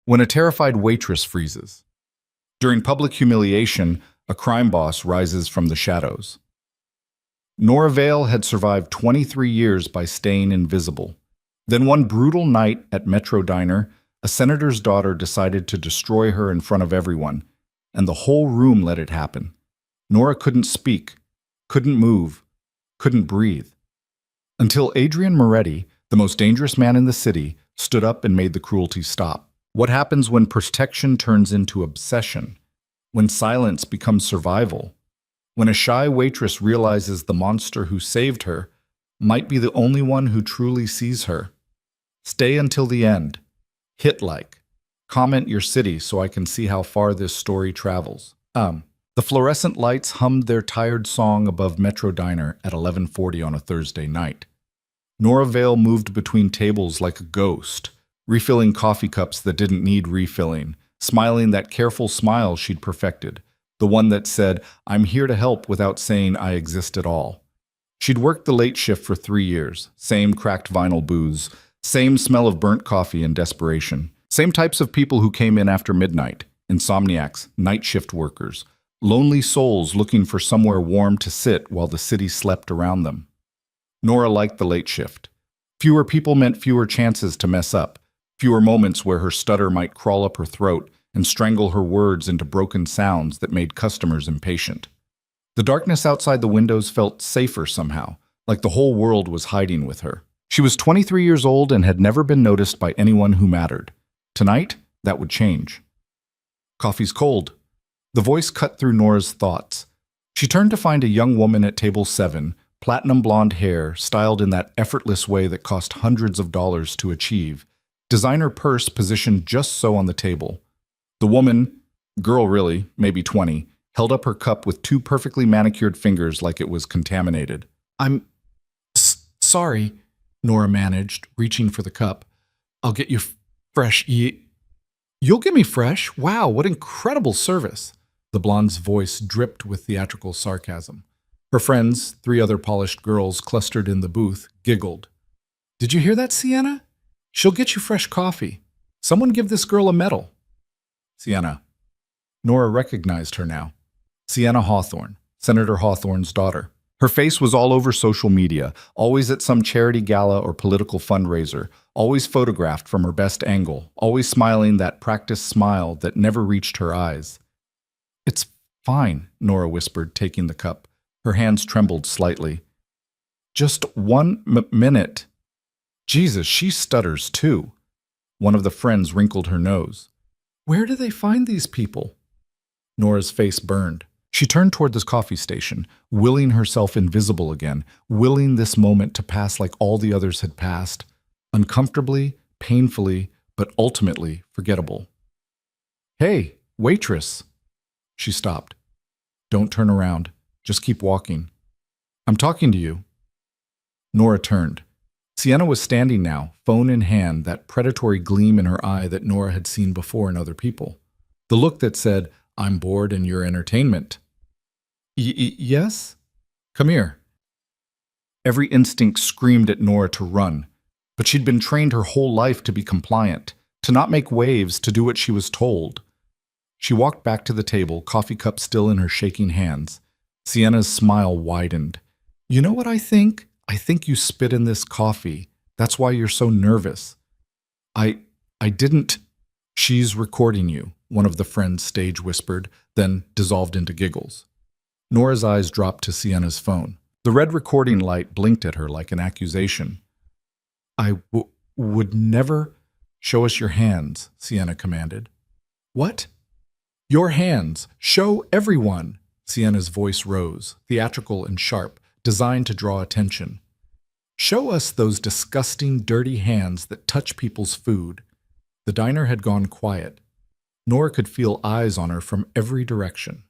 When a terrified waitress freezes. During public humiliation, a crime boss rises from the shadows. Nora Vale had survived 23 years by staying invisible. Then one brutal night at Metro Diner, a senator's daughter decided to destroy her in front of everyone, and the whole room let it happen. Nora couldn't speak, couldn't move, couldn't breathe. Until Adrian Moretti, the most dangerous man in the city, stood up and made the cruelty stop. What happens when protection turns into obsession? When silence becomes survival? When a shy waitress realizes the monster who saved her might be the only one who truly sees her? Stay until the end. Hit like. Comment your city so I can see how far this story travels. The fluorescent lights hummed their tired song above Metro Diner at 11:40 on a Thursday night. Nora Vale moved between tables like a ghost, refilling coffee cups that didn't need refilling, smiling that careful smile she'd perfected, the one that said, "I'm here to help," without saying I exist at all. She'd worked the late shift for 3 years, same cracked vinyl booze, same smell of burnt coffee and desperation, same types of people who came in after midnight, insomniacs, night shift workers, lonely souls looking for somewhere warm to sit while the city slept around them. Nora liked the late shift. Fewer people meant fewer chances to mess up, fewer moments where her stutter might crawl up her throat and strangle her words into broken sounds that made customers impatient. The darkness outside the windows felt safer somehow, like the whole world was hiding with her. She was 23 years old and had never been noticed by anyone who mattered. Tonight, that would change. "Coffee's cold." The voice cut through Nora's thoughts. She turned to find a young woman at table 7, platinum blonde hair, styled in that effortless way that cost hundreds of dollars to achieve, designer purse positioned just so on the table. The woman, girl really, maybe 20, held up her cup with 2 perfectly manicured fingers like it was contaminated. "I'm sorry," Nora managed, reaching for the cup. "I'll get you fresh." "You'll get me fresh? Wow, what incredible service." The blonde's voice dripped with theatrical sarcasm. Her friends, 3 other polished girls clustered in the booth, giggled. "Did you hear that, Sienna? She'll get you fresh coffee. Someone give this girl a medal." Sienna. Nora recognized her now. Sienna Hawthorne, Senator Hawthorne's daughter. Her face was all over social media, always at some charity gala or political fundraiser, always photographed from her best angle, always smiling that practiced smile that never reached her eyes. "It's fine," Nora whispered, taking the cup. Her hands trembled slightly. "Just 1 minute." Jesus, she stutters too. One of the friends wrinkled her nose. "Where do they find these people?" Nora's face burned. She turned toward the coffee station, willing herself invisible again, willing this moment to pass like all the others had passed, uncomfortably, painfully, but ultimately forgettable. "Hey, waitress." She stopped. "Don't turn around. Just keep walking. I'm talking to you." Nora turned. Sienna was standing now, phone in hand, that predatory gleam in her eye that Nora had seen before in other people. The look that said, "I'm bored in your entertainment." Yes? Come here." Every instinct screamed at Nora to run, but she'd been trained her whole life to be compliant, to not make waves, to do what she was told. She walked back to the table, coffee cup still in her shaking hands. Sienna's smile widened. "You know what I think? I think you spit in this coffee. That's why you're so nervous." I didn't." "She's recording you," one of the friends stage whispered, then dissolved into giggles. Nora's eyes dropped to Sienna's phone. The red recording light blinked at her like an accusation. "I would never." "Show us your hands," Sienna commanded. "What?" "Your hands. Show everyone." Sienna's voice rose, theatrical and sharp, designed to draw attention. "Show us those disgusting, dirty hands that touch people's food." The diner had gone quiet. Nora could feel eyes on her from every direction.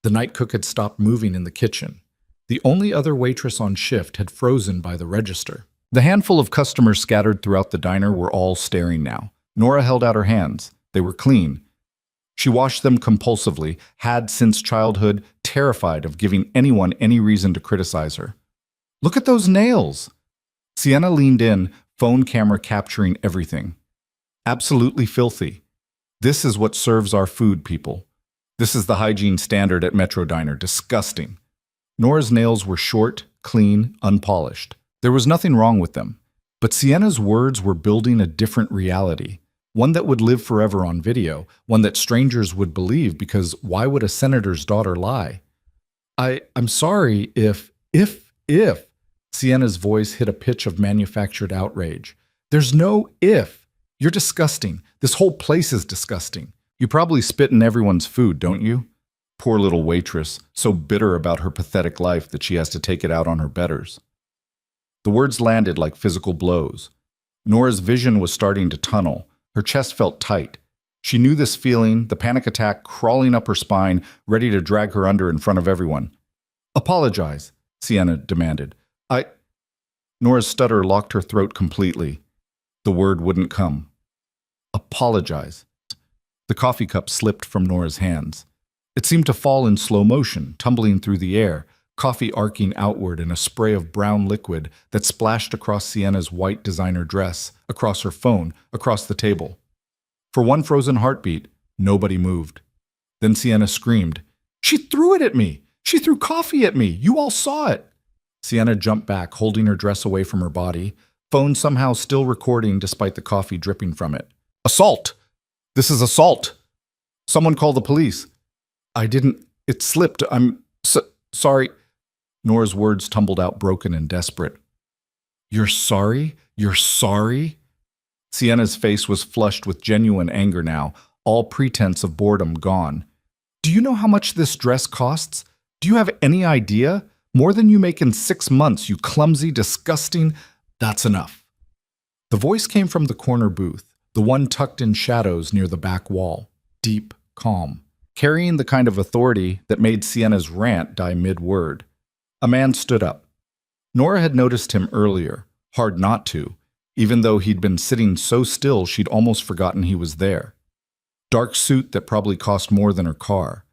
The night cook had stopped moving in the kitchen. The only other waitress on shift had frozen by the register. The handful of customers scattered throughout the diner were all staring now. Nora held out her hands. They were clean. She washed them compulsively, had since childhood, terrified of giving anyone any reason to criticize her. "Look at those nails!" Sienna leaned in, phone camera capturing everything. Absolutely filthy. This is what serves our food, people. This is the hygiene standard at Metro Diner. Disgusting. Nora's nails were short, clean, unpolished. There was nothing wrong with them. But Sienna's words were building a different reality, one that would live forever on video, one that strangers would believe, because why would a senator's daughter lie? I'm sorry if, Sienna's voice hit a pitch of manufactured outrage. There's no if. You're disgusting. This whole place is disgusting. You probably spit in everyone's food, don't you? Poor little waitress, so bitter about her pathetic life that she has to take it out on her betters. The words landed like physical blows. Nora's vision was starting to tunnel. Her chest felt tight. She knew this feeling, the panic attack crawling up her spine, ready to drag her under in front of everyone. Apologize, Sienna demanded. Nora's stutter locked her throat completely. The word wouldn't come. Apologize. The coffee cup slipped from Nora's hands. It seemed to fall in slow motion, tumbling through the air, coffee arcing outward in a spray of brown liquid that splashed across Sienna's white designer dress, across her phone, across the table. For one frozen heartbeat, nobody moved. Then Sienna screamed, "She threw it at me! She threw coffee at me! You all saw it!" Sienna jumped back, holding her dress away from her body, phone somehow still recording despite the coffee dripping from it. Assault! This is assault! Someone call the police. It slipped. I'm sorry. Nora's words tumbled out broken and desperate. You're sorry? You're sorry? Sienna's face was flushed with genuine anger now, all pretense of boredom gone. Do you know how much this dress costs? Do you have any idea? More than you make in 6 months, you clumsy, disgusting. That's enough. The voice came from the corner booth, the one tucked in shadows near the back wall, deep, calm, carrying the kind of authority that made Sienna's rant die mid-word. A man stood up. Nora had noticed him earlier, hard not to, even though he'd been sitting so still she'd almost forgotten he was there. Dark suit that probably cost more than her car.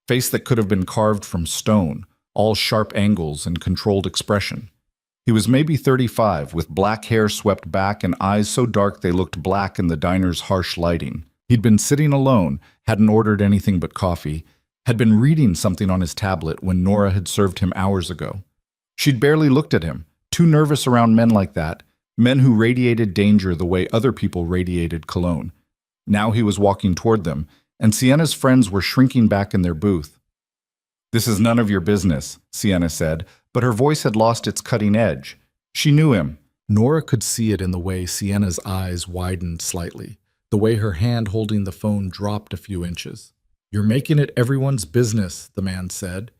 Face that could have been carved from stone, all sharp angles and controlled expression. He was maybe 35, with black hair swept back and eyes so dark they looked black in the diner's harsh lighting. He'd been sitting alone, hadn't ordered anything but coffee, had been reading something on his tablet when Nora had served him hours ago. She'd barely looked at him, too nervous around men like that, men who radiated danger the way other people radiated cologne. Now he was walking toward them, and Sienna's friends were shrinking back in their booth. This is none of your business, Sienna said, but her voice had lost its cutting edge. She knew him. Nora could see it in the way Sienna's eyes widened slightly, the way her hand holding the phone dropped a few inches. You're making it everyone's business, the man said.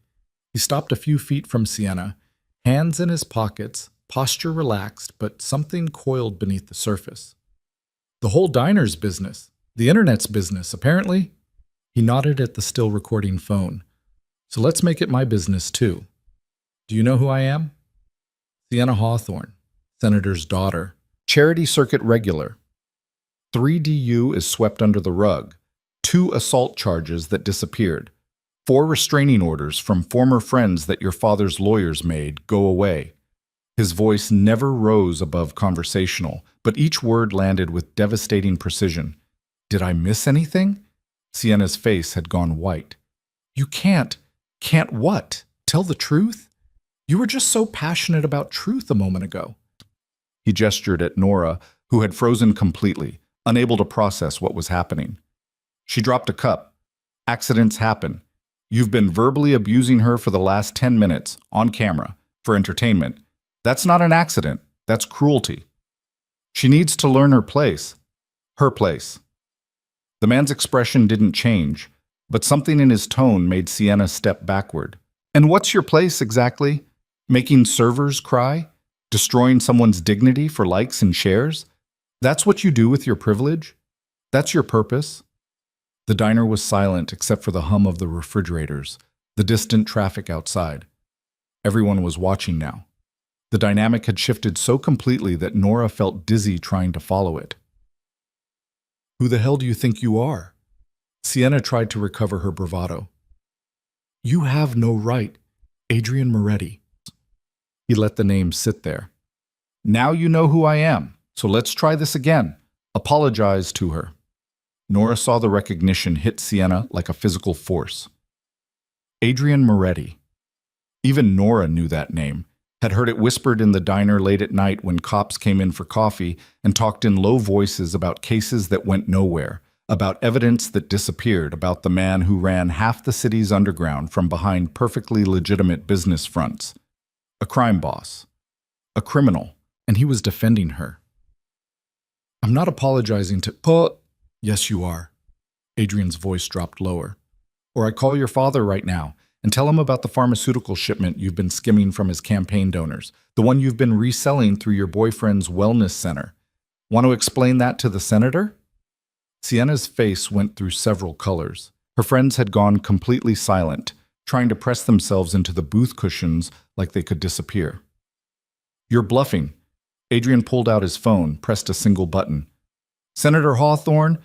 He stopped a few feet from Sienna, hands in his pockets, posture relaxed, but something coiled beneath the surface. The whole diner's business, the internet's business, apparently. He nodded at the still recording phone. So let's make it my business, too. Do you know who I am? Sienna Hawthorne, Senator's daughter, charity circuit regular. 3DU is swept under the rug. 2 assault charges that disappeared. 4 restraining orders from former friends that your father's lawyers made go away. His voice never rose above conversational, but each word landed with devastating precision. Did I miss anything? Sienna's face had gone white. You can't. Can't what? Tell the truth? You were just so passionate about truth a moment ago. He gestured at Nora, who had frozen completely, unable to process what was happening. She dropped a cup. Accidents happen. You've been verbally abusing her for the last 10 minutes, on camera, for entertainment. That's not an accident. That's cruelty. She needs to learn her place. Her place. The man's expression didn't change, but something in his tone made Sienna step backward. And what's your place exactly? Making servers cry? Destroying someone's dignity for likes and shares? That's what you do with your privilege? That's your purpose? The diner was silent except for the hum of the refrigerators, the distant traffic outside. Everyone was watching now. The dynamic had shifted so completely that Nora felt dizzy trying to follow it. Who the hell do you think you are? Sienna tried to recover her bravado. You have no right, Adrian Moretti. He let the name sit there. Now you know who I am, so let's try this again. Apologize to her. Nora saw the recognition hit Sienna like a physical force. Adrian Moretti. Even Nora knew that name, had heard it whispered in the diner late at night when cops came in for coffee and talked in low voices about cases that went nowhere, about evidence that disappeared, about the man who ran half the city's underground from behind perfectly legitimate business fronts. A crime boss. A criminal. And he was defending her. I'm not apologizing to... Yes, you are. Adrian's voice dropped lower. Or I call your father right now and tell him about the pharmaceutical shipment you've been skimming from his campaign donors, the one you've been reselling through your boyfriend's wellness center. Want to explain that to the senator? Sienna's face went through several colors. Her friends had gone completely silent, trying to press themselves into the booth cushions like they could disappear. You're bluffing. Adrian pulled out his phone, pressed a single button. Senator Hawthorne?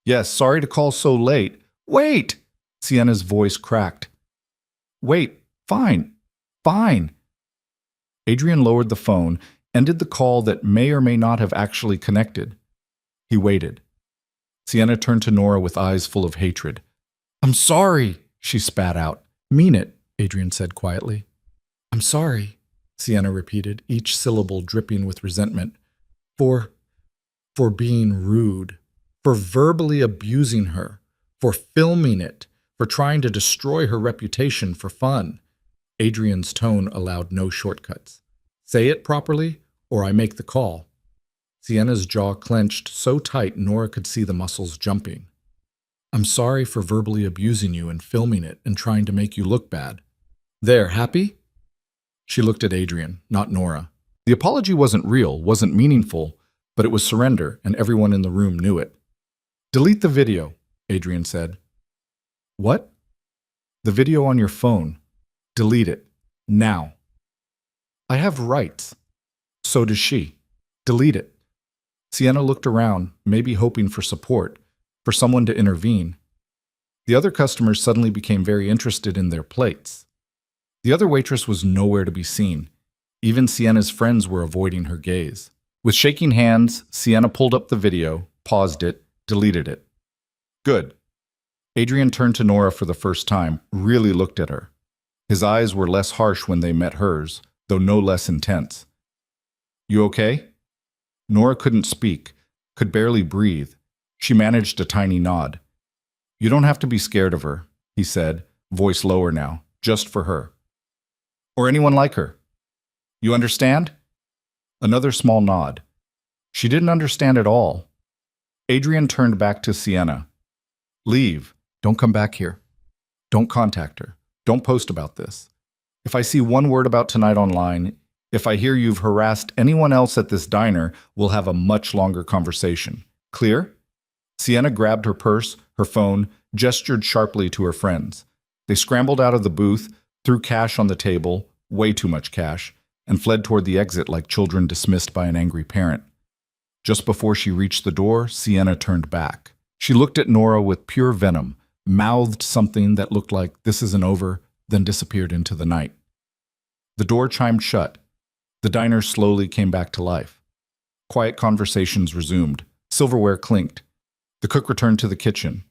Yes, sorry to call so late. Wait! Sienna's voice cracked. Wait, fine. Adrian lowered the phone, ended the call that may or may not have actually connected. He waited. Sienna turned to Nora with eyes full of hatred. I'm sorry, she spat out. Mean it, Adrian said quietly. I'm sorry, Sienna repeated, each syllable dripping with resentment. For being rude, for verbally abusing her, for filming it, for trying to destroy her reputation for fun. Adrian's tone allowed no shortcuts. Say it properly, or I make the call. Sienna's jaw clenched so tight Nora could see the muscles jumping. I'm sorry for verbally abusing you and filming it and trying to make you look bad. There, happy? She looked at Adrian, not Nora. The apology wasn't real, wasn't meaningful, but it was surrender, and everyone in the room knew it. Delete the video, Adrian said. What? The video on your phone. Delete it. Now. I have rights. So does she. Delete it. Sienna looked around, maybe hoping for support, for someone to intervene. The other customers suddenly became very interested in their plates. The other waitress was nowhere to be seen. Even Sienna's friends were avoiding her gaze. With shaking hands, Sienna pulled up the video, paused it, deleted it. Good. Adrian turned to Nora for the first time, really looked at her. His eyes were less harsh when they met hers, though no less intense. You okay? Nora couldn't speak, could barely breathe. She managed a tiny nod. You don't have to be scared of her, he said, voice lower now, just for her. Or anyone like her. You understand? Another small nod. She didn't understand at all. Adrian turned back to Sienna. Leave. Don't come back here. Don't contact her. Don't post about this. If I see one word about tonight online, if I hear you've harassed anyone else at this diner, we'll have a much longer conversation. Clear? Sienna grabbed her purse, her phone, gestured sharply to her friends. They scrambled out of the booth, threw cash on the table, way too much cash, and fled toward the exit like children dismissed by an angry parent. Just before she reached the door, Sienna turned back. She looked at Nora with pure venom, mouthed something that looked like this isn't over, then disappeared into the night. The door chimed shut. The diner slowly came back to life. Quiet conversations resumed. Silverware clinked. The cook returned to the kitchen.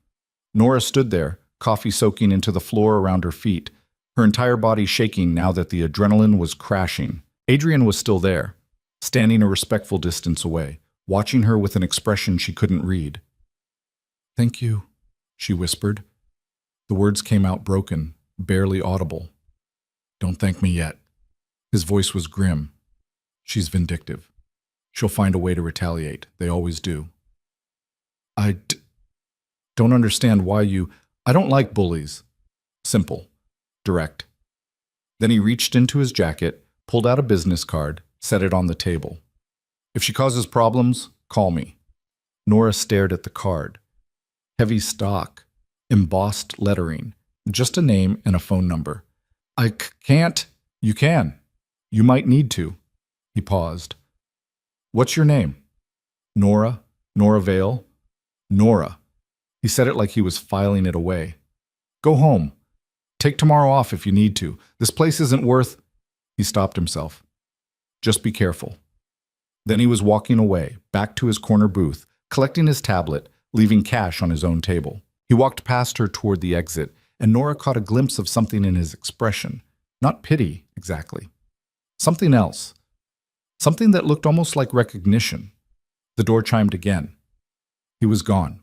Nora stood there, coffee soaking into the floor around her feet, her entire body shaking now that the adrenaline was crashing. Adrian was still there, standing a respectful distance away, watching her with an expression she couldn't read. Thank you, she whispered. The words came out broken, barely audible. Don't thank me yet. His voice was grim. She's vindictive. She'll find a way to retaliate. They always do. I don't understand why you... I don't like bullies. Simple. Direct. Then he reached into his jacket, pulled out a business card, set it on the table. If she causes problems, call me. Nora stared at the card. Heavy stock, embossed lettering, just a name and a phone number. I can't. You can. You might need to. He paused. What's your name? Nora? Nora Vale? Nora. He said it like he was filing it away. Go home. Take tomorrow off if you need to. This place isn't worth... He stopped himself. Just be careful. Then he was walking away, back to his corner booth, collecting his tablet, leaving cash on his own table. He walked past her toward the exit, and Nora caught a glimpse of something in his expression. Not pity, exactly. Something else. Something that looked almost like recognition. The door chimed again. He was gone.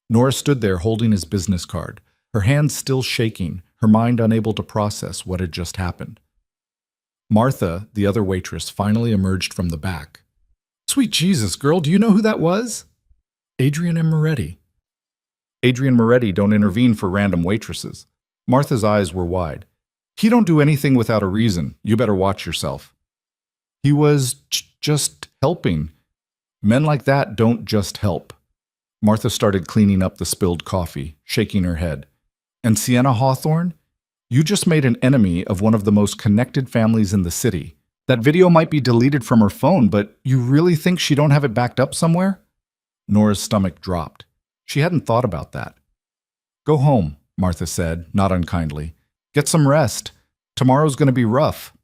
Nora stood there holding his business card, her hands still shaking, her mind unable to process what had just happened. Martha, the other waitress, finally emerged from the back. "Sweet Jesus, girl, do you know who that was?" "Adrian and Moretti." "Adrian Moretti don't intervene for random waitresses." Martha's eyes were wide. "He don't do anything without a reason. You better watch yourself." "He was just helping." "Men like that don't just help." Martha started cleaning up the spilled coffee, shaking her head. "And Sienna Hawthorne? You just made an enemy of one of the most connected families in the city. That video might be deleted from her phone, but you really think she don't have it backed up somewhere?" Nora's stomach dropped. She hadn't thought about that. "Go home," Martha said, not unkindly. "Get some rest. Tomorrow's going to be rough."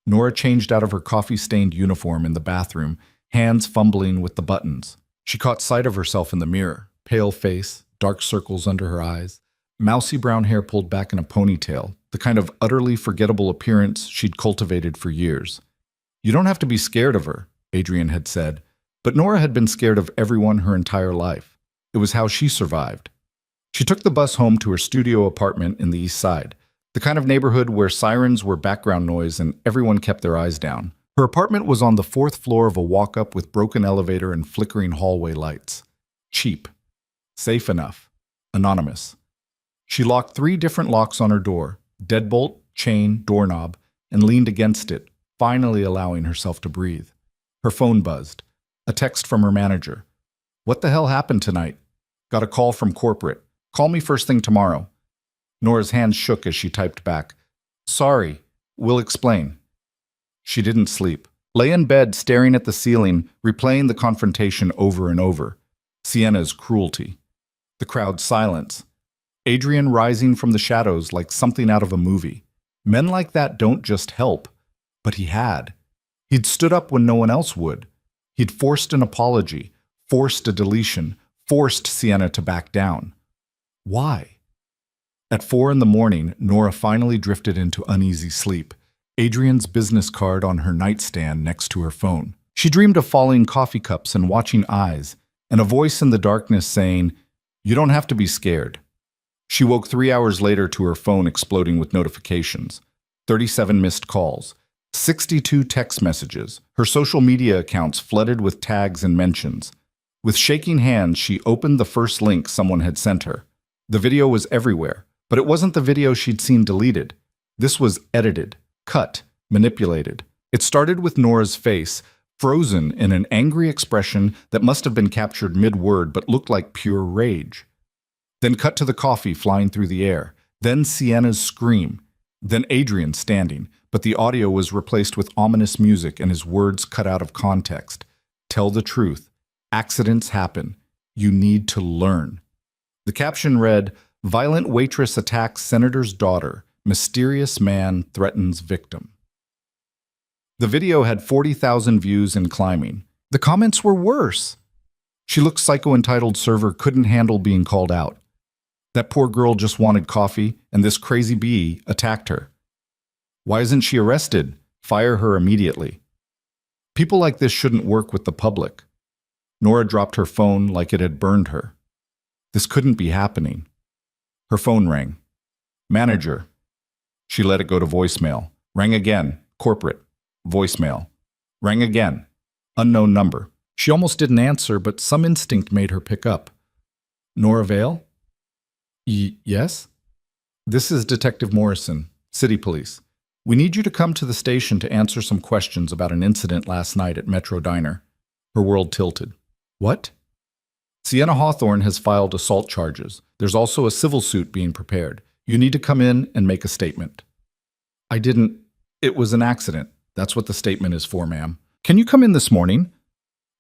Nora changed out of her coffee-stained uniform in the bathroom, hands fumbling with the buttons. She caught sight of herself in the mirror, pale face, dark circles under her eyes, mousy brown hair pulled back in a ponytail, the kind of utterly forgettable appearance she'd cultivated for years. "You don't have to be scared of her," Adrian had said, but Nora had been scared of everyone her entire life. It was how she survived. She took the bus home to her studio apartment in the East Side, the kind of neighborhood where sirens were background noise and everyone kept their eyes down. Her apartment was on the 4th floor of a walk-up with broken elevator and flickering hallway lights. Cheap. Safe enough. Anonymous. She locked 3 different locks on her door, deadbolt, chain, doorknob, and leaned against it, finally allowing herself to breathe. Her phone buzzed. A text from her manager. "What the hell happened tonight? Got a call from corporate. Call me first thing tomorrow." Nora's hands shook as she typed back. "Sorry. We'll explain." She didn't sleep. Lay in bed staring at the ceiling, replaying the confrontation over and over. Sienna's cruelty. The crowd's silence. Adrian rising from the shadows like something out of a movie. Men like that don't just help. But he had. He'd stood up when no one else would. He'd forced an apology, forced a deletion, forced Sienna to back down. Why? At 4 in the morning, Nora finally drifted into uneasy sleep, Adrian's business card on her nightstand next to her phone. She dreamed of falling coffee cups and watching eyes, and a voice in the darkness saying, "You don't have to be scared." She woke 3 hours later to her phone exploding with notifications. 37 missed calls, 62 text messages, her social media accounts flooded with tags and mentions. With shaking hands, she opened the first link someone had sent her. The video was everywhere, but it wasn't the video she'd seen deleted. This was edited, cut, manipulated. It started with Nora's face, frozen in an angry expression that must have been captured mid-word but looked like pure rage. Then cut to the coffee flying through the air, then Sienna's scream, then Adrian standing, but the audio was replaced with ominous music and his words cut out of context. "Tell the truth. Accidents happen. You need to learn." The caption read, "Violent waitress attacks senator's daughter. Mysterious man threatens victim." The video had 40,000 views and climbing. The comments were worse. "She looks psycho-entitled server couldn't handle being called out. That poor girl just wanted coffee, and this crazy bee attacked her. Why isn't she arrested? Fire her immediately. People like this shouldn't work with the public." Nora dropped her phone like it had burned her. This couldn't be happening. Her phone rang. "Manager." She let it go to voicemail. Rang again. Corporate. Voicemail. Rang again. Unknown number. She almost didn't answer, but some instinct made her pick up. "Nora Vale?" Yes? "This is Detective Morrison, City Police. We need you to come to the station to answer some questions about an incident last night at Metro Diner." Her world tilted. "What?" "Sienna Hawthorne has filed assault charges. There's also a civil suit being prepared. You need to come in and make a statement." "I didn't. It was an accident. That's what the statement is for, ma'am." "Can you come in this morning?"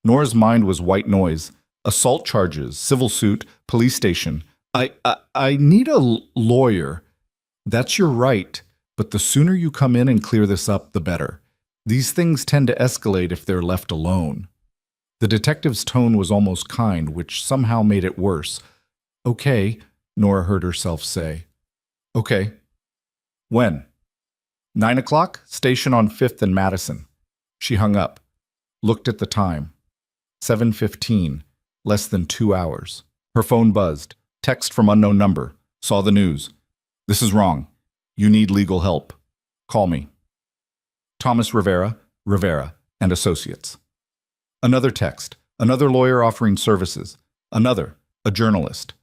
Nora's mind was white noise. Assault charges, civil suit, police station. I need a lawyer." "That's your right, but the sooner you come in and clear this up, the better. These things tend to escalate if they're left alone." The detective's tone was almost kind, which somehow made it worse. Okay, Nora heard herself say. Okay. When? 9 o'clock? Station on 5th and Madison. She hung up, looked at the time. 7:15, less than 2 hours. Her phone buzzed. Text from unknown number. Saw the news. This is wrong. You need legal help. Call me. Thomas Rivera, and Associates. Another text. Another lawyer offering services. Another, a journalist.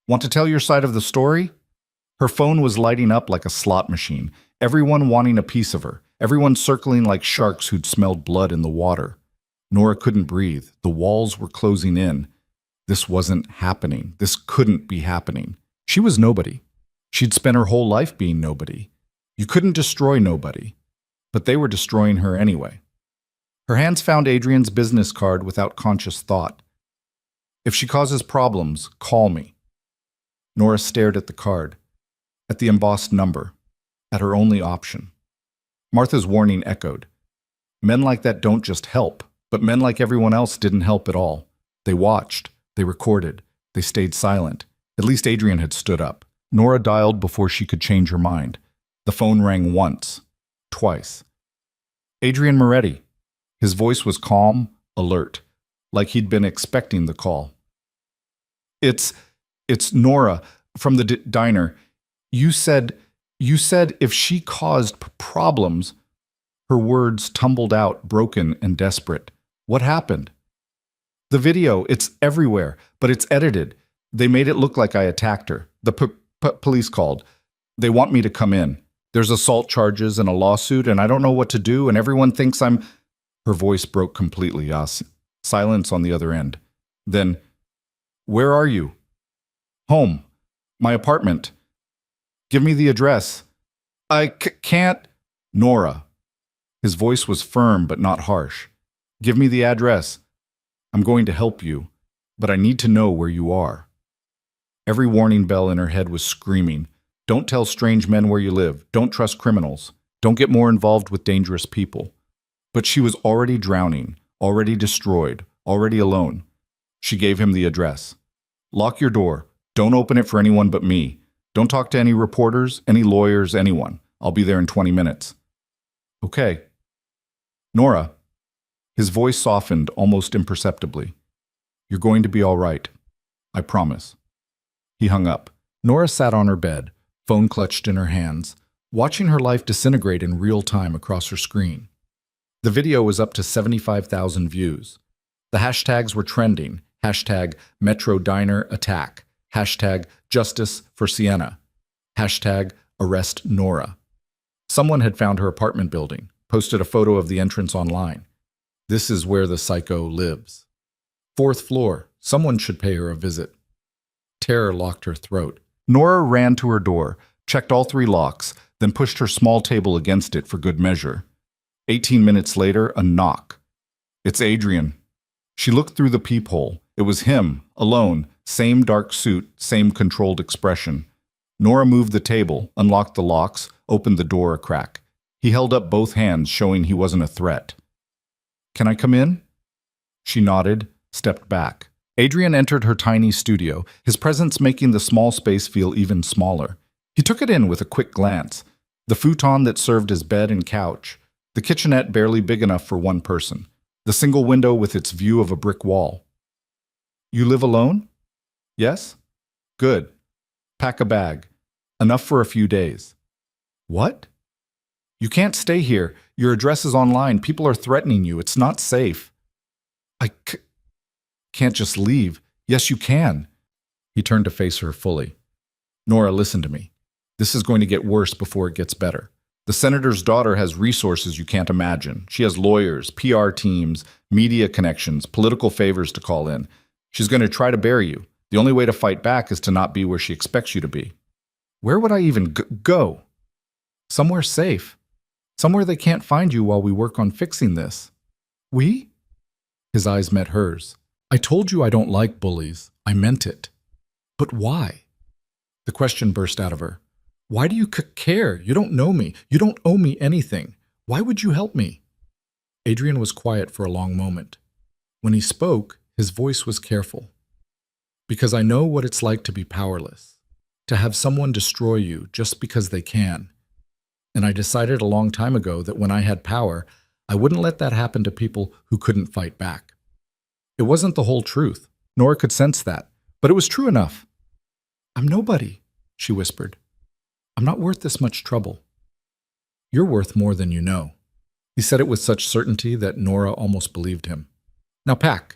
Want to tell your side of the story? Her phone was lighting up like a slot machine, everyone wanting a piece of her, everyone circling like sharks who'd smelled blood in the water. Nora couldn't breathe. The walls were closing in. This wasn't happening. This couldn't be happening. She was nobody. She'd spent her whole life being nobody. You couldn't destroy nobody. But they were destroying her anyway. Her hands found Adrian's business card without conscious thought. If she causes problems, call me. Nora stared at the card, at the embossed number, at her only option. Martha's warning echoed. Men like that don't just help, but men like everyone else didn't help at all. They watched, they recorded, they stayed silent. At least Adrian had stood up. Nora dialed before she could change her mind. The phone rang once, twice. Adrian Moretti. His voice was calm, alert, like he'd been expecting the call. It's Nora from the diner. You said if she caused problems. Her words tumbled out, broken and desperate. What happened? The video, it's everywhere, but it's edited. They made it look like I attacked her. The police called. They want me to come in. There's assault charges and a lawsuit, and I don't know what to do, and everyone thinks I'm... Her voice broke completely. Silence on the other end. Then, where are you? Home. My apartment. Give me the address. I can't... Nora. His voice was firm but not harsh. Give me the address. I'm going to help you, but I need to know where you are. Every warning bell in her head was screaming. Don't tell strange men where you live. Don't trust criminals. Don't get more involved with dangerous people. But she was already drowning, already destroyed, already alone. She gave him the address. Lock your door. Don't open it for anyone but me. Don't talk to any reporters, any lawyers, anyone. I'll be there in 20 minutes. Okay. Nora. His voice softened almost imperceptibly. You're going to be all right. I promise. He hung up. Nora sat on her bed, phone clutched in her hands, watching her life disintegrate in real time across her screen. The video was up to 75,000 views. The hashtags were trending. Hashtag Metro Diner Attack. Hashtag Justice for Sienna. Hashtag Arrest Nora. Someone had found her apartment building, posted a photo of the entrance online. This is where the psycho lives. 4th floor. Someone should pay her a visit. Terror locked her throat. Nora ran to her door, checked all 3 locks, then pushed her small table against it for good measure. 18 minutes later, a knock. It's Adrian. She looked through the peephole. It was him, alone, same dark suit, same controlled expression. Nora moved the table, unlocked the locks, opened the door a crack. He held up both hands, showing he wasn't a threat. Can I come in? She nodded, stepped back. Adrian entered her tiny studio, his presence making the small space feel even smaller. He took it in with a quick glance. The futon that served as bed and couch. The kitchenette barely big enough for one person. The single window with its view of a brick wall. You live alone? Yes? Good. Pack a bag. Enough for a few days. What? You can't stay here. Your address is online. People are threatening you. It's not safe. I can't just leave. Yes, you can. He turned to face her fully. Nora, listen to me. This is going to get worse before it gets better. The senator's daughter has resources you can't imagine. She has lawyers, PR teams, media connections, political favors to call in. She's going to try to bury you. The only way to fight back is to not be where she expects you to be. Where would I even go? Somewhere safe. Somewhere they can't find you while we work on fixing this. We? His eyes met hers. I told you I don't like bullies. I meant it. But why? The question burst out of her. Why do you care? You don't know me. You don't owe me anything. Why would you help me? Adrian was quiet for a long moment. When he spoke, his voice was careful. Because I know what it's like to be powerless, to have someone destroy you just because they can. And I decided a long time ago that when I had power, I wouldn't let that happen to people who couldn't fight back. It wasn't the whole truth. Nora could sense that, but it was true enough. I'm nobody, she whispered. I'm not worth this much trouble. You're worth more than you know. He said it with such certainty that Nora almost believed him. Now pack.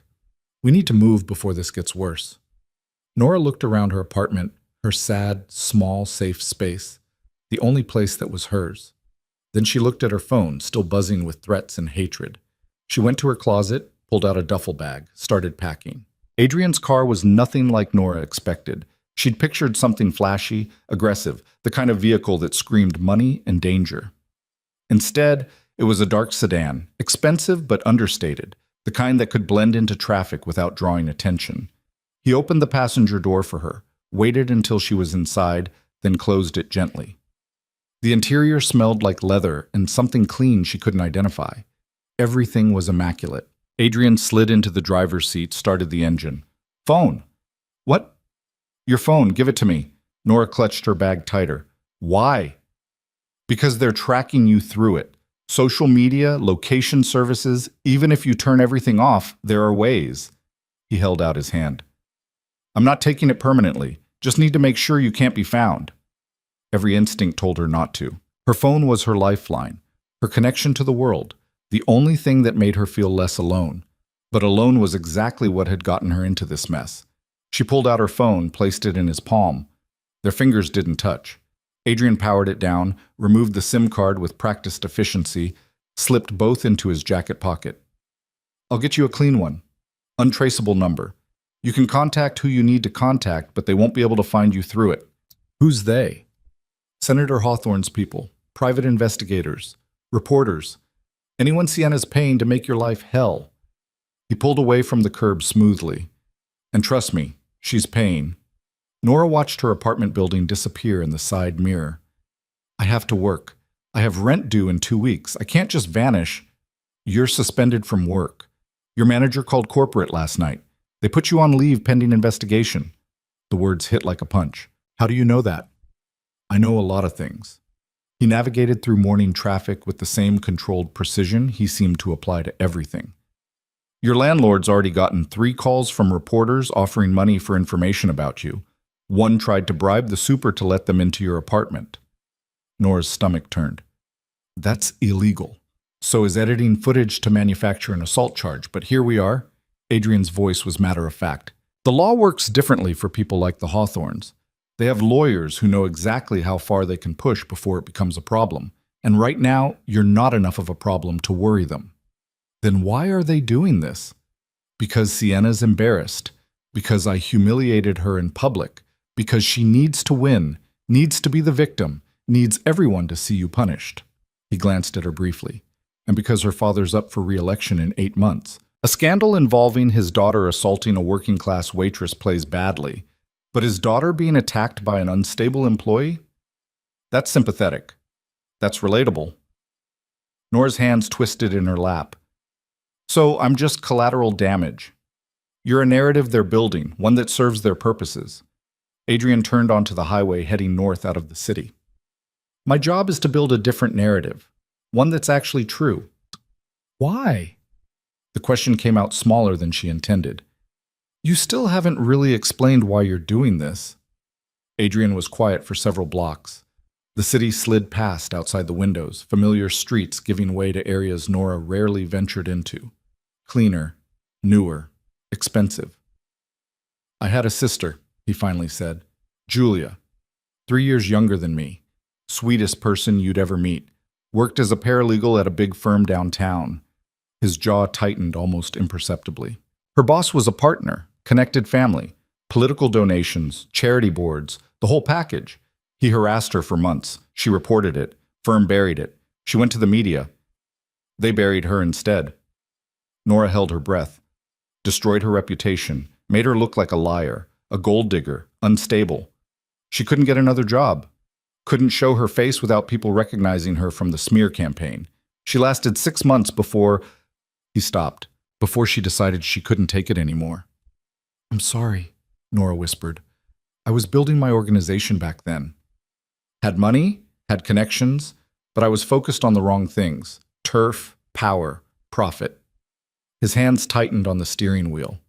We need to move before this gets worse. Nora looked around her apartment, her sad, small, safe space, the only place that was hers. Then she looked at her phone, still buzzing with threats and hatred. She went to her closet, pulled out a duffel bag, started packing. Adrian's car was nothing like Nora expected. She'd pictured something flashy, aggressive, the kind of vehicle that screamed money and danger. Instead, it was a dark sedan, expensive but understated, the kind that could blend into traffic without drawing attention. He opened the passenger door for her, waited until she was inside, then closed it gently. The interior smelled like leather and something clean she couldn't identify. Everything was immaculate. Adrian slid into the driver's seat, started the engine. Phone. What? Your phone, give it to me. Nora clutched her bag tighter. Why? Because they're tracking you through it. Social media, location services, even if you turn everything off, there are ways. He held out his hand. I'm not taking it permanently. Just need to make sure you can't be found. Every instinct told her not to. Her phone was her lifeline, her connection to the world, the only thing that made her feel less alone. But alone was exactly what had gotten her into this mess. She pulled out her phone, placed it in his palm. Their fingers didn't touch. Adrian powered it down, removed the SIM card with practiced efficiency, slipped both into his jacket pocket. I'll get you a clean one. Untraceable number. You can contact who you need to contact, but they won't be able to find you through it. Who's they? Senator Hawthorne's people, private investigators, reporters, anyone Sienna's paying to make your life hell. He pulled away from the curb smoothly. And trust me, she's paying. Nora watched her apartment building disappear in the side mirror. I have to work. I have rent due in 2 weeks. I can't just vanish. You're suspended from work. Your manager called corporate last night. They put you on leave pending investigation. The words hit like a punch. How do you know that? I know a lot of things. He navigated through morning traffic with the same controlled precision he seemed to apply to everything. Your landlord's already gotten 3 calls from reporters offering money for information about you. One tried to bribe the super to let them into your apartment. Nora's stomach turned. That's illegal. So is editing footage to manufacture an assault charge, but here we are. Adrian's voice was matter of fact. The law works differently for people like the Hawthornes. They have lawyers who know exactly how far they can push before it becomes a problem. And right now, you're not enough of a problem to worry them. Then why are they doing this? Because Sienna's embarrassed. Because I humiliated her in public. Because she needs to win, needs to be the victim, needs everyone to see you punished. He glanced at her briefly. And because her father's up for re-election in 8 months. A scandal involving his daughter assaulting a working-class waitress plays badly. But his daughter being attacked by an unstable employee? That's sympathetic. That's relatable. Nora's hands twisted in her lap. So I'm just collateral damage. You're a narrative they're building, one that serves their purposes. Adrian turned onto the highway heading north out of the city. My job is to build a different narrative, one that's actually true. Why? The question came out smaller than she intended. You still haven't really explained why you're doing this. Adrian was quiet for several blocks. The city slid past outside the windows, familiar streets giving way to areas Nora rarely ventured into. Cleaner, newer, expensive. I had a sister, he finally said. Julia, 3 years younger than me. Sweetest person you'd ever meet. Worked as a paralegal at a big firm downtown. His jaw tightened almost imperceptibly. Her boss was a partner, connected family, political donations, charity boards, the whole package. He harassed her for months. She reported it. Firm buried it. She went to the media. They buried her instead. Nora held her breath. Destroyed her reputation. Made her look like a liar, a gold digger, unstable. She couldn't get another job. Couldn't show her face without people recognizing her from the smear campaign. She lasted 6 months before... He stopped. before she decided she couldn't take it anymore. "I'm sorry," Nora whispered. "I was building my organization back then. Had money, had connections, but I was focused on the wrong things: turf, power, profit." His hands tightened on the steering wheel.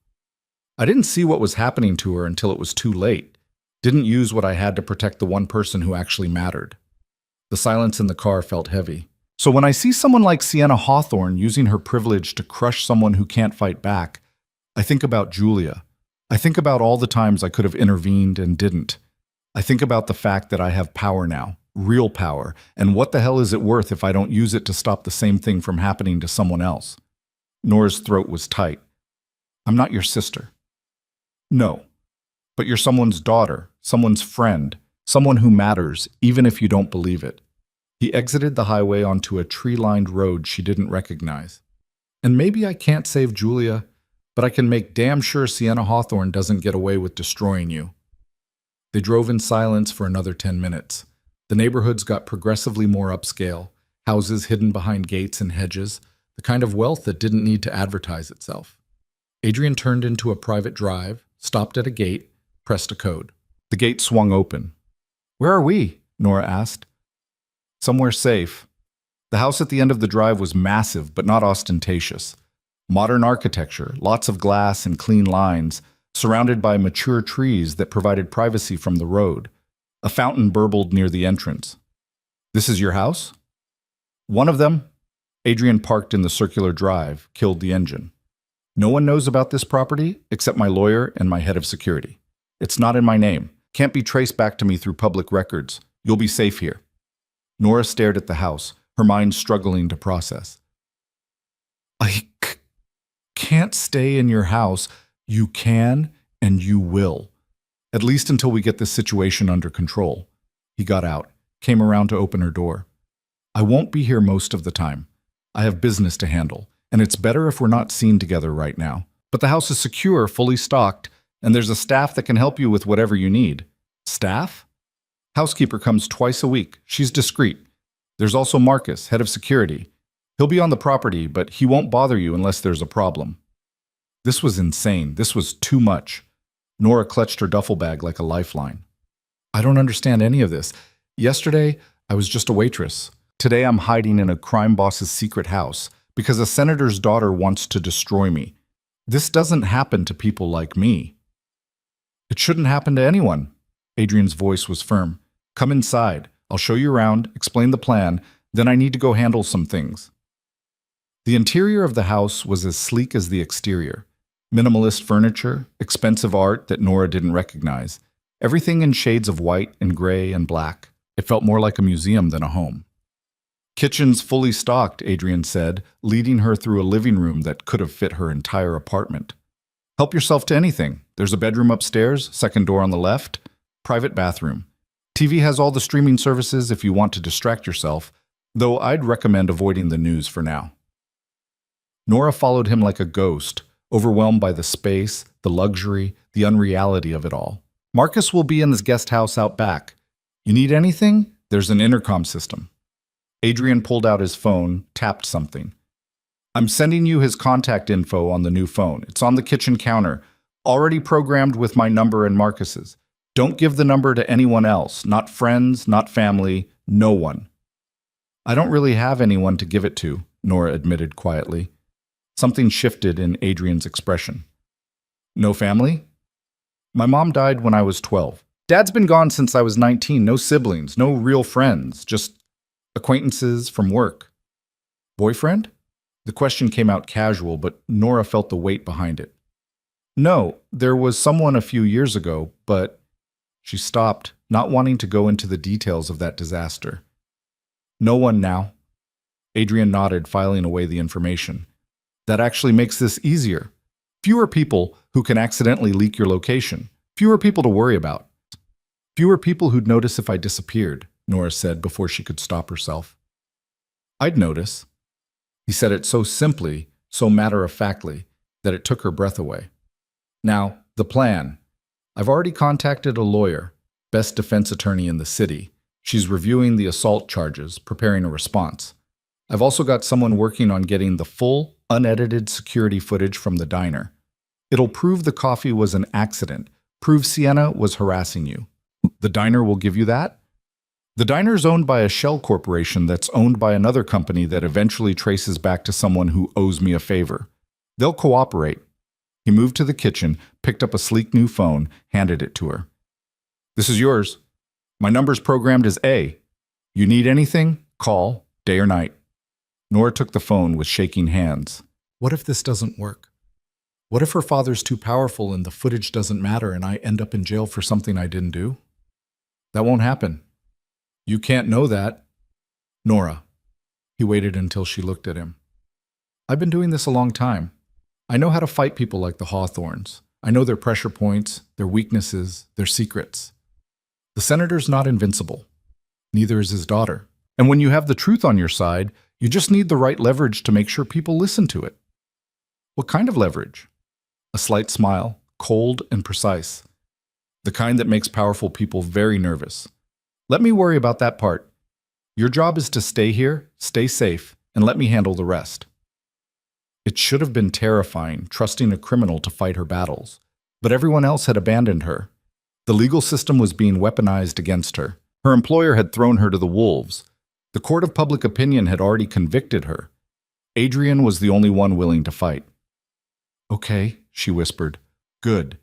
I didn't see what was happening to her until it was too late. Didn't use what I had to protect the one person who actually mattered. The silence in the car felt heavy. So when I see someone like Sienna Hawthorne using her privilege to crush someone who can't fight back, I think about Julia. I think about all the times I could have intervened and didn't. I think about the fact that I have power now, real power, and what the hell is it worth if I don't use it to stop the same thing from happening to someone else? Nora's throat was tight. "I'm not your sister." "No, but you're someone's daughter, someone's friend, someone who matters, even if you don't believe it." He exited the highway onto a tree-lined road she didn't recognize. "And maybe I can't save Julia, but I can make damn sure Sienna Hawthorne doesn't get away with destroying you." They drove in silence for another 10 minutes. The neighborhoods got progressively more upscale, houses hidden behind gates and hedges, the kind of wealth that didn't need to advertise itself. Adrian turned into a private drive, stopped at a gate, pressed a code. The gate swung open. "Where are we?" Nora asked. "Somewhere safe." The house at the end of the drive was massive but not ostentatious. Modern architecture, lots of glass and clean lines, surrounded by mature trees that provided privacy from the road. A fountain burbled near the entrance. "This is your house?" "One of them." Adrian parked in the circular drive, killed the engine. "No one knows about this property except my lawyer and my head of security. It's not in my name. Can't be traced back to me through public records. You'll be safe here." Nora stared at the house, her mind struggling to process. "I can't stay in your house." "You can, and you will. At least until we get this situation under control." He got out, came around to open her door. "I won't be here most of the time. I have business to handle, and it's better if we're not seen together right now. But the house is secure, fully stocked, and there's a staff that can help you with whatever you need." "Staff?" "Housekeeper comes twice a week. She's discreet. There's also Marcus, head of security. He'll be on the property, but he won't bother you unless there's a problem." This was insane. This was too much. Nora clutched her duffel bag like a lifeline. "I don't understand any of this. Yesterday, I was just a waitress. Today, I'm hiding in a crime boss's secret house because a senator's daughter wants to destroy me. This doesn't happen to people like me." "It shouldn't happen to anyone." Adrian's voice was firm. "Come inside. I'll show you around, explain the plan, then I need to go handle some things." The interior of the house was as sleek as the exterior. Minimalist furniture, expensive art that Nora didn't recognize. Everything in shades of white and gray and black. It felt more like a museum than a home. "Kitchen's fully stocked," Adrian said, leading her through a living room that could have fit her entire apartment. "Help yourself to anything. There's a bedroom upstairs, second door on the left, private bathroom. TV has all the streaming services if you want to distract yourself, though I'd recommend avoiding the news for now." Nora followed him like a ghost, overwhelmed by the space, the luxury, the unreality of it all. "Marcus will be in this guest house out back. You need anything? There's an intercom system." Adrian pulled out his phone, tapped something. "I'm sending you his contact info on the new phone. It's on the kitchen counter, already programmed with my number and Marcus's. Don't give the number to anyone else, not friends, not family, no one." "I don't really have anyone to give it to," Nora admitted quietly. Something shifted in Adrian's expression. "No family?" "My mom died when I was 12. Dad's been gone since I was 19, no siblings, no real friends, just acquaintances from work." "Boyfriend?" The question came out casual, but Nora felt the weight behind it. "No, there was someone a few years ago, but..." She stopped, not wanting to go into the details of that disaster. "No one now." Adrian nodded, filing away the information. "That actually makes this easier. Fewer people who can accidentally leak your location. Fewer people to worry about. Fewer people who'd notice if I disappeared," Nora said before she could stop herself. "I'd notice." He said it so simply, so matter-of-factly, that it took her breath away. "Now, the plan. I've already contacted a lawyer, best defense attorney in the city. She's reviewing the assault charges, preparing a response. I've also got someone working on getting the full, unedited security footage from the diner. It'll prove the coffee was an accident, prove Sienna was harassing you. The diner will give you that? The diner's owned by a shell corporation that's owned by another company that eventually traces back to someone who owes me a favor. They'll cooperate. He moved to the kitchen, picked up a sleek new phone, handed it to her. This is yours. My number's programmed as A. You need anything? Call, day or night. Nora took the phone with shaking hands. What if this doesn't work? What if her father's too powerful and the footage doesn't matter and I end up in jail for something I didn't do? That won't happen. You can't know that. Nora. He waited until she looked at him. I've been doing this a long time. I know how to fight people like the Hawthorns. I know their pressure points, their weaknesses, their secrets. The senator's not invincible. Neither is his daughter. And when you have the truth on your side, you just need the right leverage to make sure people listen to it. What kind of leverage? A slight smile, cold and precise. The kind that makes powerful people very nervous. Let me worry about that part. Your job is to stay here, stay safe, and let me handle the rest. It should have been terrifying, trusting a criminal to fight her battles. But everyone else had abandoned her. The legal system was being weaponized against her. Her employer had thrown her to the wolves. The court of public opinion had already convicted her. Adrian was the only one willing to fight. Okay, she whispered. Good.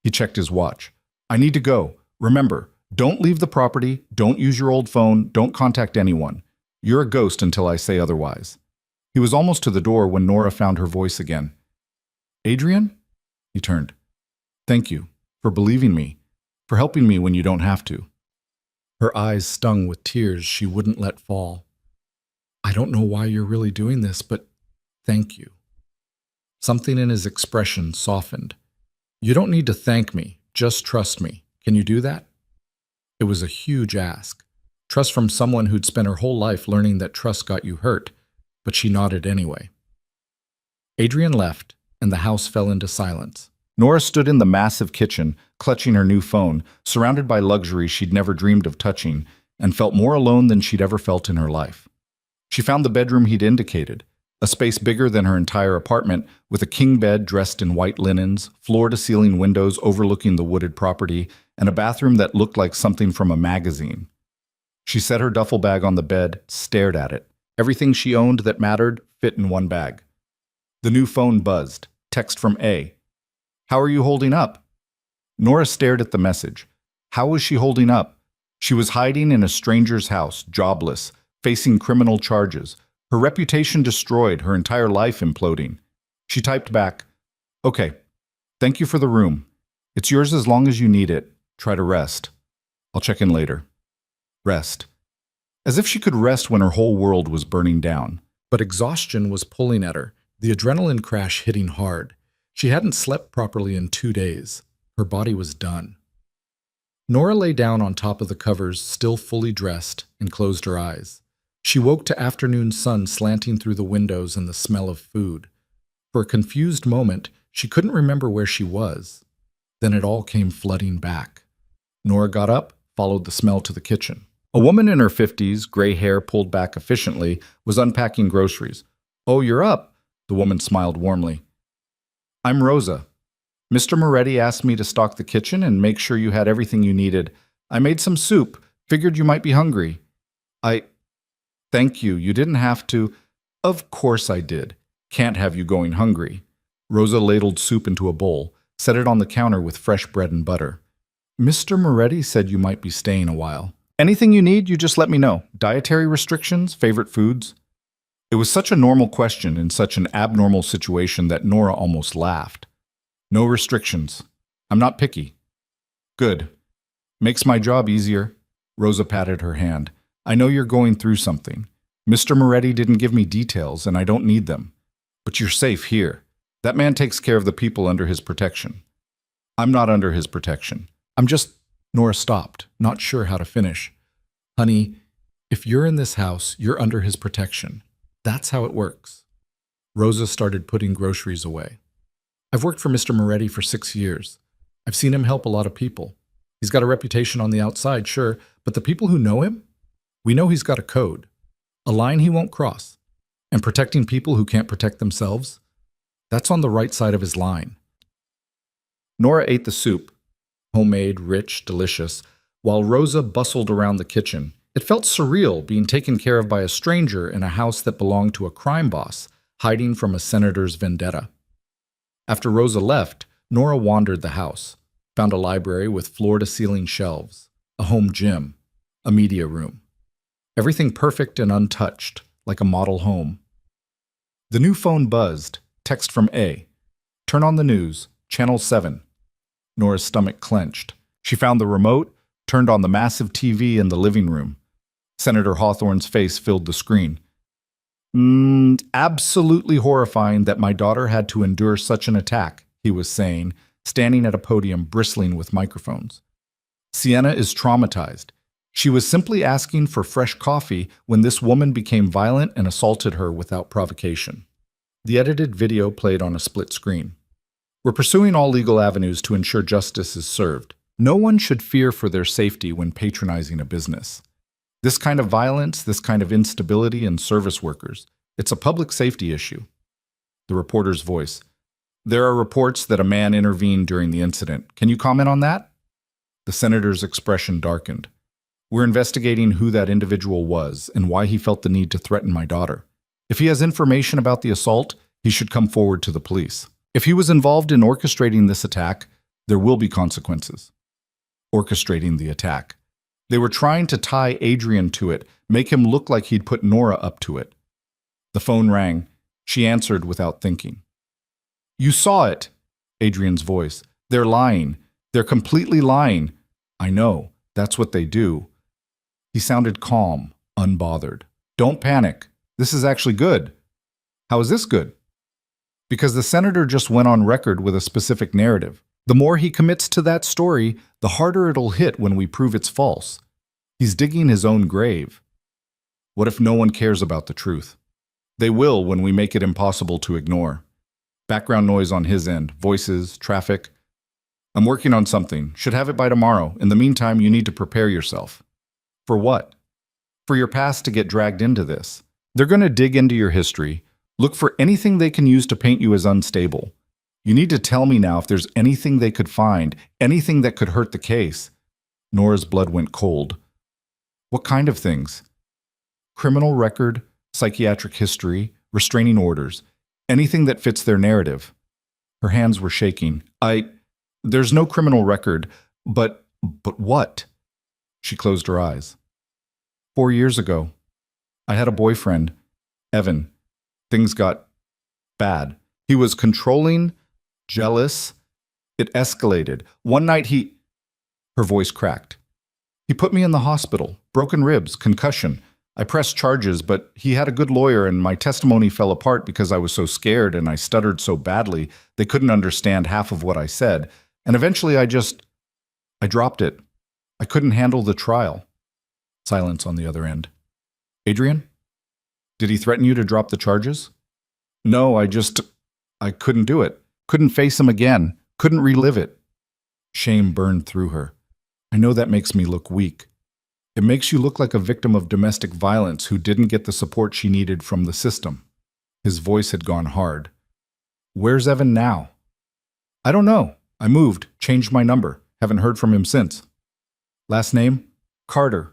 He checked his watch. I need to go. Remember, don't leave the property, don't use your old phone, don't contact anyone. You're a ghost until I say otherwise. He was almost to the door when Nora found her voice again. Adrian? He turned. Thank you for believing me, for helping me when you don't have to. Her eyes stung with tears she wouldn't let fall. I don't know why you're really doing this, but thank you. Something in his expression softened. You don't need to thank me, just trust me. Can you do that? It was a huge ask. Trust from someone who'd spent her whole life learning that trust got you hurt, but she nodded anyway. Adrian left, and the house fell into silence. Nora stood in the massive kitchen, clutching her new phone, surrounded by luxury she'd never dreamed of touching, and felt more alone than she'd ever felt in her life. She found the bedroom he'd indicated, a space bigger than her entire apartment, with a king bed dressed in white linens, floor-to-ceiling windows overlooking the wooded property, and a bathroom that looked like something from a magazine. She set her duffel bag on the bed, stared at it. Everything she owned that mattered fit in one bag. The new phone buzzed. Text from A. How are you holding up? Nora stared at the message. How was she holding up? She was hiding in a stranger's house, jobless, facing criminal charges. Her reputation destroyed, her entire life imploding. She typed back, Okay, thank you for the room. It's yours as long as you need it. Try to rest. I'll check in later. Rest. As if she could rest when her whole world was burning down. But exhaustion was pulling at her, the adrenaline crash hitting hard. She hadn't slept properly in 2 days. Her body was done. Nora lay down on top of the covers, still fully dressed, and closed her eyes. She woke to afternoon sun slanting through the windows and the smell of food. For a confused moment, she couldn't remember where she was. Then it all came flooding back. Nora got up, followed the smell to the kitchen. A woman in her 50s, gray hair pulled back efficiently, was unpacking groceries. Oh, you're up, the woman smiled warmly. I'm Rosa. Mr. Moretti asked me to stock the kitchen and make sure you had everything you needed. I made some soup, figured you might be hungry. Thank you, you didn't have to. Of course I did. Can't have you going hungry. Rosa ladled soup into a bowl, set it on the counter with fresh bread and butter. Mr. Moretti said you might be staying a while. Anything you need, you just let me know. Dietary restrictions, favorite foods? It was such a normal question in such an abnormal situation that Nora almost laughed. No restrictions. I'm not picky. Good. Makes my job easier. Rosa patted her hand. I know you're going through something. Mr. Moretti didn't give me details, and I don't need them. But you're safe here. That man takes care of the people under his protection. I'm not under his protection. I'm just... Nora stopped, not sure how to finish. Honey, if you're in this house, you're under his protection. That's how it works. Rosa started putting groceries away. I've worked for Mr. Moretti for 6 years. I've seen him help a lot of people. He's got a reputation on the outside, sure, but the people who know him? We know he's got a code, a line he won't cross. And protecting people who can't protect themselves? That's on the right side of his line. Nora ate the soup, homemade, rich, delicious, while Rosa bustled around the kitchen. It felt surreal being taken care of by a stranger in a house that belonged to a crime boss, hiding from a senator's vendetta. After Rosa left, Nora wandered the house, found a library with floor-to-ceiling shelves, a home gym, a media room. Everything perfect and untouched, like a model home. The new phone buzzed, text from A. Turn on the news, channel 7. Nora's stomach clenched. She found the remote, turned on the massive TV in the living room. Senator Hawthorne's face filled the screen. Absolutely horrifying that my daughter had to endure such an attack, he was saying, standing at a podium bristling with microphones. Sienna is traumatized. She was simply asking for fresh coffee when this woman became violent and assaulted her without provocation. The edited video played on a split screen. We're pursuing all legal avenues to ensure justice is served. No one should fear for their safety when patronizing a business. This kind of violence, this kind of instability in service workers, it's a public safety issue. The reporter's voice. There are reports that a man intervened during the incident. Can you comment on that? The senator's expression darkened. We're investigating who that individual was and why he felt the need to threaten my daughter. If he has information about the assault, he should come forward to the police. If he was involved in orchestrating this attack, there will be consequences. Orchestrating the attack. They were trying to tie Adrian to it, make him look like he'd put Nora up to it. The phone rang. She answered without thinking. You saw it, Adrian's voice. They're lying. They're completely lying. I know. That's what they do. He sounded calm, unbothered. Don't panic. This is actually good. How is this good? Because the senator just went on record with a specific narrative. The more he commits to that story, the harder it'll hit when we prove it's false. He's digging his own grave. What if no one cares about the truth? They will when we make it impossible to ignore. Background noise on his end, voices, traffic. I'm working on something. Should have it by tomorrow. In the meantime, you need to prepare yourself. For what? For your past to get dragged into this. They're going to dig into your history, look for anything they can use to paint you as unstable. You need to tell me now if there's anything they could find, anything that could hurt the case. Nora's blood went cold. What kind of things? Criminal record, psychiatric history, restraining orders, anything that fits their narrative. Her hands were shaking. There's no criminal record, but what? She closed her eyes. 4 years ago, I had a boyfriend, Evan. Things got bad. He was controlling, jealous. It escalated. One night Her voice cracked. He put me in the hospital, broken ribs, concussion. I pressed charges, but he had a good lawyer and my testimony fell apart because I was so scared and I stuttered so badly they couldn't understand half of what I said. And eventually I dropped it. I couldn't handle the trial. Silence on the other end. Adrian? Did he threaten you to drop the charges? No, I couldn't do it. Couldn't face him again. Couldn't relive it. Shame burned through her. I know that makes me look weak. It makes you look like a victim of domestic violence who didn't get the support she needed from the system. His voice had gone hard. Where's Evan now? I don't know. I moved, changed my number. Haven't heard from him since. Last name? Carter.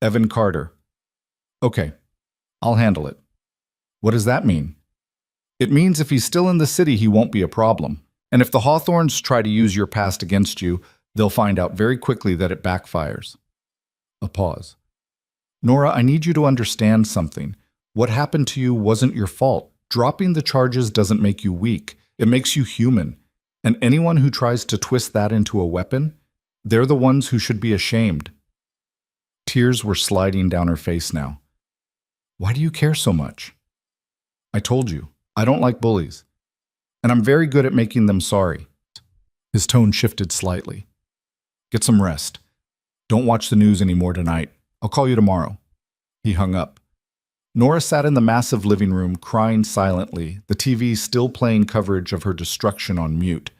Evan Carter. Okay, I'll handle it. What does that mean? It means if he's still in the city, he won't be a problem. And if the Hawthornes try to use your past against you, they'll find out very quickly that it backfires. A pause. Nora, I need you to understand something. What happened to you wasn't your fault. Dropping the charges doesn't make you weak. It makes you human. And anyone who tries to twist that into a weapon, they're the ones who should be ashamed. Tears were sliding down her face now. Why do you care so much? I told you, I don't like bullies. And I'm very good at making them sorry. His tone shifted slightly. Get some rest. Don't watch the news anymore tonight. I'll call you tomorrow. He hung up. Nora sat in the massive living room, crying silently, the TV still playing coverage of her destruction on mute.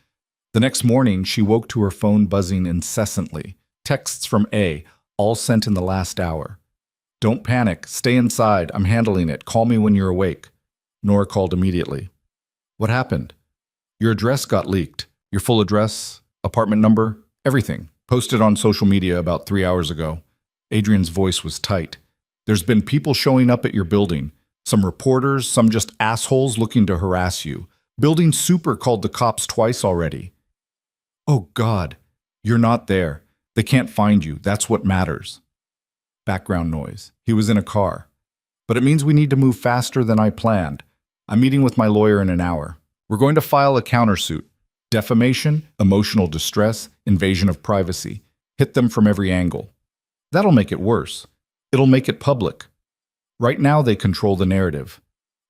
The next morning, she woke to her phone buzzing incessantly. Texts from A, all sent in the last hour. Don't panic. Stay inside. I'm handling it. Call me when you're awake. Nora called immediately. What happened? Your address got leaked. Your full address, apartment number, everything. Posted on social media about 3 hours ago. Adrian's voice was tight. There's been people showing up at your building. Some reporters, some just assholes looking to harass you. Building Super called the cops twice already. Oh God, you're not there. They can't find you. That's what matters. Background noise. He was in a car. But it means we need to move faster than I planned. I'm meeting with my lawyer in an hour. We're going to file a countersuit. Defamation, emotional distress, invasion of privacy. Hit them from every angle. That'll make it worse. It'll make it public. Right now they control the narrative.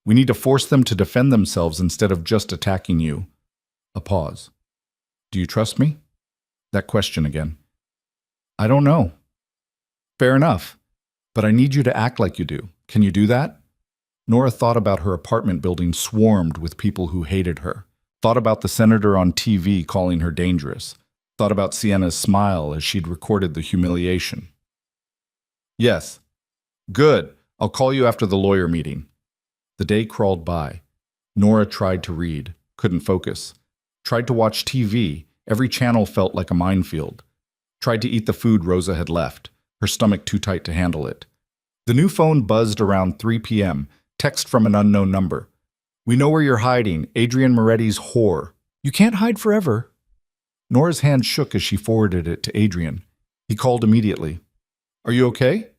We need to force them to defend themselves instead of just attacking you. A pause. Do you trust me? That question again. I don't know. Fair enough. But I need you to act like you do. Can you do that? Nora thought about her apartment building swarmed with people who hated her. Thought about the senator on TV calling her dangerous. Thought about Sienna's smile as she'd recorded the humiliation. Yes. Good. I'll call you after the lawyer meeting. The day crawled by. Nora tried to read, couldn't focus. Tried to watch TV. Every channel felt like a minefield. Tried to eat the food Rosa had left, her stomach too tight to handle it. The new phone buzzed around 3 p.m., text from an unknown number. We know where you're hiding, Adrian Moretti's whore. You can't hide forever. Nora's hand shook as she forwarded it to Adrian. He called immediately. Are you okay?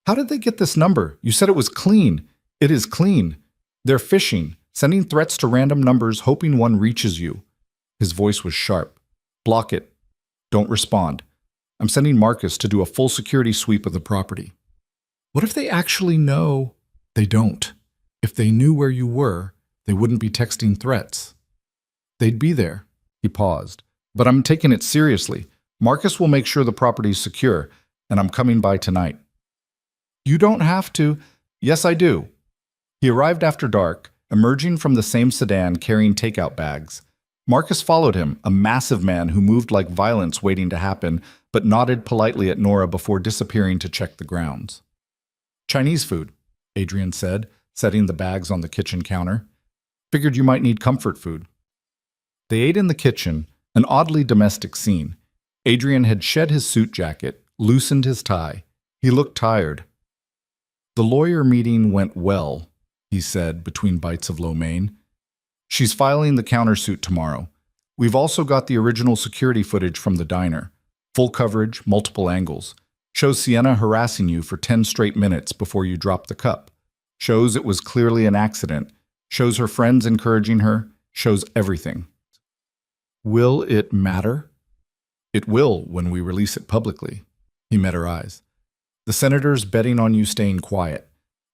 How did they get this number? You said it was clean. It is clean. They're phishing, sending threats to random numbers, hoping one reaches you. His voice was sharp. Block it. Don't respond. I'm sending Marcus to do a full security sweep of the property. What if they actually know? They don't. If they knew where you were, they wouldn't be texting threats. They'd be there. He paused. But I'm taking it seriously. Marcus will make sure the property's secure, and I'm coming by tonight. You don't have to. Yes, I do. He arrived after dark, emerging from the same sedan carrying takeout bags. Marcus followed him, a massive man who moved like violence waiting to happen, but nodded politely at Nora before disappearing to check the grounds. Chinese food, Adrian said, setting the bags on the kitchen counter. Figured you might need comfort food. They ate in the kitchen, an oddly domestic scene. Adrian had shed his suit jacket, loosened his tie. He looked tired. The lawyer meeting went well, he said between bites of lo mein. She's filing the countersuit tomorrow. We've also got the original security footage from the diner. Full coverage, multiple angles. Shows Sienna harassing you for 10 straight minutes before you drop the cup. Shows it was clearly an accident. Shows her friends encouraging her. Shows everything. Will it matter? It will when we release it publicly. He met her eyes. The senator's betting on you staying quiet.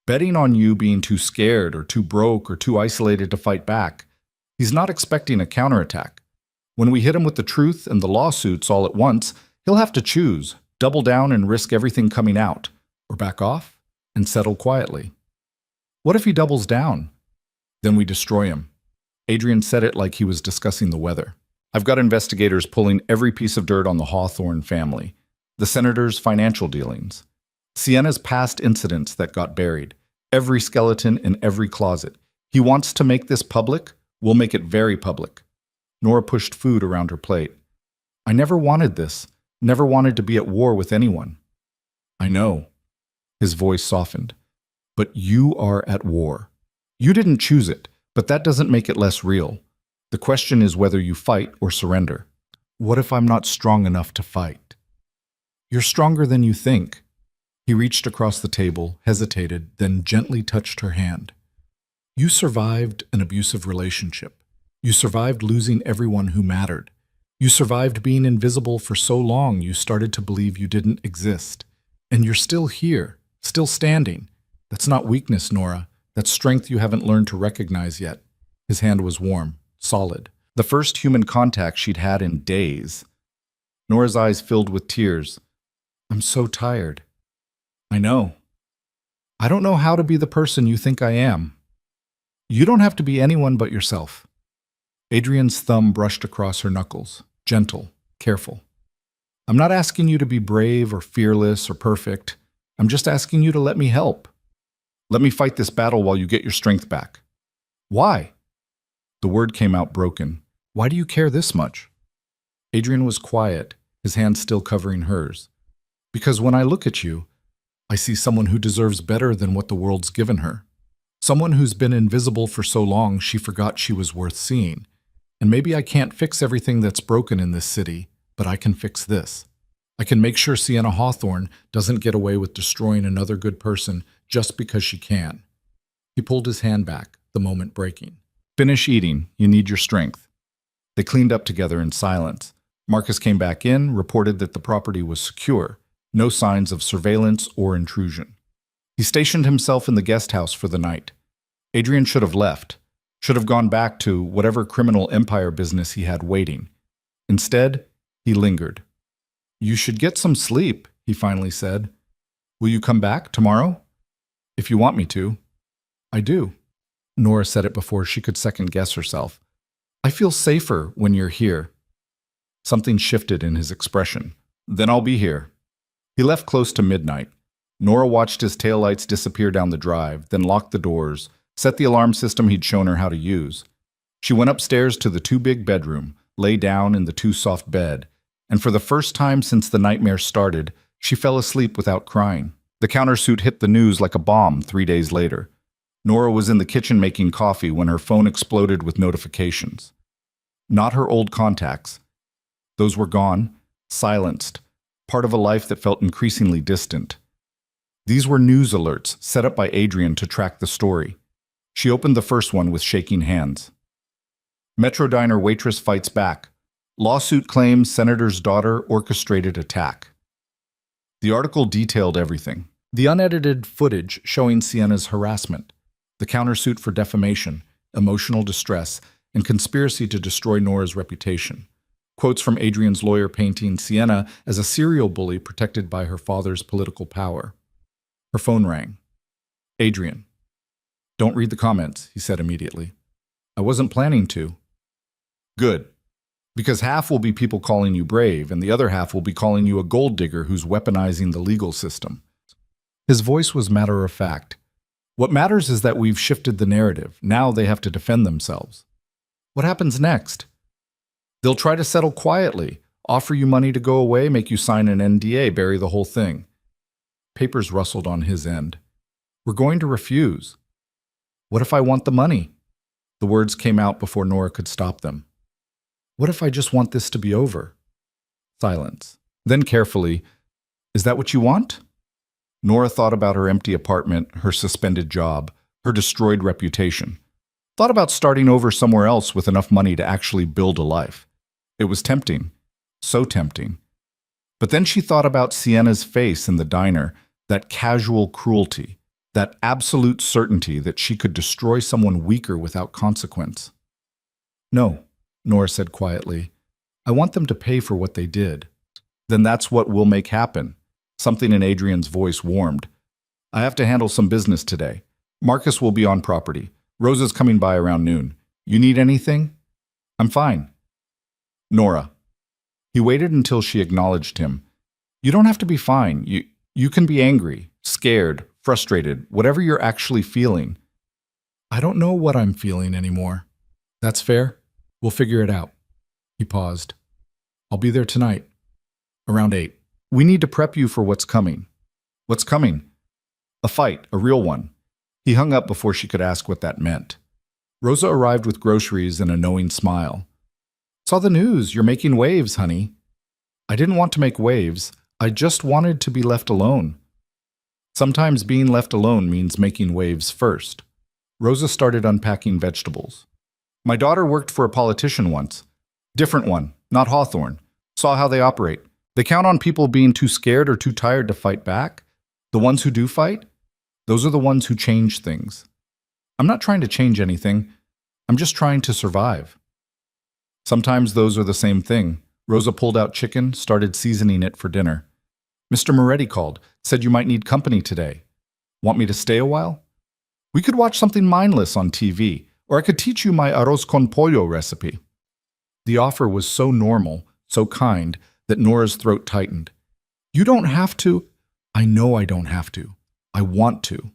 Betting on you being too scared or too broke or too isolated to fight back. He's not expecting a counterattack. When we hit him with the truth and the lawsuits all at once, he'll have to choose, double down and risk everything coming out, or back off and settle quietly. What if he doubles down? Then we destroy him. Adrian said it like he was discussing the weather. I've got investigators pulling every piece of dirt on the Hawthorne family, the senator's financial dealings, Sienna's past incidents that got buried, every skeleton in every closet. He wants to make this public. We'll make it very public. Nora pushed food around her plate. I never wanted this. Never wanted to be at war with anyone. I know. His voice softened. But you are at war. You didn't choose it, but that doesn't make it less real. The question is whether you fight or surrender. What if I'm not strong enough to fight? You're stronger than you think. He reached across the table, hesitated, then gently touched her hand. You survived an abusive relationship. You survived losing everyone who mattered. You survived being invisible for so long you started to believe you didn't exist. And you're still here, still standing. That's not weakness, Nora. That's strength you haven't learned to recognize yet. His hand was warm, solid. The first human contact she'd had in days. Nora's eyes filled with tears. I'm so tired. I know. I don't know how to be the person you think I am. You don't have to be anyone but yourself. Adrian's thumb brushed across her knuckles, gentle, careful. I'm not asking you to be brave or fearless or perfect. I'm just asking you to let me help. Let me fight this battle while you get your strength back. Why? The word came out broken. Why do you care this much? Adrian was quiet, his hand still covering hers. Because when I look at you, I see someone who deserves better than what the world's given her. Someone who's been invisible for so long she forgot she was worth seeing. And maybe I can't fix everything that's broken in this city, but I can fix this. I can make sure Sienna Hawthorne doesn't get away with destroying another good person just because she can. He pulled his hand back, the moment breaking. Finish eating. You need your strength. They cleaned up together in silence. Marcus came back in, reported that the property was secure. No signs of surveillance or intrusion. He stationed himself in the guest house for the night. Adrian should have left, should have gone back to whatever criminal empire business he had waiting. Instead, he lingered. You should get some sleep, he finally said. Will you come back tomorrow? If you want me to. I do. Nora said it before she could second-guess herself. I feel safer when you're here. Something shifted in his expression. Then I'll be here. He left close to midnight. Nora watched his taillights disappear down the drive, then locked the doors, set the alarm system he'd shown her how to use. She went upstairs to the two-big bedroom, lay down in the two-soft bed, and for the first time since the nightmare started, she fell asleep without crying. The countersuit hit the news like a bomb 3 days later. Nora was in the kitchen making coffee when her phone exploded with notifications. Not her old contacts. Those were gone, silenced, part of a life that felt increasingly distant. These were news alerts set up by Adrian to track the story. She opened the first one with shaking hands. Metro Diner waitress fights back. Lawsuit claims senator's daughter orchestrated attack. The article detailed everything. The unedited footage showing Sienna's harassment, the countersuit for defamation, emotional distress, and conspiracy to destroy Nora's reputation. Quotes from Adrian's lawyer painting Sienna as a serial bully protected by her father's political power. Her phone rang. Adrian. Don't read the comments, he said immediately. I wasn't planning to. Good. Because half will be people calling you brave, and the other half will be calling you a gold digger who's weaponizing the legal system. His voice was matter-of-fact. What matters is that we've shifted the narrative. Now they have to defend themselves. What happens next? They'll try to settle quietly, offer you money to go away, make you sign an NDA, bury the whole thing. Papers rustled on his end. We're going to refuse. What if I want the money? The words came out before Nora could stop them. What if I just want this to be over? Silence. Then carefully, is that what you want? Nora thought about her empty apartment, her suspended job, her destroyed reputation. Thought about starting over somewhere else with enough money to actually build a life. It was tempting. So tempting. But then she thought about Sienna's face in the diner, that casual cruelty, that absolute certainty that she could destroy someone weaker without consequence. No, Nora said quietly. I want them to pay for what they did. Then that's what we'll make happen. Something in Adrian's voice warmed. I have to handle some business today. Marcus will be on property. Rosa's coming by around noon. You need anything? I'm fine. Nora. He waited until she acknowledged him. You don't have to be fine. You can be angry, scared, frustrated, whatever you're actually feeling. I don't know what I'm feeling anymore. That's fair. We'll figure it out. He paused. I'll be there tonight. Around 8. We need to prep you for what's coming. What's coming? A fight, a real one. He hung up before she could ask what that meant. Rosa arrived with groceries and a knowing smile. Saw the news. You're making waves, honey. I didn't want to make waves. I just wanted to be left alone. Sometimes being left alone means making waves first. Rosa started unpacking vegetables. My daughter worked for a politician once. Different one, not Hawthorne. Saw how they operate. They count on people being too scared or too tired to fight back. The ones who do fight, those are the ones who change things. I'm not trying to change anything. I'm just trying to survive. Sometimes those are the same thing. Rosa pulled out chicken, started seasoning it for dinner. Mr. Moretti called, said you might need company today. Want me to stay a while? We could watch something mindless on TV, or I could teach you my arroz con pollo recipe. The offer was so normal, so kind, that Nora's throat tightened. You don't have to. I know I don't have to. I want to.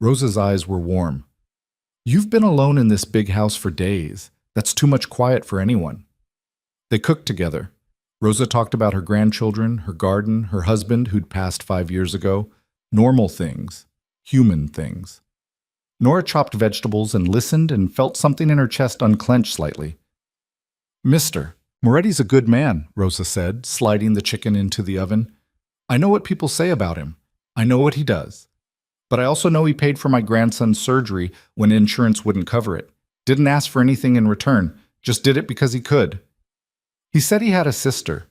Rosa's eyes were warm. You've been alone in this big house for days. That's too much quiet for anyone. They cooked together. Rosa talked about her grandchildren, her garden, her husband who'd passed 5 years ago. Normal things. Human things. Nora chopped vegetables and listened and felt something in her chest unclench slightly. Mister, Moretti's a good man, Rosa said, sliding the chicken into the oven. I know what people say about him. I know what he does. But I also know he paid for my grandson's surgery when insurance wouldn't cover it. Didn't ask for anything in return, just did it because he could. He said he had a sister.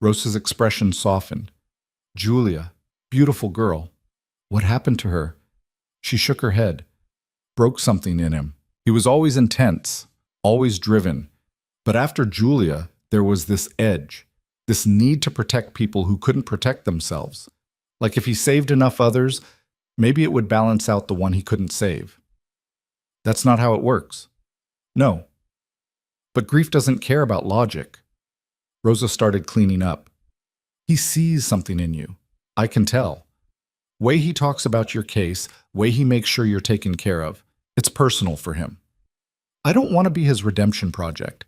Rosa's expression softened. Julia, beautiful girl. What happened to her? She shook her head. Broke something in him. He was always intense, always driven. But after Julia, there was this edge, this need to protect people who couldn't protect themselves. Like if he saved enough others, maybe it would balance out the one he couldn't save. That's not how it works. No. But grief doesn't care about logic. Rosa started cleaning up. He sees something in you. I can tell. Way he talks about your case, way he makes sure you're taken care of. It's personal for him. I don't want to be his redemption project.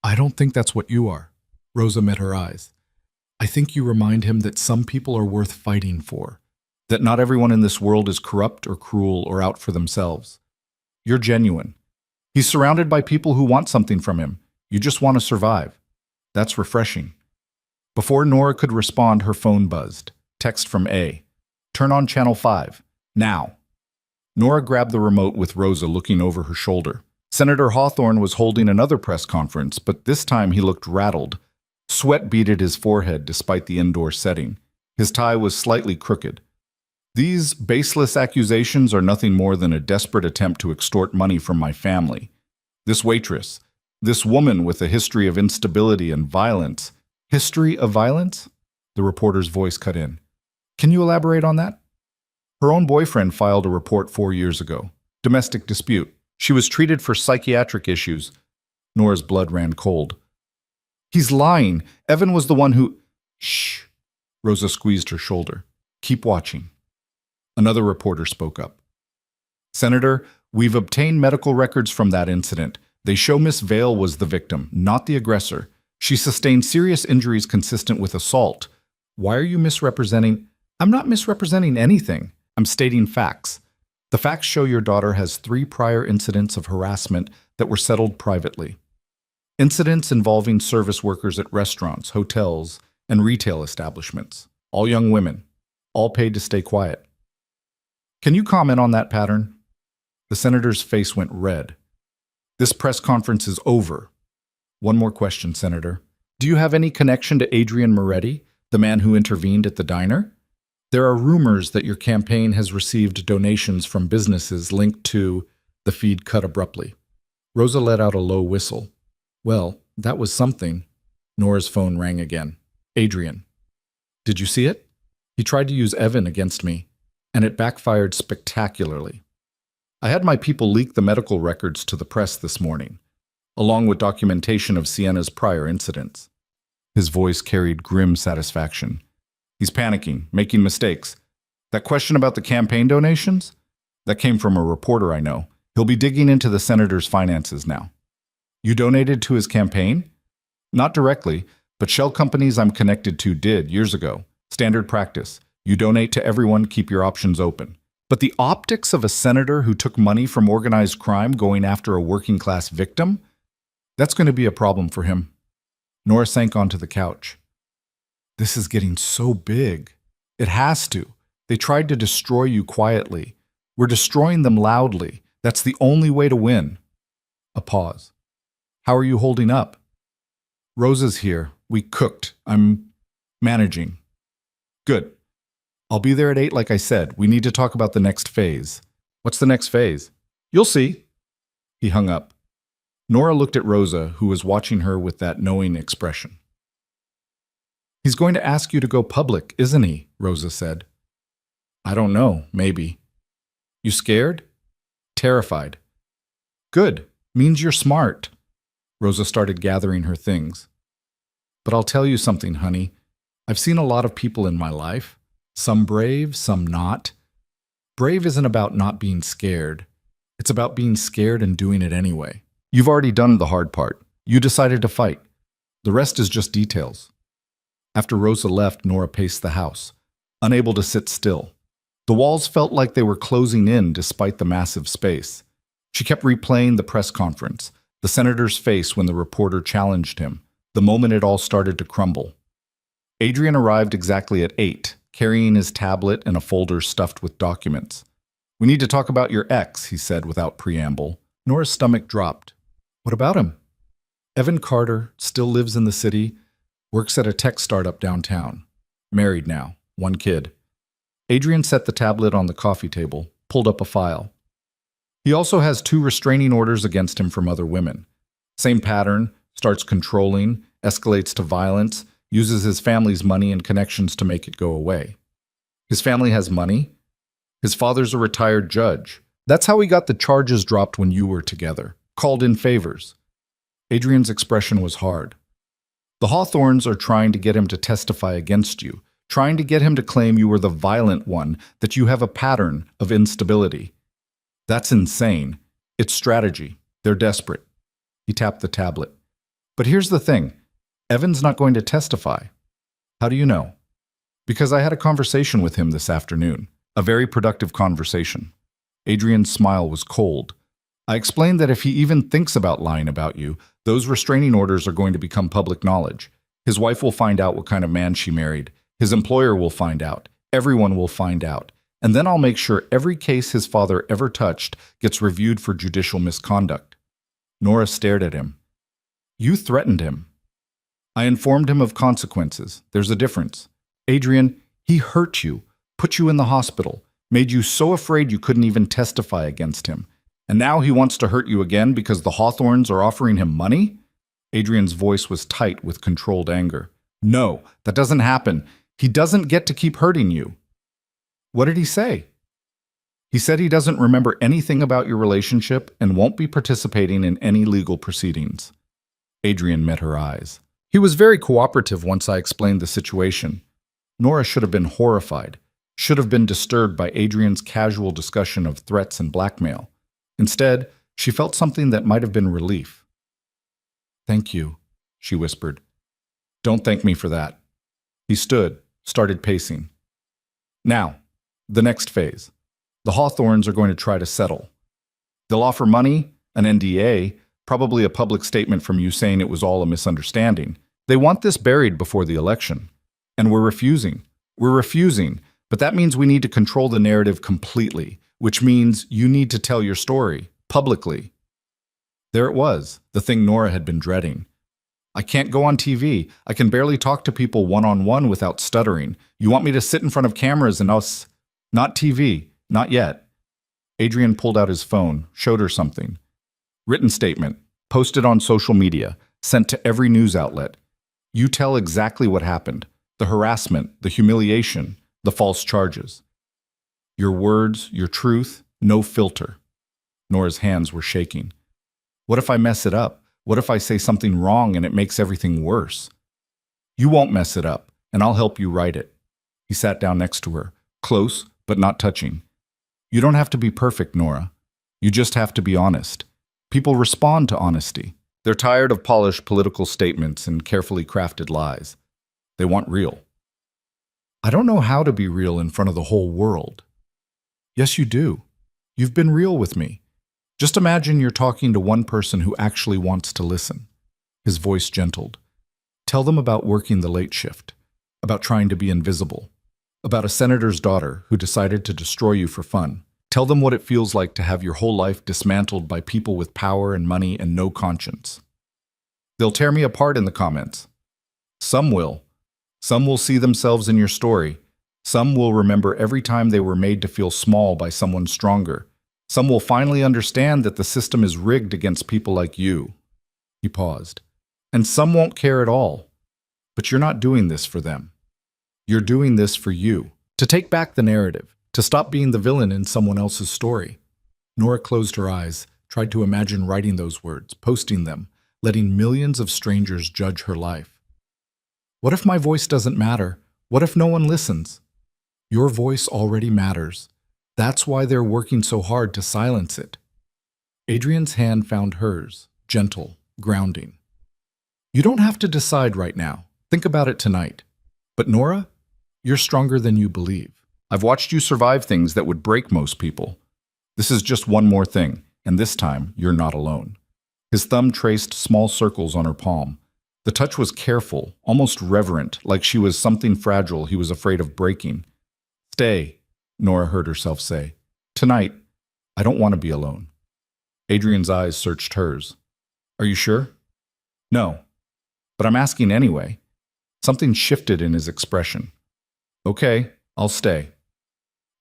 I don't think that's what you are. Rosa met her eyes. I think you remind him that some people are worth fighting for. That not everyone in this world is corrupt or cruel or out for themselves. You're genuine. He's surrounded by people who want something from him. You just want to survive. That's refreshing. Before Nora could respond, her phone buzzed. Text from A. Turn on channel 5. Now. Nora grabbed the remote with Rosa looking over her shoulder. Senator Hawthorne was holding another press conference, but this time he looked rattled. Sweat beaded his forehead despite the indoor setting. His tie was slightly crooked. These baseless accusations are nothing more than a desperate attempt to extort money from my family. This waitress, this woman with a history of instability and violence. History of violence? The reporter's voice cut in. Can you elaborate on that? Her own boyfriend filed a report 4 years ago. Domestic dispute. She was treated for psychiatric issues. Nora's blood ran cold. He's lying. Evan was the one who... Shh. Rosa squeezed her shoulder. Keep watching. Another reporter spoke up. Senator, we've obtained medical records from that incident. They show Miss Vale was the victim, not the aggressor. She sustained serious injuries consistent with assault. Why are you misrepresenting? I'm not misrepresenting anything. I'm stating facts. The facts show your daughter has 3 prior incidents of harassment that were settled privately. Incidents involving service workers at restaurants, hotels, and retail establishments. All young women. All paid to stay quiet. Can you comment on that pattern? The senator's face went red. This press conference is over. One more question, Senator. Do you have any connection to Adrian Moretti, the man who intervened at the diner? There are rumors that your campaign has received donations from businesses linked to... The feed cut abruptly. Rosa let out a low whistle. Well, that was something. Nora's phone rang again. Adrian. Did you see it? He tried to use Evan against me, and it backfired spectacularly. I had my people leak the medical records to the press this morning, along with documentation of Sienna's prior incidents. His voice carried grim satisfaction. He's panicking, making mistakes. That question about the campaign donations? That came from a reporter I know. He'll be digging into the senator's finances now. You donated to his campaign? Not directly, but shell companies I'm connected to did years ago. Standard practice. You donate to everyone, keep your options open. But the optics of a senator who took money from organized crime going after a working-class victim? That's going to be a problem for him. Nora sank onto the couch. This is getting so big. It has to. They tried to destroy you quietly. We're destroying them loudly. That's the only way to win. A pause. How are you holding up? Rosa's here. We cooked. I'm managing. Good. I'll be there at 8 like I said. We need to talk about the next phase. What's the next phase? You'll see. He hung up. Nora looked at Rosa, who was watching her with that knowing expression. He's going to ask you to go public, isn't he? Rosa said. I don't know, maybe. You scared? Terrified. Good. Means you're smart. Rosa started gathering her things. But I'll tell you something, honey. I've seen a lot of people in my life. Some brave, some not. Brave isn't about not being scared. It's about being scared and doing it anyway. You've already done the hard part. You decided to fight. The rest is just details. After Rosa left, Nora paced the house, unable to sit still. The walls felt like they were closing in despite the massive space. She kept replaying the press conference, the senator's face when the reporter challenged him, the moment it all started to crumble. Adrian arrived exactly at 8, carrying his tablet and a folder stuffed with documents. "We need to talk about your ex," he said without preamble. Nora's stomach dropped. "What about him?" "Evan Carter still lives in the city, works at a tech startup downtown. Married now, 1 kid." Adrian set the tablet on the coffee table, pulled up a file. "He also has 2 restraining orders against him from other women. Same pattern, starts controlling, escalates to violence, uses his family's money and connections to make it go away." "His family has money?" "His father's a retired judge. That's how he got the charges dropped when you were together. Called in favors." Adrian's expression was hard. "The Hawthorns are trying to get him to testify against you, trying to get him to claim you were the violent one, that you have a pattern of instability. That's insane. It's strategy. They're desperate." He tapped the tablet. "But here's the thing. Evan's not going to testify." "How do you know?" "Because I had a conversation with him this afternoon. A very productive conversation." Adrian's smile was cold. "I explained that if he even thinks about lying about you, those restraining orders are going to become public knowledge. His wife will find out what kind of man she married. His employer will find out. Everyone will find out. And then I'll make sure every case his father ever touched gets reviewed for judicial misconduct." Nora stared at him. "You threatened him." "I informed him of consequences. There's a difference. Adrian, he hurt you, put you in the hospital, made you so afraid you couldn't even testify against him. And now he wants to hurt you again because the Hawthorns are offering him money?" Adrian's voice was tight with controlled anger. "No, that doesn't happen. He doesn't get to keep hurting you." "What did he say?" "He said he doesn't remember anything about your relationship and won't be participating in any legal proceedings." Adrian met her eyes. "He was very cooperative once I explained the situation." Nora should have been horrified, should have been disturbed by Adrian's casual discussion of threats and blackmail. Instead, she felt something that might have been relief. "Thank you," she whispered. "Don't thank me for that." He stood, started pacing. "Now, the next phase. The Hawthorns are going to try to settle. They'll offer money, an NDA, probably a public statement from you saying it was all a misunderstanding. They want this buried before the election. And we're refusing. We're refusing, but that means we need to control the narrative completely, which means you need to tell your story, publicly." There it was, the thing Nora had been dreading. "I can't go on TV. I can barely talk to people one-on-one without stuttering. You want me to sit in front of cameras and us? Not TV, not yet." Adrian pulled out his phone, showed her something. "Written statement, posted on social media, sent to every news outlet. You tell exactly what happened, the harassment, the humiliation, the false charges. Your words, your truth, no filter." Nora's hands were shaking. "What if I mess it up? What if I say something wrong and it makes everything worse?" "You won't mess it up, and I'll help you write it." He sat down next to her, close but not touching. "You don't have to be perfect, Nora. You just have to be honest. People respond to honesty. They're tired of polished political statements and carefully crafted lies. They want real." "I don't know how to be real in front of the whole world." "Yes, you do. You've been real with me. Just imagine you're talking to one person who actually wants to listen." His voice gentled. "Tell them about working the late shift, about trying to be invisible, about a senator's daughter who decided to destroy you for fun. Tell them what it feels like to have your whole life dismantled by people with power and money and no conscience. They'll tear me apart in the comments. Some will. Some will see themselves in your story. Some will remember every time they were made to feel small by someone stronger. Some will finally understand that the system is rigged against people like you." He paused. "And some won't care at all. But you're not doing this for them. You're doing this for you, to take back the narrative, to stop being the villain in someone else's story." Nora closed her eyes, tried to imagine writing those words, posting them, letting millions of strangers judge her life. "What if my voice doesn't matter? What if no one listens?" Your voice already matters. That's why they're working so hard to silence it. Adrian's hand found hers, gentle, grounding. You don't have to decide right now. Think about it tonight. But Nora, you're stronger than you believe. I've watched you survive things that would break most people. This is just one more thing, and this time you're not alone. His thumb traced small circles on her palm. The touch was careful, almost reverent, like she was something fragile he was afraid of breaking. Stay, Nora heard herself say. Tonight, I don't want to be alone. Adrian's eyes searched hers. Are you sure? No, but I'm asking anyway. Something shifted in his expression. Okay, I'll stay.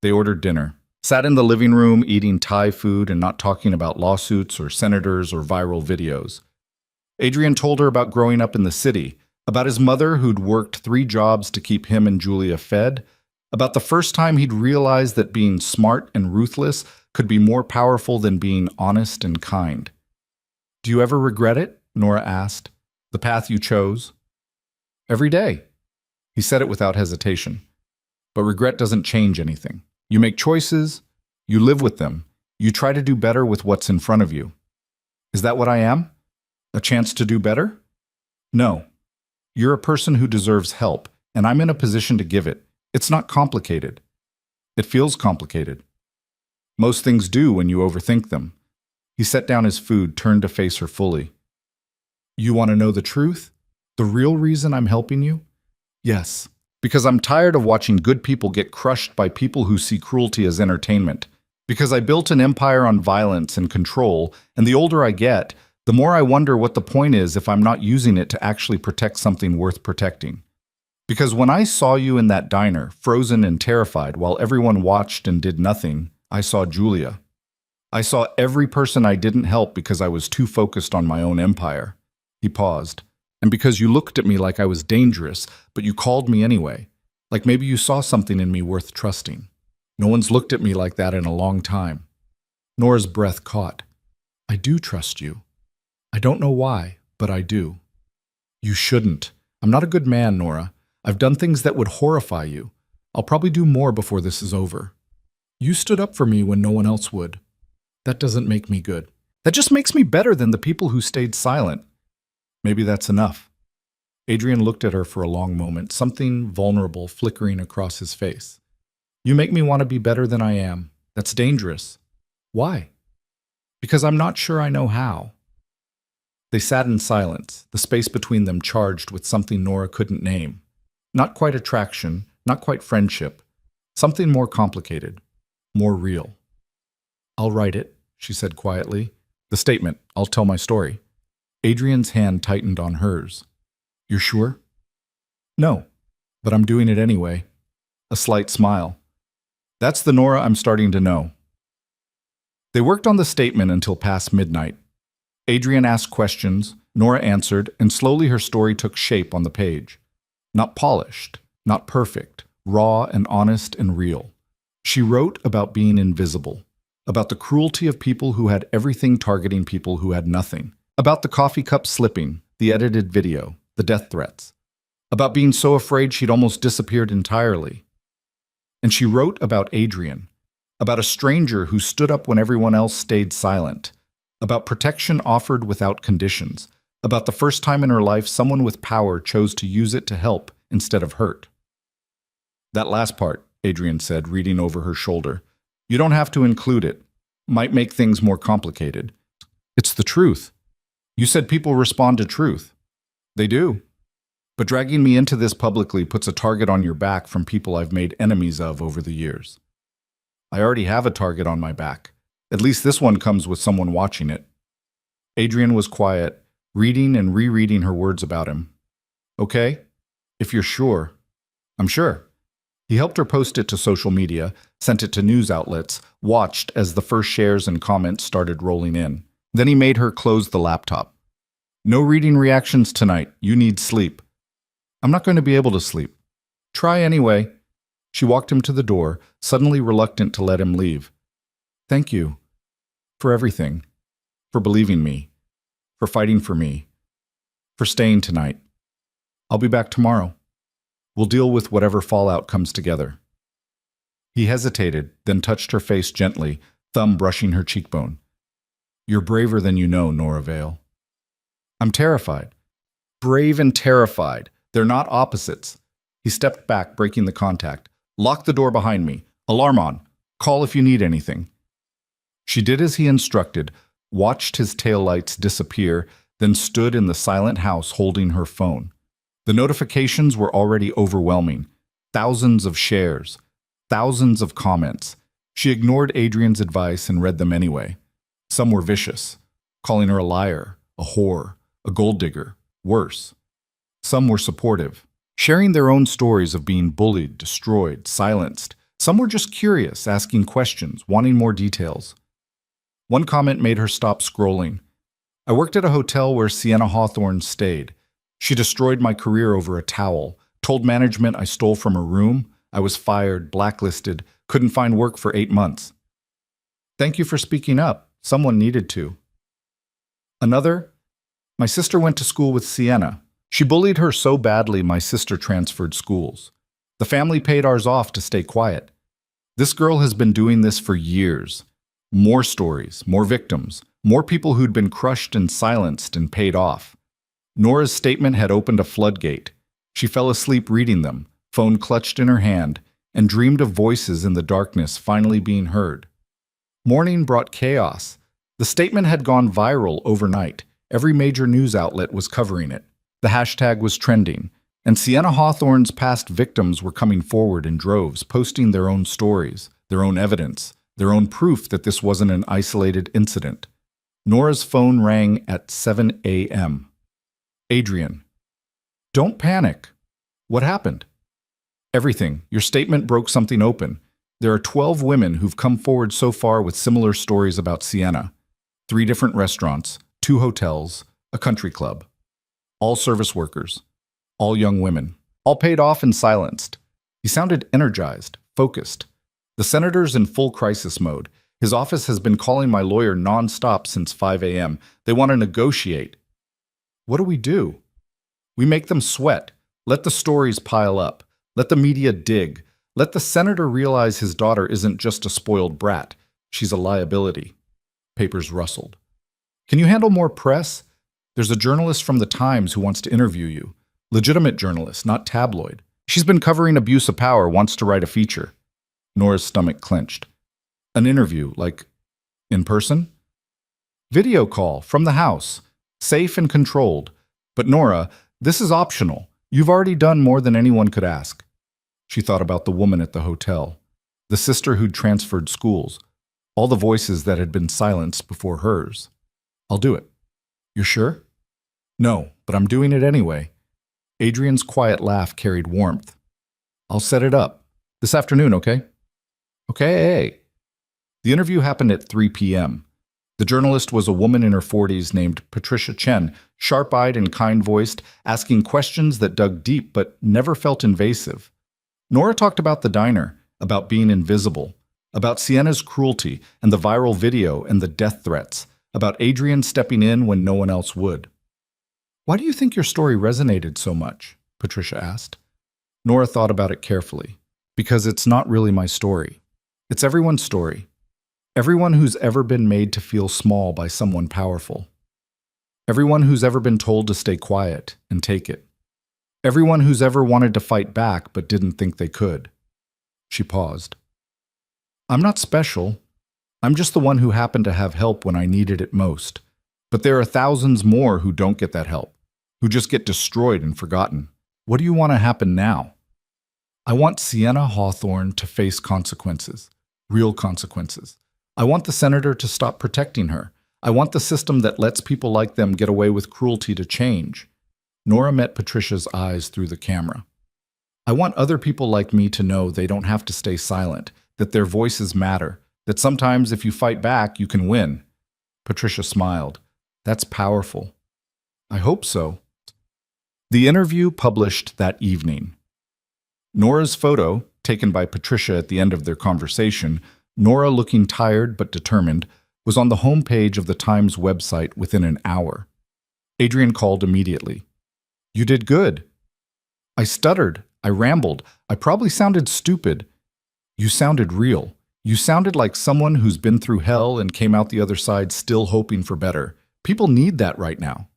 They ordered dinner, sat in the living room eating Thai food and not talking about lawsuits or senators or viral videos. Adrian told her about growing up in the city, about his mother who'd worked 3 jobs to keep him and Julia fed, about the first time he'd realized that being smart and ruthless could be more powerful than being honest and kind. Do you ever regret it? Nora asked. The path you chose? Every day. He said it without hesitation. But regret doesn't change anything. You make choices, you live with them, you try to do better with what's in front of you. Is that what I am? A chance to do better? No. You're a person who deserves help, and I'm in a position to give it. It's not complicated. It feels complicated. Most things do when you overthink them. He set down his food, turned to face her fully. You want to know the truth? The real reason I'm helping you? Yes. Because I'm tired of watching good people get crushed by people who see cruelty as entertainment. Because I built an empire on violence and control, and the older I get, the more I wonder what the point is if I'm not using it to actually protect something worth protecting. Because when I saw you in that diner, frozen and terrified while everyone watched and did nothing, I saw Julia. I saw every person I didn't help because I was too focused on my own empire. He paused. And because you looked at me like I was dangerous, but you called me anyway. Like maybe you saw something in me worth trusting. No one's looked at me like that in a long time. Nora's breath caught. I do trust you. I don't know why, but I do. You shouldn't. I'm not a good man, Nora. I've done things that would horrify you. I'll probably do more before this is over. You stood up for me when no one else would. That doesn't make me good. That just makes me better than the people who stayed silent. Maybe that's enough. Adrian looked at her for a long moment, something vulnerable flickering across his face. You make me want to be better than I am. That's dangerous. Why? Because I'm not sure I know how. They sat in silence, the space between them charged with something Nora couldn't name. Not quite attraction, not quite friendship. Something more complicated, more real. I'll write it, she said quietly. The statement, I'll tell my story. Adrian's hand tightened on hers. You're sure? No, but I'm doing it anyway. A slight smile. That's the Nora I'm starting to know. They worked on the statement until past midnight. Adrian asked questions, Nora answered, and slowly her story took shape on the page. Not polished, not perfect, raw and honest and real. She wrote about being invisible, about the cruelty of people who had everything targeting people who had nothing. About the coffee cup slipping, the edited video, the death threats. About being so afraid she'd almost disappeared entirely. And she wrote about Adrian, about a stranger who stood up when everyone else stayed silent, about protection offered without conditions, about the first time in her life someone with power chose to use it to help instead of hurt. That last part, Adrian said, reading over her shoulder. You don't have to include it. Might make things more complicated. It's the truth. You said people respond to truth. They do. But dragging me into this publicly puts a target on your back from people I've made enemies of over the years. I already have a target on my back. At least this one comes with someone watching it. Adrian was quiet, reading and rereading her words about him. Okay? If you're sure. I'm sure. He helped her post it to social media, sent it to news outlets, watched as the first shares and comments started rolling in. Then he made her close the laptop. No reading reactions tonight. You need sleep. I'm not going to be able to sleep. Try anyway. She walked him to the door, suddenly reluctant to let him leave. Thank you. For everything. For believing me. For fighting for me. For staying tonight. I'll be back tomorrow. We'll deal with whatever fallout comes together. He hesitated, then touched her face gently, thumb brushing her cheekbone. You're braver than you know, Nora Vale. I'm terrified. Brave and terrified. They're not opposites. He stepped back, breaking the contact. Lock the door behind me. Alarm on. Call if you need anything. She did as he instructed, watched his taillights disappear, then stood in the silent house holding her phone. The notifications were already overwhelming. Thousands of shares. Thousands of comments. She ignored Adrian's advice and read them anyway. Some were vicious, calling her a liar, a whore, a gold digger, worse. Some were supportive, sharing their own stories of being bullied, destroyed, silenced. Some were just curious, asking questions, wanting more details. One comment made her stop scrolling. I worked at a hotel where Sienna Hawthorne stayed. She destroyed my career over a towel, told management I stole from her room. I was fired, blacklisted, couldn't find work for 8 months. Thank you for speaking up. Someone needed to. Another, my sister went to school with Sienna. She bullied her so badly my sister transferred schools. The family paid ours off to stay quiet. This girl has been doing this for years. More stories, more victims, more people who'd been crushed and silenced and paid off. Nora's statement had opened a floodgate. She fell asleep reading them, phone clutched in her hand, and dreamed of voices in the darkness finally being heard. Morning brought chaos. The statement had gone viral overnight. Every major news outlet was covering it. The hashtag was trending, and Sienna Hawthorne's past victims were coming forward in droves, posting their own stories, their own evidence, their own proof that this wasn't an isolated incident. Nora's phone rang at 7 a.m. Adrian. Don't panic. What happened? Everything. Your statement broke something open. There are 12 women who've come forward so far with similar stories about Sienna. 3 different restaurants, 2 hotels, a country club. All service workers. All young women. All paid off and silenced. He sounded energized, focused. The senator's in full crisis mode. His office has been calling my lawyer nonstop since 5 a.m. They want to negotiate. What do we do? We make them sweat. Let the stories pile up. Let the media dig. Let the senator realize his daughter isn't just a spoiled brat. She's a liability. Papers rustled. Can you handle more press? There's a journalist from the Times who wants to interview you. Legitimate journalist, not tabloid. She's been covering abuse of power, wants to write a feature. Nora's stomach clenched. An interview, like in person? Video call from the house. Safe and controlled. But Nora, this is optional. You've already done more than anyone could ask. She thought about the woman at the hotel, the sister who'd transferred schools, all the voices that had been silenced before hers. I'll do it. You're sure? No, but I'm doing it anyway. Adrian's quiet laugh carried warmth. I'll set it up. This afternoon, okay? Okay. The interview happened at 3 p.m. The journalist was a woman in her 40s named Patricia Chen, sharp-eyed and kind-voiced, asking questions that dug deep but never felt invasive. Nora talked about the diner, about being invisible, about Sienna's cruelty and the viral video and the death threats, about Adrian stepping in when no one else would. Why do you think your story resonated so much? Patricia asked. Nora thought about it carefully. Because it's not really my story. It's everyone's story. Everyone who's ever been made to feel small by someone powerful. Everyone who's ever been told to stay quiet and take it. Everyone who's ever wanted to fight back but didn't think they could. She paused. I'm not special. I'm just the one who happened to have help when I needed it most. But there are thousands more who don't get that help, who just get destroyed and forgotten. What do you want to happen now? I want Sienna Hawthorne to face consequences, real consequences. I want the senator to stop protecting her. I want the system that lets people like them get away with cruelty to change. Nora met Patricia's eyes through the camera. I want other people like me to know they don't have to stay silent, that their voices matter, that sometimes if you fight back, you can win. Patricia smiled. That's powerful. I hope so. The interview published that evening. Nora's photo, taken by Patricia at the end of their conversation, Nora looking tired but determined, was on the homepage of the Times website within an hour. Adrian called immediately. You did good. I stuttered. I rambled. I probably sounded stupid. You sounded real. You sounded like someone who's been through hell and came out the other side still hoping for better. People need that right now.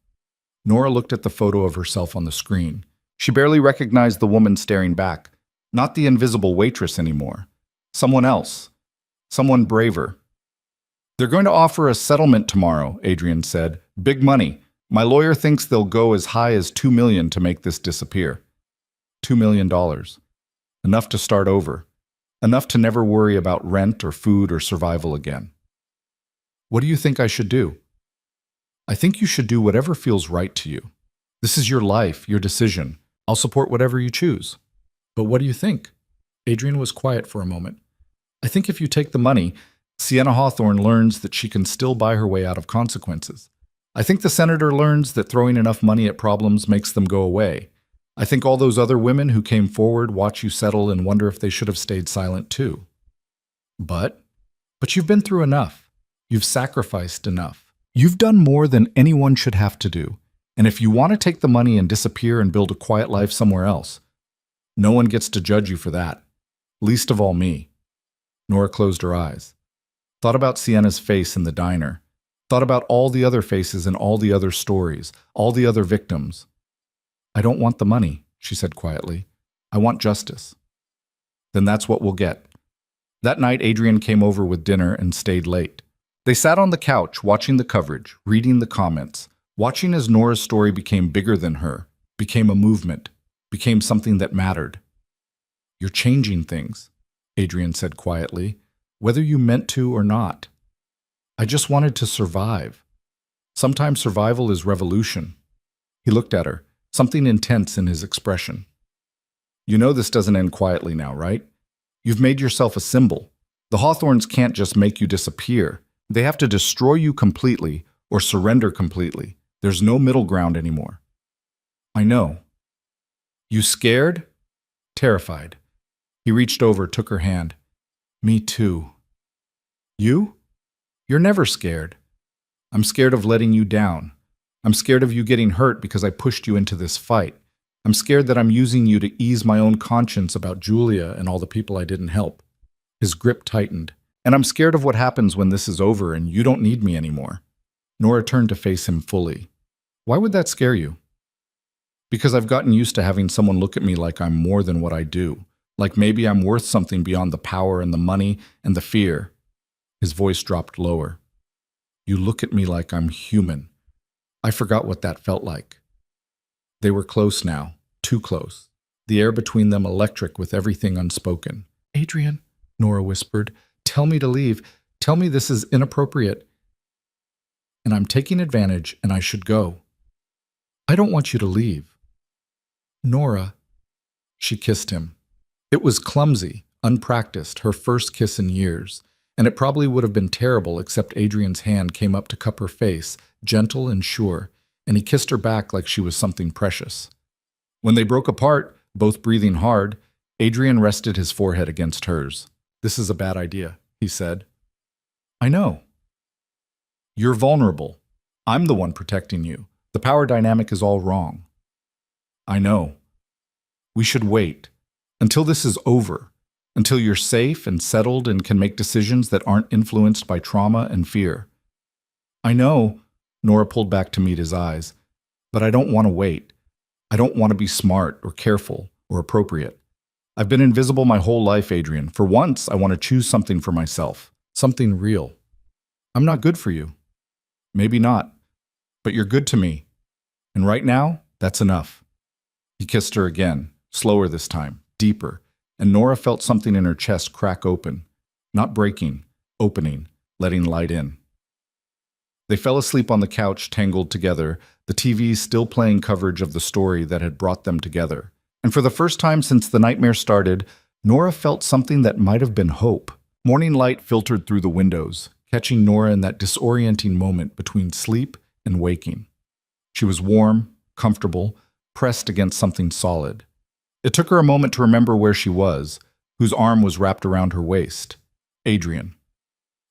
Nora looked at the photo of herself on the screen. She barely recognized the woman staring back. Not the invisible waitress anymore. Someone else. Someone braver. They're going to offer a settlement tomorrow, Adrian said. Big money. My lawyer thinks they'll go as high as $2 million to make this disappear. $2 million. Enough to start over. Enough to never worry about rent or food or survival again. What do you think I should do? I think you should do whatever feels right to you. This is your life, your decision. I'll support whatever you choose. But what do you think? Adrian was quiet for a moment. I think if you take the money, Sienna Hawthorne learns that she can still buy her way out of consequences. I think the senator learns that throwing enough money at problems makes them go away. I think all those other women who came forward watch you settle and wonder if they should have stayed silent too. But you've been through enough. You've sacrificed enough. You've done more than anyone should have to do. And if you want to take the money and disappear and build a quiet life somewhere else, no one gets to judge you for that. Least of all me. Nora closed her eyes. Thought about Sienna's face in the diner. Thought about all the other faces and all the other stories, all the other victims. I don't want the money, she said quietly. I want justice. Then that's what we'll get. That night, Adrian came over with dinner and stayed late. They sat on the couch, watching the coverage, reading the comments, watching as Nora's story became bigger than her, became a movement, became something that mattered. You're changing things, Adrian said quietly, whether you meant to or not. I just wanted to survive. Sometimes survival is revolution. He looked at her, something intense in his expression. You know this doesn't end quietly now, right? You've made yourself a symbol. The Hawthorns can't just make you disappear. They have to destroy you completely or surrender completely. There's no middle ground anymore. I know. You scared? Terrified. He reached over, took her hand. Me too. You? You're never scared. I'm scared of letting you down. I'm scared of you getting hurt because I pushed you into this fight. I'm scared that I'm using you to ease my own conscience about Julia and all the people I didn't help. His grip tightened. And I'm scared of what happens when this is over and you don't need me anymore. Nora turned to face him fully. Why would that scare you? Because I've gotten used to having someone look at me like I'm more than what I do. Like maybe I'm worth something beyond the power and the money and the fear. His voice dropped lower. You look at me like I'm human. I forgot what that felt like. They were close now, too close. The air between them electric with everything unspoken. Adrian, Nora whispered, tell me to leave. Tell me this is inappropriate. And I'm taking advantage and I should go. I don't want you to leave. Nora. She kissed him. It was clumsy, unpracticed, her first kiss in years. And it probably would have been terrible except Adrian's hand came up to cup her face, gentle and sure, and he kissed her back like she was something precious. When they broke apart, both breathing hard, Adrian rested his forehead against hers. This is a bad idea, he said. I know. You're vulnerable. I'm the one protecting you. The power dynamic is all wrong. I know. We should wait until this is over, until you're safe and settled and can make decisions that aren't influenced by trauma and fear. I know, Nora pulled back to meet his eyes, but I don't want to wait. I don't want to be smart or careful or appropriate. I've been invisible my whole life, Adrian. For once, I want to choose something for myself, something real. I'm not good for you. Maybe not, but you're good to me. And right now, that's enough. He kissed her again, slower this time, deeper, and Nora felt something in her chest crack open, not breaking, opening, letting light in. They fell asleep on the couch, tangled together, the TV still playing coverage of the story that had brought them together. And for the first time since the nightmare started, Nora felt something that might have been hope. Morning light filtered through the windows, catching Nora in that disorienting moment between sleep and waking. She was warm, comfortable, pressed against something solid. It took her a moment to remember where she was, whose arm was wrapped around her waist. Adrian.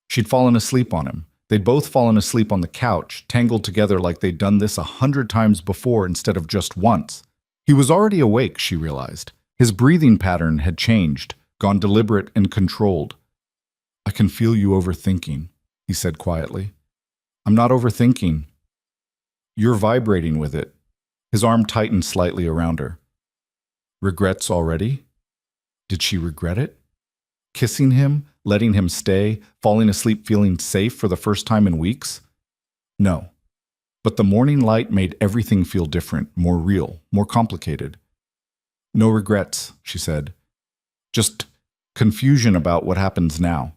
She'd fallen asleep on him. They'd both fallen asleep on the couch, tangled together like they'd done this 100 times before instead of just once. He was already awake, she realized. His breathing pattern had changed, gone deliberate and controlled. I can feel you overthinking, he said quietly. I'm not overthinking. You're vibrating with it. His arm tightened slightly around her. Regrets already? Did she regret it? Kissing him, letting him stay, falling asleep feeling safe for the first time in weeks? No. But the morning light made everything feel different, more real, more complicated. No regrets, she said. Just confusion about what happens now.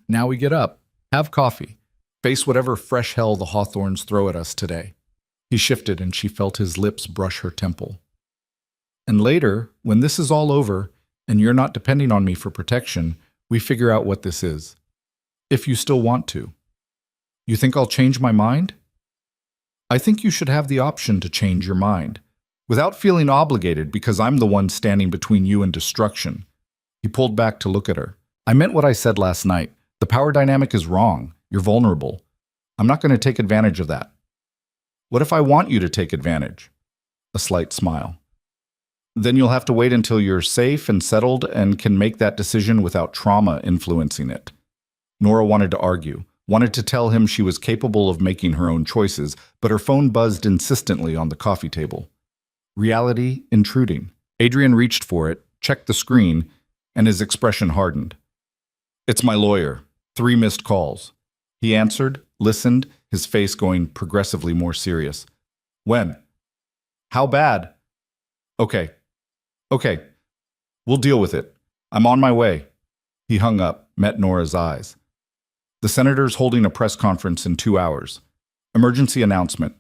Now we get up, have coffee, face whatever fresh hell the Hawthorns throw at us today. He shifted and she felt his lips brush her temple. And later, when this is all over, and you're not depending on me for protection, we figure out what this is. If you still want to. You think I'll change my mind? I think you should have the option to change your mind, without feeling obligated because I'm the one standing between you and destruction. He pulled back to look at her. I meant what I said last night. The power dynamic is wrong. You're vulnerable. I'm not going to take advantage of that. What if I want you to take advantage? A slight smile. Then you'll have to wait until you're safe and settled and can make that decision without trauma influencing it. Nora wanted to argue, wanted to tell him she was capable of making her own choices, but her phone buzzed insistently on the coffee table. Reality intruding. Adrian reached for it, checked the screen, and his expression hardened. It's my lawyer. 3 missed calls. He answered, listened, his face going progressively more serious. When? How bad? Okay. We'll deal with it. I'm on my way. He hung up, met Nora's eyes. The senator's holding a press conference in 2 hours. Emergency announcement.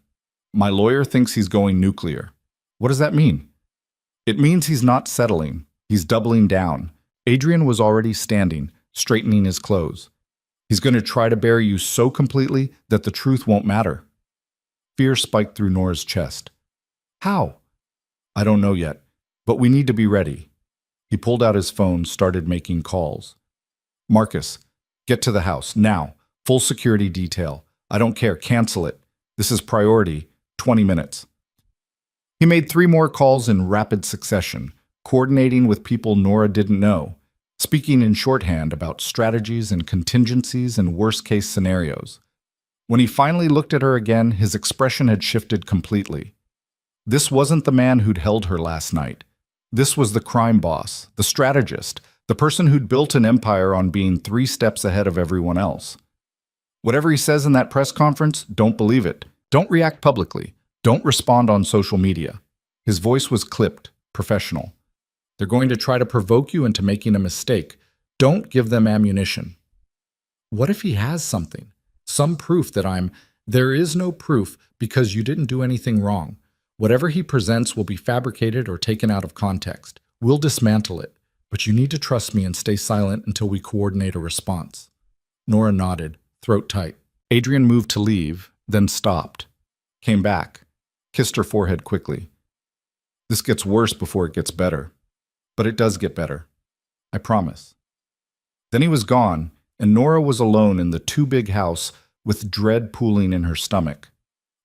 My lawyer thinks he's going nuclear. What does that mean? It means he's not settling. He's doubling down. Adrian was already standing, straightening his clothes. He's going to try to bury you so completely that the truth won't matter. Fear spiked through Nora's chest. How? I don't know yet, but we need to be ready. He pulled out his phone, started making calls. Marcus, get to the house, now. Full security detail. I don't care, cancel it. This is priority, 20 minutes. He made 3 more calls in rapid succession, coordinating with people Nora didn't know, speaking in shorthand about strategies and contingencies and worst-case scenarios. When he finally looked at her again, his expression had shifted completely. This wasn't the man who'd held her last night. This was the crime boss, the strategist, the person who'd built an empire on being 3 steps ahead of everyone else. Whatever he says in that press conference, don't believe it. Don't react publicly. Don't respond on social media. His voice was clipped, professional. They're going to try to provoke you into making a mistake. Don't give them ammunition. What if he has something? Some proof that There is no proof because you didn't do anything wrong. Whatever he presents will be fabricated or taken out of context. We'll dismantle it, but you need to trust me and stay silent until we coordinate a response. Nora nodded, throat tight. Adrian moved to leave, then stopped. Came back, kissed her forehead quickly. This gets worse before it gets better. But it does get better. I promise. Then he was gone, and Nora was alone in the too big house with dread pooling in her stomach.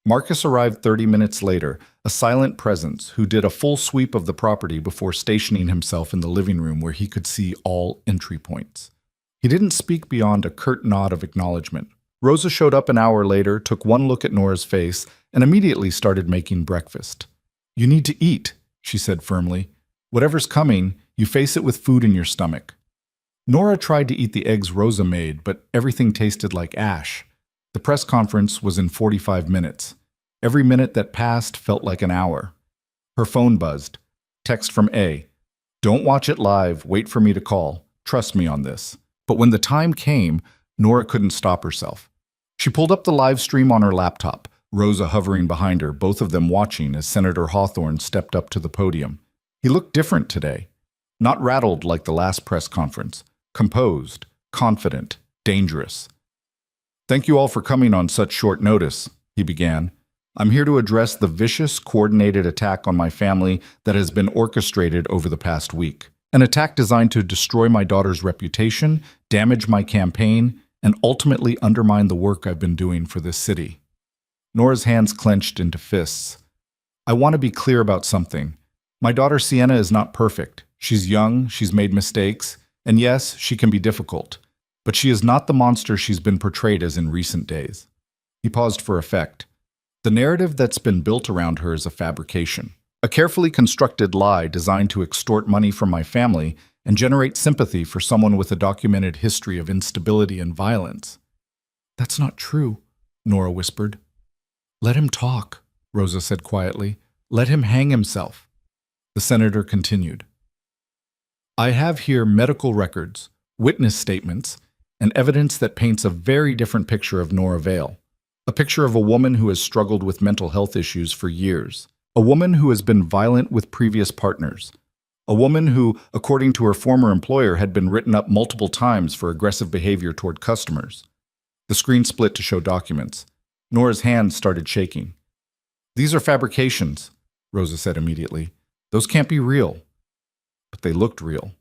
Marcus arrived 30 minutes later, a silent presence who did a full sweep of the property before stationing himself in the living room where he could see all entry points. He didn't speak beyond a curt nod of acknowledgement. Rosa showed up an hour later, took one look at Nora's face, and immediately started making breakfast. You need to eat, she said firmly. Whatever's coming, you face it with food in your stomach. Nora tried to eat the eggs Rosa made, but everything tasted like ash. The press conference was in 45 minutes. Every minute that passed felt like an hour. Her phone buzzed. Text from A. Don't watch it live, wait for me to call. Trust me on this. But when the time came, Nora couldn't stop herself. She pulled up the live stream on her laptop, Rosa hovering behind her, both of them watching as Senator Hawthorne stepped up to the podium. He looked different today. Not rattled like the last press conference. Composed, confident, dangerous. Thank you all for coming on such short notice, he began. I'm here to address the vicious, coordinated attack on my family that has been orchestrated over the past week. An attack designed to destroy my daughter's reputation, damage my campaign, and ultimately undermine the work I've been doing for this city. Nora's hands clenched into fists. I want to be clear about something. My daughter Sienna is not perfect. She's young, she's made mistakes, And yes, she can be difficult, but she is not the monster she's been portrayed as in recent days. He paused for effect. The narrative that's been built around her is a fabrication, a carefully constructed lie designed to extort money from my family and generate sympathy for someone with a documented history of instability and violence. That's not true, Nora whispered. Let him talk, Rosa said quietly. Let him hang himself. The senator continued. I have here medical records, witness statements, and evidence that paints a very different picture of Nora Vale. A picture of a woman who has struggled with mental health issues for years. A woman who has been violent with previous partners. A woman who, according to her former employer, had been written up multiple times for aggressive behavior toward customers. The screen split to show documents. Nora's hands started shaking. These are fabrications, Rosa said immediately. Those can't be real. But they looked real.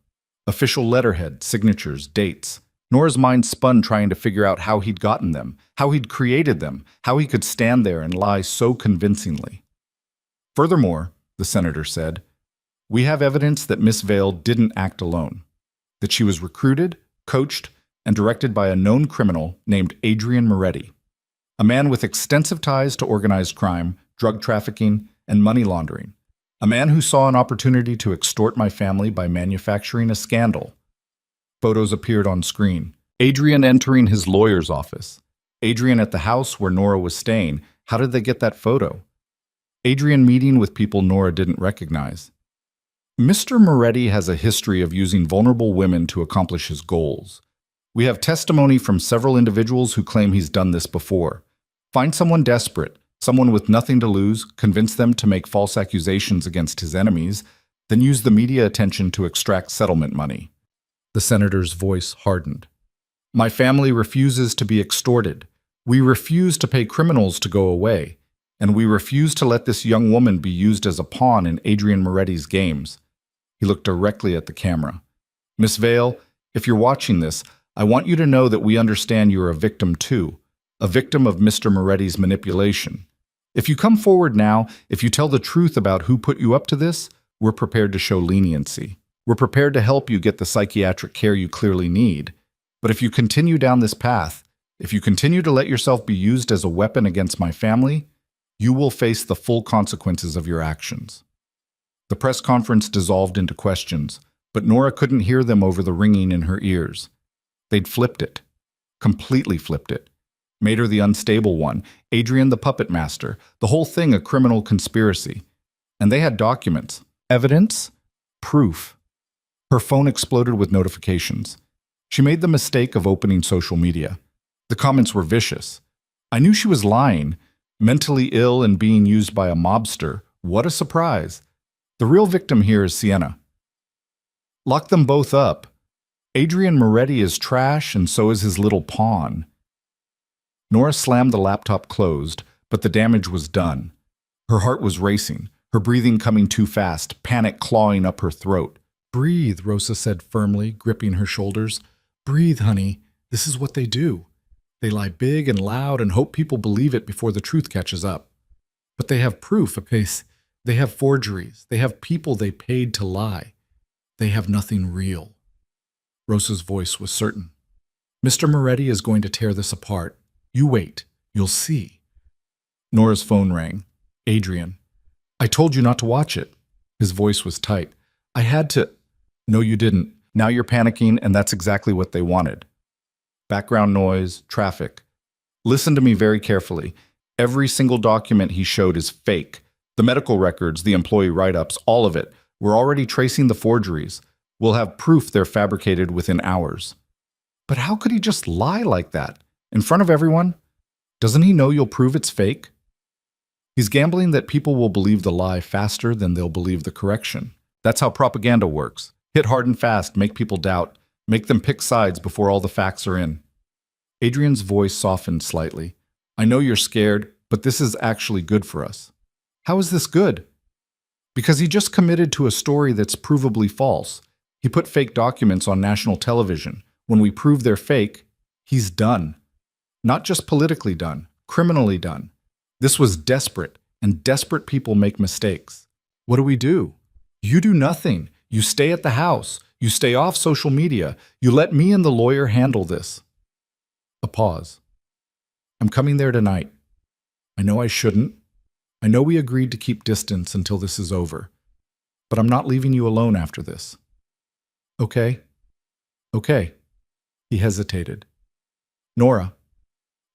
Official letterhead, signatures, dates. Nora's mind spun trying to figure out how he'd gotten them, how he'd created them, how he could stand there and lie so convincingly. Furthermore, the senator said, we have evidence that Miss Vale didn't act alone, that she was recruited, coached, and directed by a known criminal named Adrian Moretti, a man with extensive ties to organized crime, drug trafficking, and money laundering, a man who saw an opportunity to extort my family by manufacturing a scandal. Photos appeared on screen. Adrian entering his lawyer's office. Adrian at the house where Nora was staying. How did they get that photo? Adrian meeting with people Nora didn't recognize. Mr. Moretti has a history of using vulnerable women to accomplish his goals. We have testimony from several individuals who claim he's done this before. Find someone desperate, someone with nothing to lose, convince them to make false accusations against his enemies, then use the media attention to extract settlement money. The senator's voice hardened. My family refuses to be extorted. We refuse to pay criminals to go away. And we refuse to let this young woman be used as a pawn in Adrian Moretti's games. He looked directly at the camera. Miss Vale, if you're watching this, I want you to know that we understand you're a victim too, a victim of Mr. Moretti's manipulation. If you come forward now, if you tell the truth about who put you up to this, we're prepared to show leniency. We're prepared to help you get the psychiatric care you clearly need. But if you continue down this path, if you continue to let yourself be used as a weapon against my family, you will face the full consequences of your actions. The press conference dissolved into questions, but Nora couldn't hear them over the ringing in her ears. They'd flipped it. Completely flipped it. Made her the unstable one, Adrian the puppet master, the whole thing a criminal conspiracy. And they had documents, evidence, proof. Her phone exploded with notifications. She made the mistake of opening social media. The comments were vicious. I knew she was lying, mentally ill and being used by a mobster. What a surprise. The real victim here is Sienna. Lock them both up. Adrian Moretti is trash and so is his little pawn. Nora slammed the laptop closed, but the damage was done. Her heart was racing, her breathing coming too fast, panic clawing up her throat. Breathe, Rosa said firmly, gripping her shoulders. Breathe, honey. This is what they do. They lie big and loud and hope people believe it before the truth catches up. But they have proof, okay? They have forgeries. They have people they paid to lie. They have nothing real. Rosa's voice was certain. Mr. Moretti is going to tear this apart. You wait. You'll see. Nora's phone rang. Adrian. I told you not to watch it. His voice was tight. I had to. No, you didn't. Now you're panicking, and that's exactly what they wanted. Background noise, traffic. Listen to me very carefully. Every single document he showed is fake. The medical records, the employee write-ups, all of it. We're already tracing the forgeries. We'll have proof they're fabricated within hours. But how could he just lie like that? In front of everyone? Doesn't he know you'll prove it's fake? He's gambling that people will believe the lie faster than they'll believe the correction. That's how propaganda works. Hit hard and fast, make people doubt, make them pick sides before all the facts are in. Adrian's voice softened slightly. I know you're scared, but this is actually good for us. How is this good? Because he just committed to a story that's provably false. He put fake documents on national television. When we prove they're fake, he's done. Not just politically done, criminally done. This was desperate, and desperate people make mistakes. What do? You do nothing. You stay at the house. You stay off social media. You let me and the lawyer handle this. A pause. I'm coming there tonight. I know I shouldn't. I know we agreed to keep distance until this is over. But I'm not leaving you alone after this. Okay? Okay. He hesitated. Nora,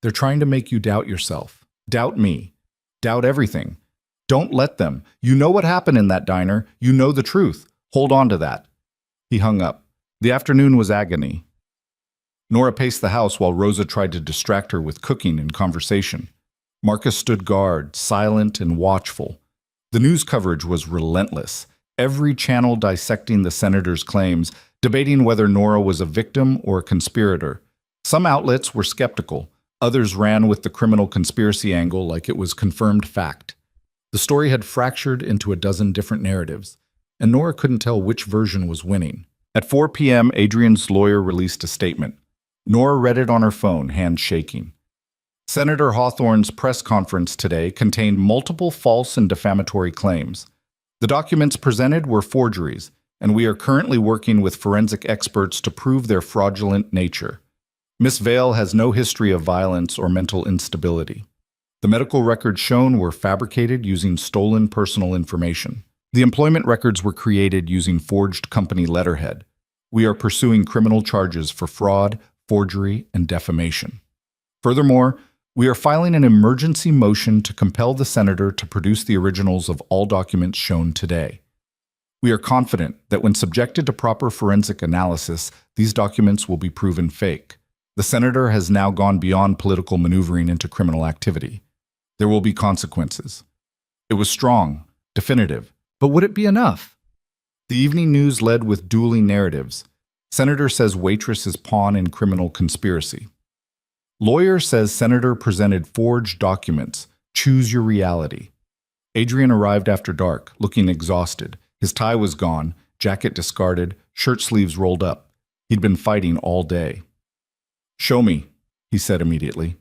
they're trying to make you doubt yourself. Doubt me. Doubt everything. Don't let them. You know what happened in that diner. You know the truth. Hold on to that. He hung up. The afternoon was agony. Nora paced the house while Rosa tried to distract her with cooking and conversation. Marcus stood guard, silent and watchful. The news coverage was relentless. Every channel dissecting the senator's claims, debating whether Nora was a victim or a conspirator. Some outlets were skeptical. Others ran with the criminal conspiracy angle like it was confirmed fact. The story had fractured into a dozen different narratives, and Nora couldn't tell which version was winning. At 4 p.m., Adrian's lawyer released a statement. Nora read it on her phone, hands shaking. Senator Hawthorne's press conference today contained multiple false and defamatory claims. The documents presented were forgeries, and we are currently working with forensic experts to prove their fraudulent nature. Miss Vale has no history of violence or mental instability. The medical records shown were fabricated using stolen personal information. The employment records were created using forged company letterhead. We are pursuing criminal charges for fraud, forgery, and defamation. Furthermore, we are filing an emergency motion to compel the senator to produce the originals of all documents shown today. We are confident that when subjected to proper forensic analysis, these documents will be proven fake. The senator has now gone beyond political maneuvering into criminal activity. There will be consequences. It was strong, definitive, but would it be enough? The evening news led with dueling narratives. Senator says Waitress is pawn in criminal conspiracy. Lawyer says Senator presented forged documents. Choose your reality. Adrian arrived after dark, looking exhausted. His tie was gone, jacket discarded, shirt sleeves rolled up. He'd been fighting all day. Show me, he said immediately.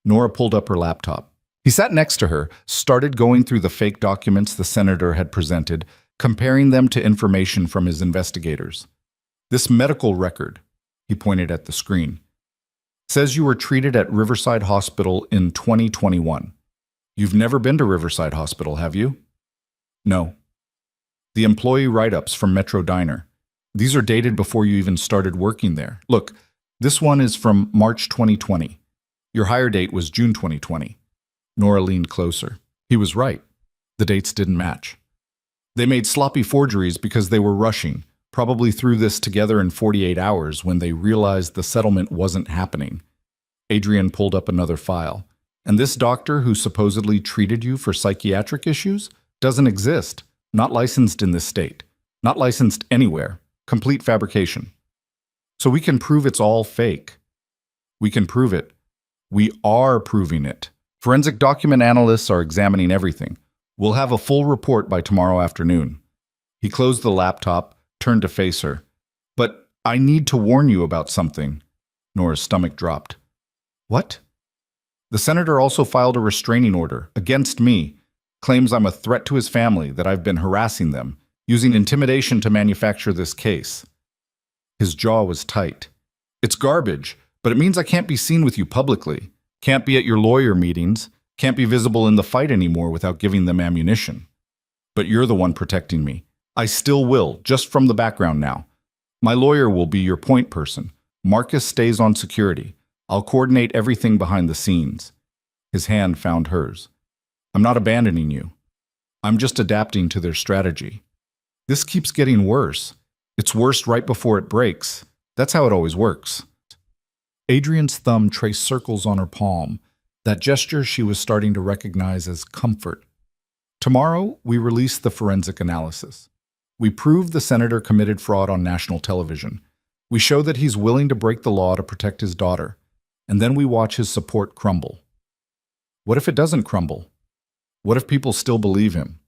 Nora pulled up her laptop. He sat next to her, started going through the fake documents the senator had presented, comparing them to information from his investigators. This medical record, he pointed at the screen, says you were treated at Riverside Hospital in 2021. You've never been to Riverside Hospital, have you? No. The employee write-ups from Metro Diner. These are dated before you even started working there. Look, this one is from March 2020. Your hire date was June 2020. Nora leaned closer. He was right. The dates didn't match. They made sloppy forgeries because they were rushing, probably threw this together in 48 hours when they realized the settlement wasn't happening. Adrian pulled up another file. And this doctor who supposedly treated you for psychiatric issues doesn't exist. Not licensed in this state. Not licensed anywhere. Complete fabrication. So we can prove it's all fake. We can prove it. We are proving it. Forensic document analysts are examining everything. We'll have a full report by tomorrow afternoon. He closed the laptop, turned to face her. But I need to warn you about something. Nora's stomach dropped. What? The senator also filed a restraining order against me. Claims I'm a threat to his family, that I've been harassing them, using intimidation to manufacture this case. His jaw was tight. It's garbage, but it means I can't be seen with you publicly. Can't be at your lawyer meetings, can't be visible in the fight anymore without giving them ammunition. But you're the one protecting me. I still will, just from the background now. My lawyer will be your point person. Marcus stays on security. I'll coordinate everything behind the scenes. His hand found hers. I'm not abandoning you. I'm just adapting to their strategy. This keeps getting worse. It's worse right before it breaks. That's how it always works. Adrian's thumb traced circles on her palm, that gesture she was starting to recognize as comfort. Tomorrow, we release the forensic analysis. We prove the senator committed fraud on national television. We show that he's willing to break the law to protect his daughter. And then we watch his support crumble. What if it doesn't crumble? What if people still believe him?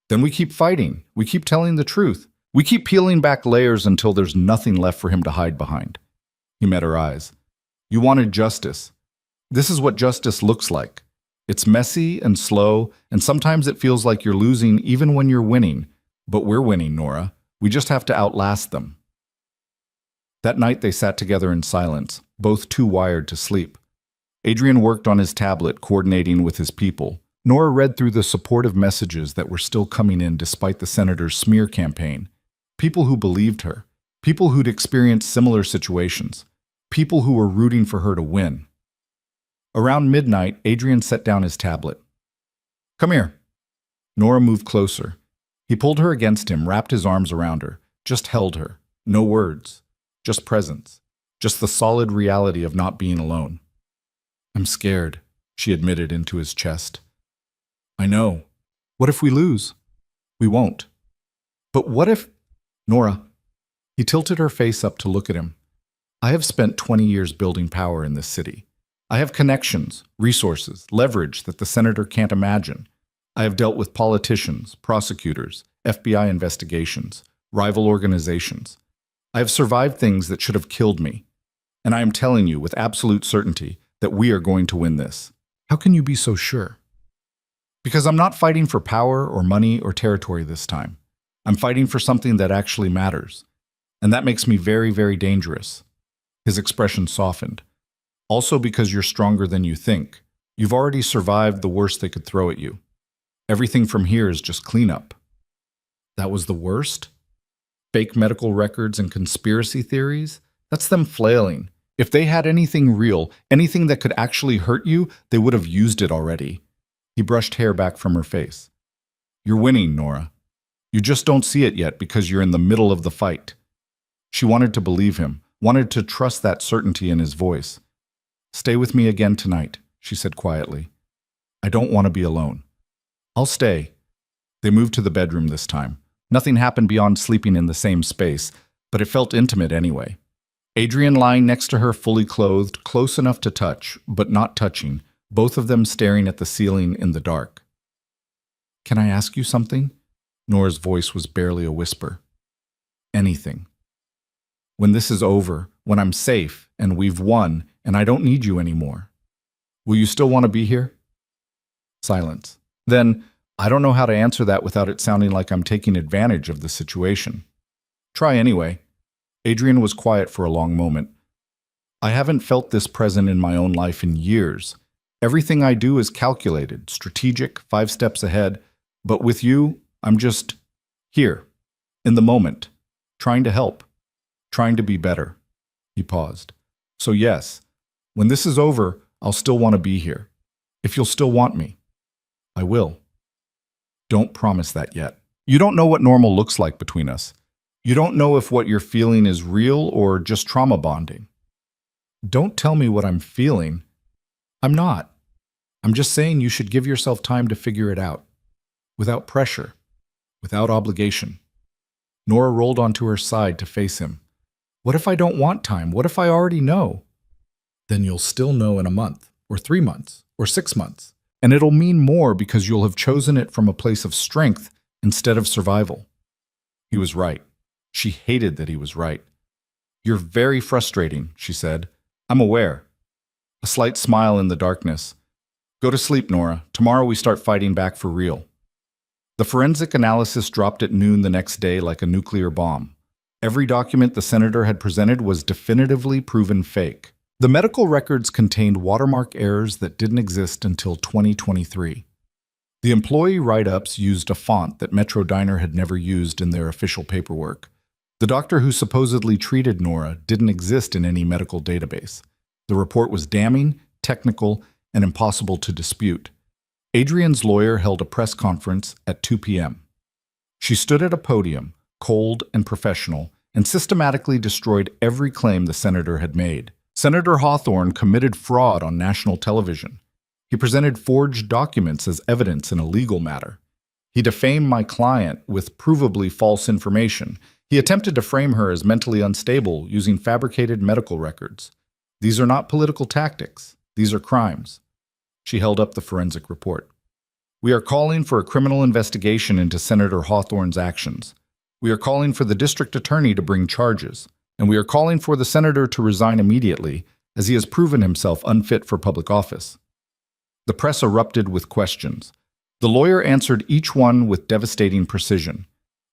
Then we keep fighting. We keep telling the truth. We keep peeling back layers until there's nothing left for him to hide behind. He met her eyes. You wanted justice. This is what justice looks like. It's messy and slow, and sometimes it feels like you're losing even when you're winning. But we're winning, Nora. We just have to outlast them. That night they sat together in silence, both too wired to sleep. Adrian worked on his tablet, coordinating with his people. Nora read through the supportive messages that were still coming in despite the senator's smear campaign. People who believed her. People who'd experienced similar situations. People who were rooting for her to win. Around midnight, Adrian set down his tablet. "Come here." Nora moved closer. He pulled her against him, wrapped his arms around her, just held her. No words. Just presence. Just the solid reality of not being alone. "I'm scared," she admitted into his chest. "I know. What if we lose?" "We won't." "But what if—" "Nora." He tilted her face up to look at him. "I have spent 20 years building power in this city. I have connections, resources, leverage that the senator can't imagine. I have dealt with politicians, prosecutors, FBI investigations, rival organizations. I have survived things that should have killed me. And I am telling you with absolute certainty that we are going to win this." "How can you be so sure?" "Because I'm not fighting for power or money or territory this time. I'm fighting for something that actually matters. And that makes me very, very dangerous." His expression softened. "Also because you're stronger than you think. You've already survived the worst they could throw at you. Everything from here is just cleanup." That was the worst? Fake medical records and conspiracy theories? That's them flailing. If they had anything real, anything that could actually hurt you, they would have used it already. He brushed hair back from her face. "You're winning, Nora. You just don't see it yet because you're in the middle of the fight." She wanted to believe him, wanted to trust that certainty in his voice. "Stay with me again tonight," she said quietly. "I don't want to be alone." "I'll stay." They moved to the bedroom this time. Nothing happened beyond sleeping in the same space, but it felt intimate anyway. Adrian lying next to her, fully clothed, close enough to touch, but not touching, both of them staring at the ceiling in the dark. "Can I ask you something?" Nora's voice was barely a whisper. "Anything. When this is over, when I'm safe, and we've won, and I don't need you anymore, will you still want to be here?" Silence. Then, "I don't know how to answer that without it sounding like I'm taking advantage of the situation." "Try anyway." Adrian was quiet for a long moment. "I haven't felt this present in my own life in years. Everything I do is calculated, strategic, 5 steps ahead. But with you, I'm just here, in the moment, trying to help, trying to be better." He paused. "So yes, when this is over, I'll still want to be here. If you'll still want me." "I will." "Don't promise that yet. You don't know what normal looks like between us. You don't know if what you're feeling is real or just trauma bonding." "Don't tell me what I'm feeling." "I'm not. I'm just saying you should give yourself time to figure it out. Without pressure. Without obligation." Nora rolled onto her side to face him. "What if I don't want time? What if I already know?" "Then you'll still know in a month, or 3 months, or 6 months. And it'll mean more because you'll have chosen it from a place of strength instead of survival." He was right. She hated that he was right. "You're very frustrating," she said. "I'm aware." A slight smile in the darkness. "Go to sleep, Nora. Tomorrow we start fighting back for real." The forensic analysis dropped at noon the next day like a nuclear bomb. Every document the senator had presented was definitively proven fake. The medical records contained watermark errors that didn't exist until 2023. The employee write-ups used a font that Metro Diner had never used in their official paperwork. The doctor who supposedly treated Nora didn't exist in any medical database. The report was damning, technical, and impossible to dispute. Adrian's lawyer held a press conference at 2 p.m. She stood at a podium, cold and professional, and systematically destroyed every claim the senator had made. Senator Hawthorne committed fraud on national television. He presented forged documents as evidence in a legal matter. He defamed my client with provably false information. He attempted to frame her as mentally unstable using fabricated medical records. These are not political tactics. These are crimes. She held up the forensic report. "We are calling for a criminal investigation into Senator Hawthorne's actions. We are calling for the district attorney to bring charges. And we are calling for the senator to resign immediately, as he has proven himself unfit for public office." The press erupted with questions. The lawyer answered each one with devastating precision.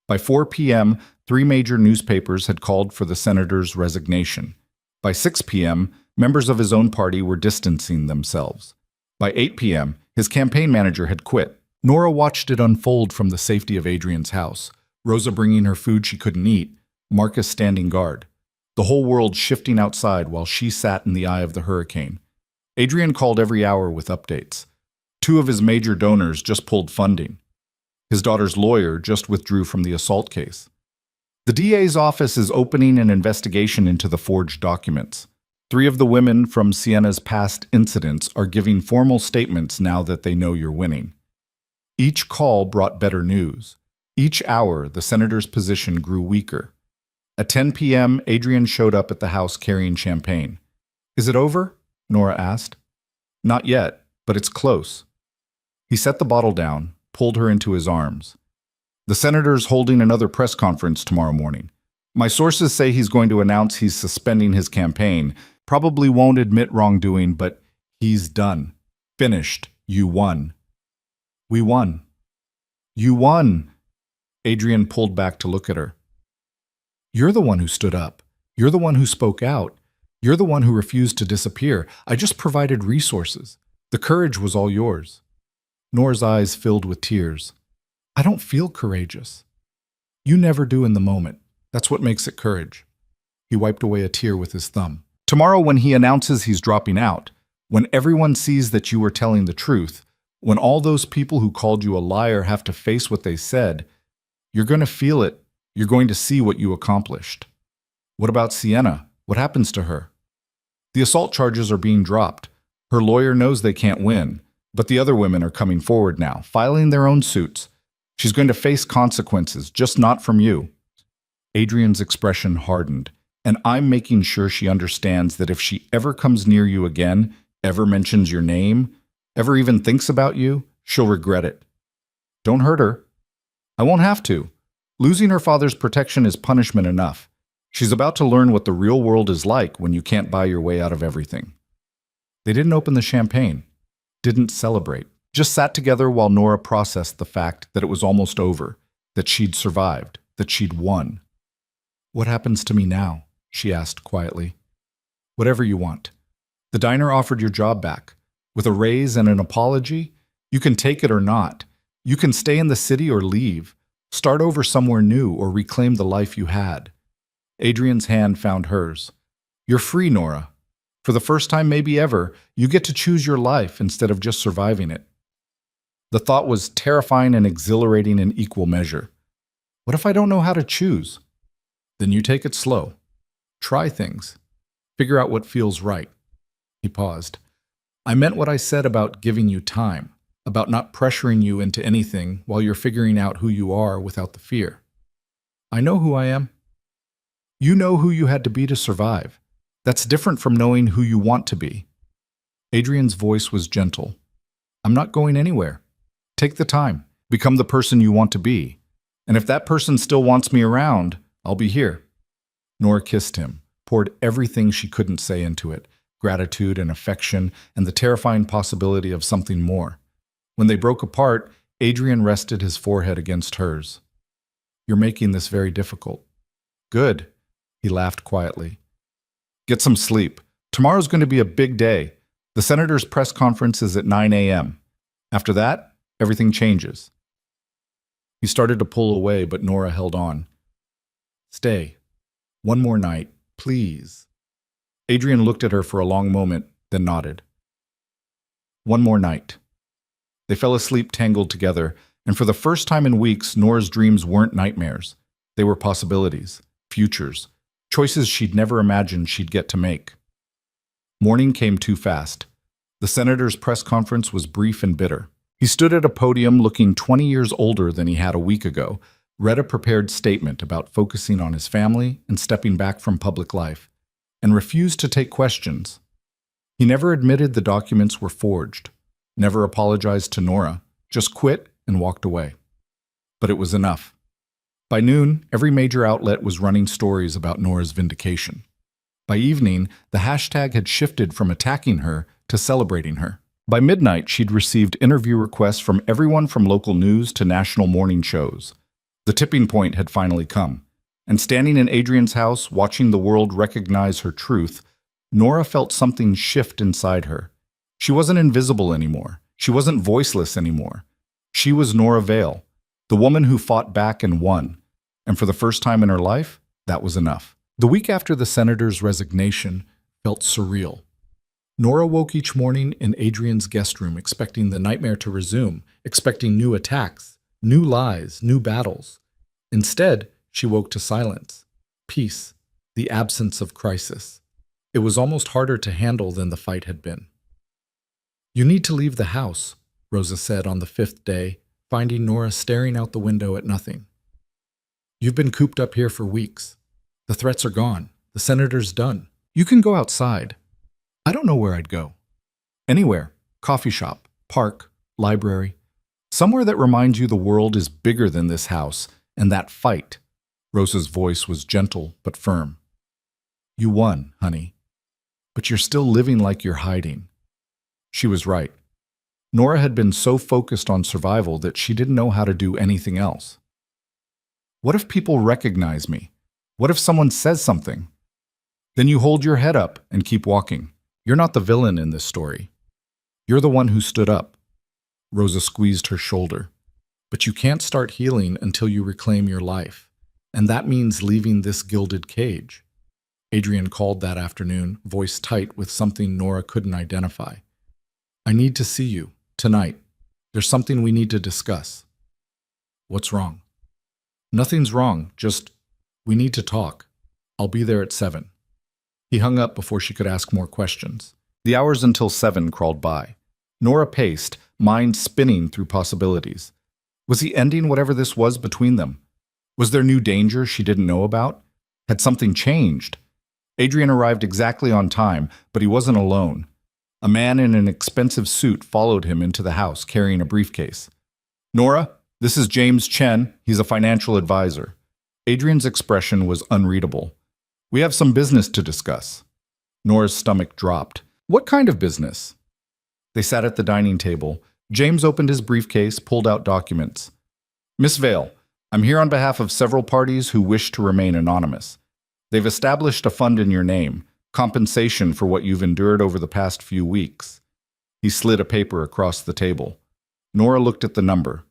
By 4 p.m., 3 major newspapers had called for the senator's resignation. By 6 p.m., members of his own party were distancing themselves. By 8 p.m., his campaign manager had quit. Nora watched it unfold from the safety of Adrian's house, Rosa bringing her food she couldn't eat, Marcus standing guard. The whole world shifting outside while she sat in the eye of the hurricane. Adrian called every hour with updates. 2 of his major donors just pulled funding. His daughter's lawyer just withdrew from the assault case. The DA's office is opening an investigation into the forged documents. 3 of the women from Sienna's past incidents are giving formal statements now that they know you're winning. Each call brought better news. Each hour, the senator's position grew weaker. At 10 p.m., Adrian showed up at the house carrying champagne. "Is it over?" Nora asked. "Not yet, but it's close." He set the bottle down, pulled her into his arms. "The senator's holding another press conference tomorrow morning. My sources say he's going to announce he's suspending his campaign. Probably won't admit wrongdoing, but he's done. Finished. You won." "We won." "You won." Adrian pulled back to look at her. "You're the one who stood up. You're the one who spoke out. You're the one who refused to disappear. I just provided resources. The courage was all yours." Nora's eyes filled with tears. "I don't feel courageous." "You never do in the moment. That's what makes it courage." He wiped away a tear with his thumb. "Tomorrow, when he announces he's dropping out, when everyone sees that you were telling the truth, when all those people who called you a liar have to face what they said, you're going to feel it. You're going to see what you accomplished." "What about Sienna? What happens to her?" "The assault charges are being dropped. Her lawyer knows they can't win, but the other women are coming forward now, filing their own suits. She's going to face consequences, just not from you." Adrian's expression hardened. "And I'm making sure she understands that if she ever comes near you again, ever mentions your name, ever even thinks about you, she'll regret it." "Don't hurt her." "I won't have to. Losing her father's protection is punishment enough. She's about to learn what the real world is like when you can't buy your way out of everything." They didn't open the champagne, didn't celebrate, just sat together while Nora processed the fact that it was almost over, that she'd survived, that she'd won. "What happens to me now?" she asked quietly. "Whatever you want. The diner offered your job back. With a raise and an apology, you can take it or not. You can stay in the city or leave. Start over somewhere new or reclaim the life you had." Adrian's hand found hers. "You're free, Nora. For the first time maybe ever, you get to choose your life instead of just surviving it." The thought was terrifying and exhilarating in equal measure. What if I don't know how to choose? Then you take it slow. Try things. Figure out what feels right. He paused. "I meant what I said about giving you time, about not pressuring you into anything while you're figuring out who you are without the fear. I know who I am. You know who you had to be to survive. That's different from knowing who you want to be." Adrian's voice was gentle. "I'm not going anywhere. Take the time. Become the person you want to be. And if that person still wants me around, I'll be here." Nora kissed him, poured everything she couldn't say into it, gratitude and affection and the terrifying possibility of something more. When they broke apart, Adrian rested his forehead against hers. "You're making this very difficult." "Good." He laughed quietly. "Get some sleep. Tomorrow's going to be a big day. The senator's press conference is at 9 a.m. After that, everything changes." He started to pull away, but Nora held on. "Stay. One more night, please." Adrian looked at her for a long moment, then nodded. One more night. They fell asleep tangled together, and for the first time in weeks, Nora's dreams weren't nightmares. They were possibilities, futures, choices she'd never imagined she'd get to make. Morning came too fast. The senator's press conference was brief and bitter. He stood at a podium looking 20 years older than he had a week ago, read a prepared statement about focusing on his family and stepping back from public life, and refused to take questions. He never admitted the documents were forged, never apologized to Nora, just quit and walked away. But it was enough. By noon, every major outlet was running stories about Nora's vindication. By evening, the hashtag had shifted from attacking her to celebrating her. By midnight, she'd received interview requests from everyone from local news to national morning shows. The tipping point had finally come, and standing in Adrian's house, watching the world recognize her truth, Nora felt something shift inside her. She wasn't invisible anymore. She wasn't voiceless anymore. She was Nora Vale, the woman who fought back and won. And for the first time in her life, that was enough. The week after the senator's resignation felt surreal. Nora woke each morning in Adrian's guest room, expecting the nightmare to resume, expecting new attacks, new lies, new battles. Instead, she woke to silence, peace, the absence of crisis. It was almost harder to handle than the fight had been. "You need to leave the house," Rosa said on the fifth day, finding Nora staring out the window at nothing. "You've been cooped up here for weeks. The threats are gone. The senator's done. You can go outside." "I don't know where I'd go." "Anywhere. Coffee shop, park, library. Somewhere that reminds you the world is bigger than this house and that fight." Rosa's voice was gentle but firm. "You won, honey. But you're still living like you're hiding." She was right. Nora had been so focused on survival that she didn't know how to do anything else. "What if people recognize me? What if someone says something?" "Then you hold your head up and keep walking. You're not the villain in this story. You're the one who stood up." Rosa squeezed her shoulder. "But you can't start healing until you reclaim your life. And that means leaving this gilded cage." Adrian called that afternoon, voice tight with something Nora couldn't identify. "I need to see you, tonight. There's something we need to discuss." "What's wrong?" "Nothing's wrong, just we need to talk. I'll be there at 7. He hung up before she could ask more questions. The hours until 7 crawled by. Nora paced, mind spinning through possibilities. Was he ending whatever this was between them? Was there new danger she didn't know about? Had something changed? Adrian arrived exactly on time, but he wasn't alone. A man in an expensive suit followed him into the house, carrying a briefcase. "Nora, this is James Chen. He's a financial advisor." Adrian's expression was unreadable. "We have some business to discuss." Nora's stomach dropped. "What kind of business?" They sat at the dining table. James opened his briefcase, pulled out documents. "Miss Vale, I'm here on behalf of several parties who wish to remain anonymous. They've established a fund in your name, compensation for what you've endured over the past few weeks." He slid a paper across the table. Nora looked at the number,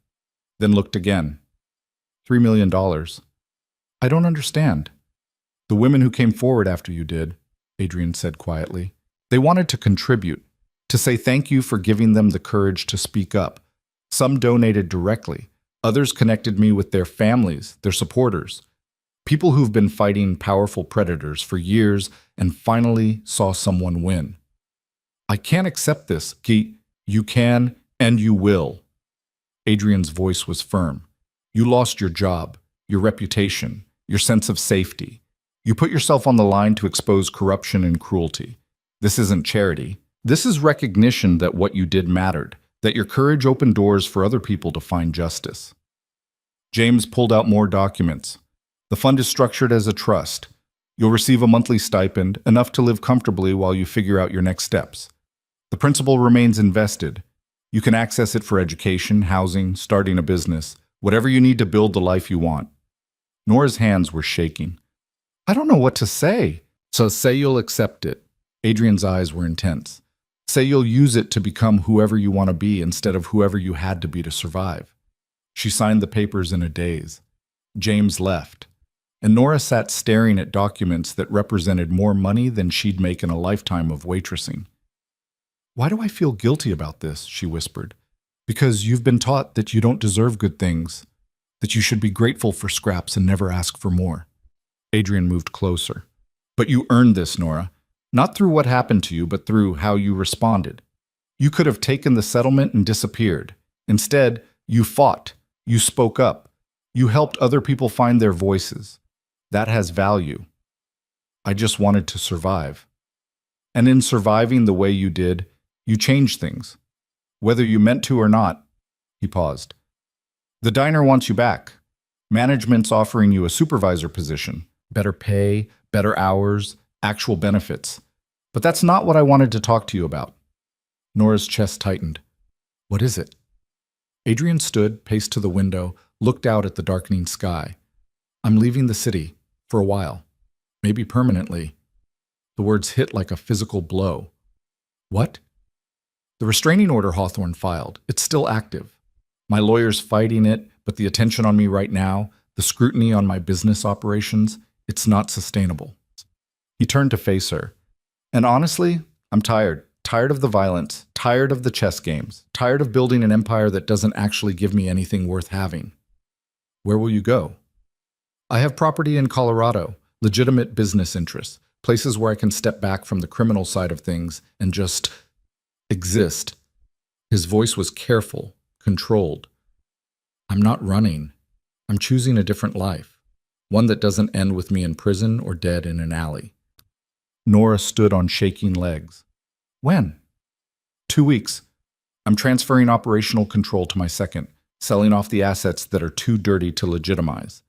then looked again. $3 million. "I don't understand." "The women who came forward after you did," Adrian said quietly. "They wanted to contribute, to say thank you for giving them the courage to speak up. Some donated directly. Others connected me with their families, their supporters. People who've been fighting powerful predators for years and finally saw someone win. I can't accept this, Ki. You can and you will." Adrian's voice was firm. "You lost your job, your reputation, your sense of safety. You put yourself on the line to expose corruption and cruelty. This isn't charity. This is recognition that what you did mattered, that your courage opened doors for other people to find justice." James pulled out more documents. "The fund is structured as a trust. You'll receive a monthly stipend, enough to live comfortably while you figure out your next steps. The principal remains invested. You can access it for education, housing, starting a business, whatever you need to build the life you want." Nora's hands were shaking. "I don't know what to say." "So say you'll accept it." Adrian's eyes were intense. "Say you'll use it to become whoever you want to be instead of whoever you had to be to survive." She signed the papers in a daze. James left, and Nora sat staring at documents that represented more money than she'd make in a lifetime of waitressing. "Why do I feel guilty about this?" she whispered. "Because you've been taught that you don't deserve good things, that you should be grateful for scraps and never ask for more." Adrian moved closer. "But you earned this, Nora. Not through what happened to you, but through how you responded. You could have taken the settlement and disappeared. Instead, you fought. You spoke up. You helped other people find their voices. That has value. I just wanted to survive. And in surviving the way you did, you changed things. Whether you meant to or not." He paused. "The diner wants you back. Management's offering you a supervisor position. Better pay, better hours, actual benefits. But that's not what I wanted to talk to you about." Nora's chest tightened. "What is it?" Adrian stood, paced to the window, looked out at the darkening sky. I'm leaving the city, for a while, maybe permanently. The words hit like a physical blow. What? The restraining order Hawthorne filed, it's still active. My lawyer's fighting it, but the attention on me right now, the scrutiny on my business operations, it's not sustainable. He turned to face her. And honestly, I'm tired. Tired of the violence, tired of the chess games, tired of building an empire that doesn't actually give me anything worth having. Where will you go? I have property in Colorado, legitimate business interests, places where I can step back from the criminal side of things and just exist. His voice was careful, controlled. I'm not running. I'm choosing a different life, one that doesn't end with me in prison or dead in an alley. Nora stood on shaking legs. When? 2 weeks. I'm transferring operational control to my second, selling off the assets that are too dirty to legitimize,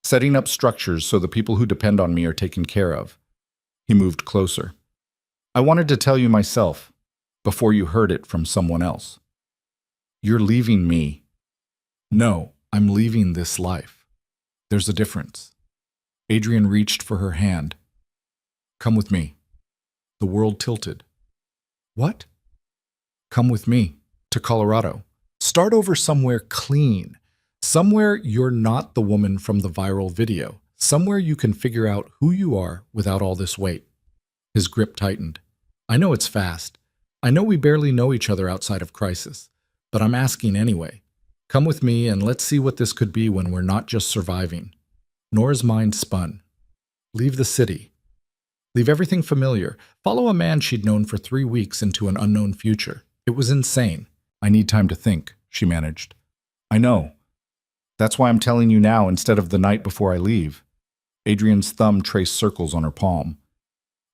setting up structures so the people who depend on me are taken care of. He moved closer. I wanted to tell you myself, before you heard it from someone else. You're leaving me. No, I'm leaving this life. There's a difference. Adrian reached for her hand. Come with me. The world tilted. What? Come with me to Colorado. Start over somewhere clean. Somewhere you're not the woman from the viral video. Somewhere you can figure out who you are without all this weight. His grip tightened. I know it's fast. I know we barely know each other outside of crisis. But I'm asking anyway. Come with me and let's see what this could be when we're not just surviving. Nora's mind spun. Leave the city. Leave everything familiar. Follow a man she'd known for 3 weeks into an unknown future. It was insane. I need time to think, she managed. I know. That's why I'm telling you now instead of the night before I leave. Adrian's thumb traced circles on her palm.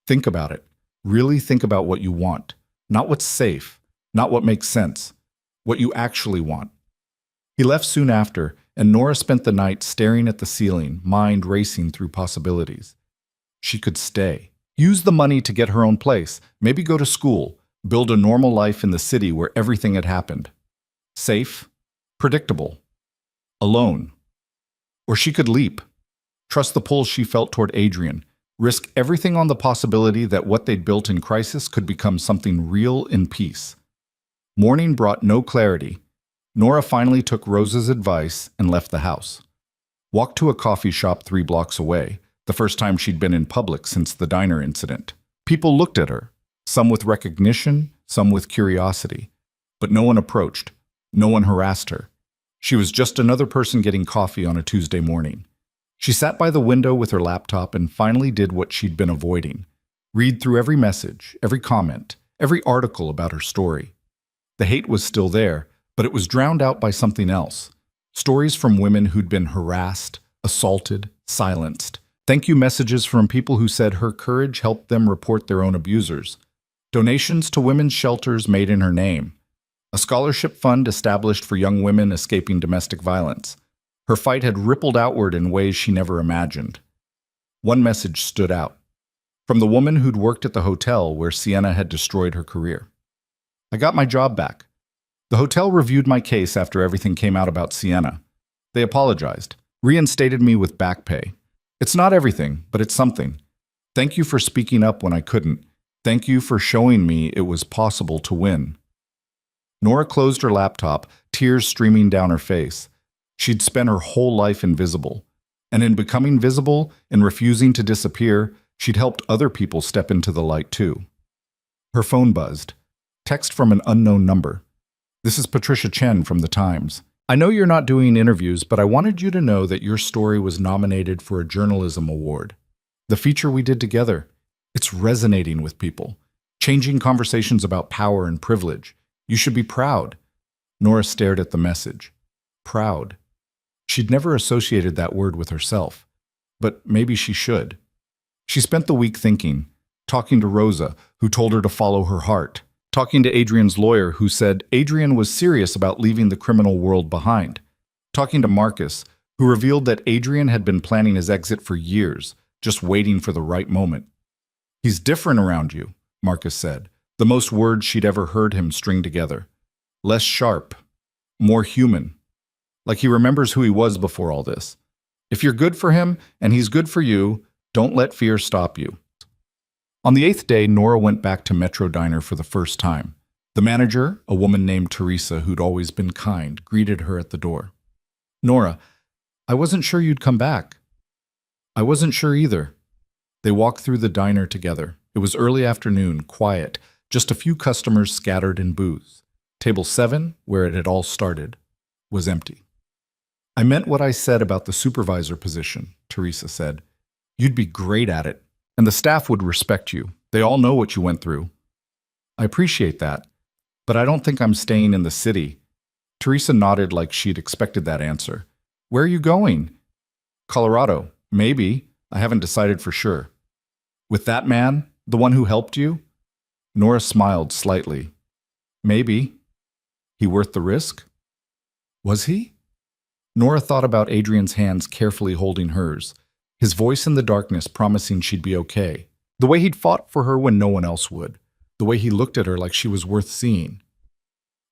Think about it. Really think about what you want. Not what's safe. Not what makes sense. What you actually want. He left soon after, and Nora spent the night staring at the ceiling, mind racing through possibilities. She could stay. Use the money to get her own place, maybe go to school, build a normal life in the city where everything had happened. Safe, predictable, alone. Or she could leap, trust the pull she felt toward Adrian, risk everything on the possibility that what they'd built in crisis could become something real in peace. Morning brought no clarity. Nora finally took Rosa's advice and left the house. Walked to a coffee shop 3 blocks away, the first time she'd been in public since the diner incident. People looked at her, some with recognition, some with curiosity. But no one approached. No one harassed her. She was just another person getting coffee on a Tuesday morning. She sat by the window with her laptop and finally did what she'd been avoiding. Read through every message, every comment, every article about her story. The hate was still there, but it was drowned out by something else. Stories from women who'd been harassed, assaulted, silenced. Thank you messages from people who said her courage helped them report their own abusers. Donations to women's shelters made in her name. A scholarship fund established for young women escaping domestic violence. Her fight had rippled outward in ways she never imagined. One message stood out. From the woman who'd worked at the hotel where Sienna had destroyed her career. I got my job back. The hotel reviewed my case after everything came out about Sienna. They apologized, reinstated me with back pay. It's not everything, but it's something. Thank you for speaking up when I couldn't. Thank you for showing me it was possible to win. Nora closed her laptop, tears streaming down her face. She'd spent her whole life invisible. And in becoming visible, in refusing to disappear, she'd helped other people step into the light too. Her phone buzzed. Text from an unknown number. This is Patricia Chen from The Times. I know you're not doing interviews, but I wanted you to know that your story was nominated for a journalism award. The feature we did together, it's resonating with people, changing conversations about power and privilege. You should be proud. Nora stared at the message. Proud. She'd never associated that word with herself, but maybe she should. She spent the week thinking, talking to Rosa, who told her to follow her heart, talking to Adrian's lawyer, who said Adrian was serious about leaving the criminal world behind, talking to Marcus, who revealed that Adrian had been planning his exit for years, just waiting for the right moment. He's different around you, Marcus said, the most words she'd ever heard him string together. Less sharp, more human. like he remembers who he was before all this. If you're good for him and he's good for you, don't let fear stop you. On the 8th day, Nora went back to Metro Diner for the first time. The manager, a woman named Teresa who'd always been kind, greeted her at the door. "Nora, I wasn't sure you'd come back." "I wasn't sure either." They walked through the diner together. It was early afternoon, quiet, just a few customers scattered in booths. Table 7, where it had all started, was empty. "I meant what I said about the supervisor position," Teresa said. "You'd be great at it, and the staff would respect you. They all know what you went through." "I appreciate that, but I don't think I'm staying in the city." Teresa nodded like she'd expected that answer. "Where are you going?" "Colorado. Maybe. I haven't decided for sure." "With that man? The one who helped you?" Nora smiled slightly. "Maybe. He worth the risk?" Was he? Nora thought about Adrian's hands carefully holding hers, his voice in the darkness promising she'd be okay, the way he'd fought for her when no one else would, the way he looked at her like she was worth seeing.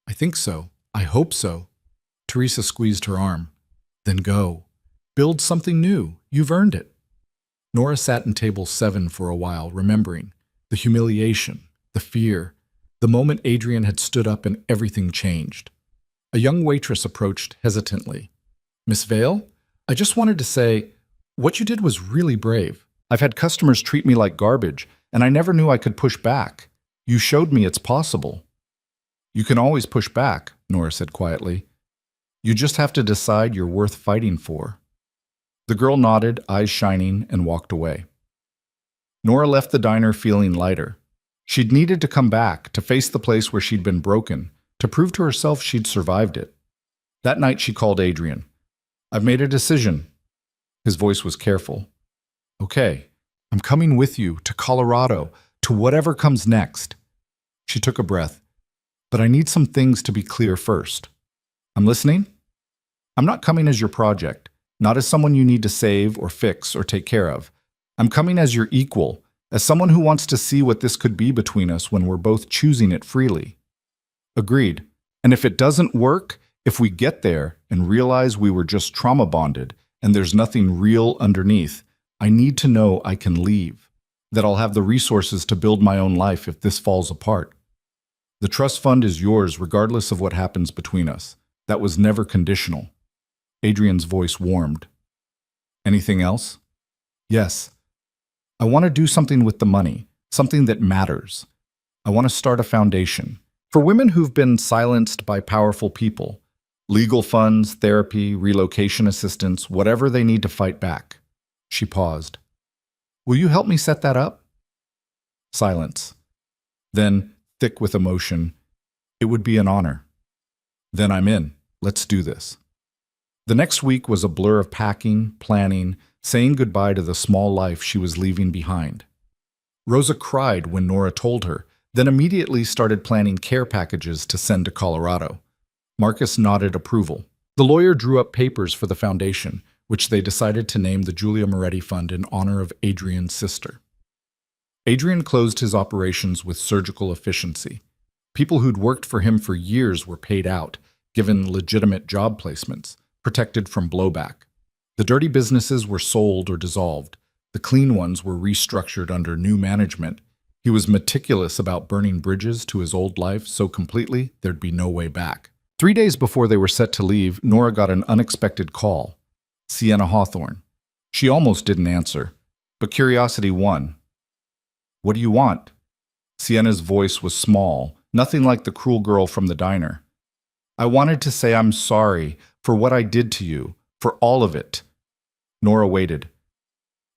"I think so. I hope so." Teresa squeezed her arm. "Then go. Build something new. You've earned it." Nora sat in table 7 for a while, remembering the humiliation, the fear, the moment Adrian had stood up and everything changed. A young waitress approached hesitantly. "Miss Vale, I just wanted to say, what you did was really brave. I've had customers treat me like garbage, and I never knew I could push back. You showed me it's possible." "You can always push back," Nora said quietly. "You just have to decide you're worth fighting for." The girl nodded, eyes shining, and walked away. Nora left the diner feeling lighter. She'd needed to come back, to face the place where she'd been broken, to prove to herself she'd survived it. That night she called Adrian. "I've made a decision." His voice was careful. "Okay, I'm coming with you to Colorado, to whatever comes next." She took a breath. "But I need some things to be clear first." "I'm listening." "I'm not coming as your project, not as someone you need to save or fix or take care of. I'm coming as your equal, as someone who wants to see what this could be between us when we're both choosing it freely." "Agreed. And if it doesn't work, if we get there and realize we were just trauma bonded and there's nothing real underneath, I need to know I can leave, that I'll have the resources to build my own life if this falls apart. The trust fund is yours regardless of what happens between us. That was never conditional." Adrian's voice warmed. "Anything else?" "Yes. I want to do something with the money, something that matters. I want to start a foundation for women who've been silenced by powerful people. Legal funds, therapy, relocation assistance, whatever they need to fight back." She paused. "Will you help me set that up?" Silence. Then, thick with emotion, "It would be an honor." "Then I'm in. Let's do this." The next week was a blur of packing, planning, saying goodbye to the small life she was leaving behind. Rosa cried when Nora told her, then immediately started planning care packages to send to Colorado. Marcus nodded approval. The lawyer drew up papers for the foundation, which they decided to name the Julia Moretti Fund in honor of Adrian's sister. Adrian closed his operations with surgical efficiency. People who'd worked for him for years were paid out, given legitimate job placements, protected from blowback. The dirty businesses were sold or dissolved. The clean ones were restructured under new management. He was meticulous about burning bridges to his old life so completely there'd be no way back. 3 days before they were set to leave, Nora got an unexpected call. Sienna Hawthorne. She almost didn't answer, but curiosity won. "What do you want?" Sienna's voice was small, nothing like the cruel girl from the diner. "I wanted to say I'm sorry for what I did to you, for all of it." Nora waited.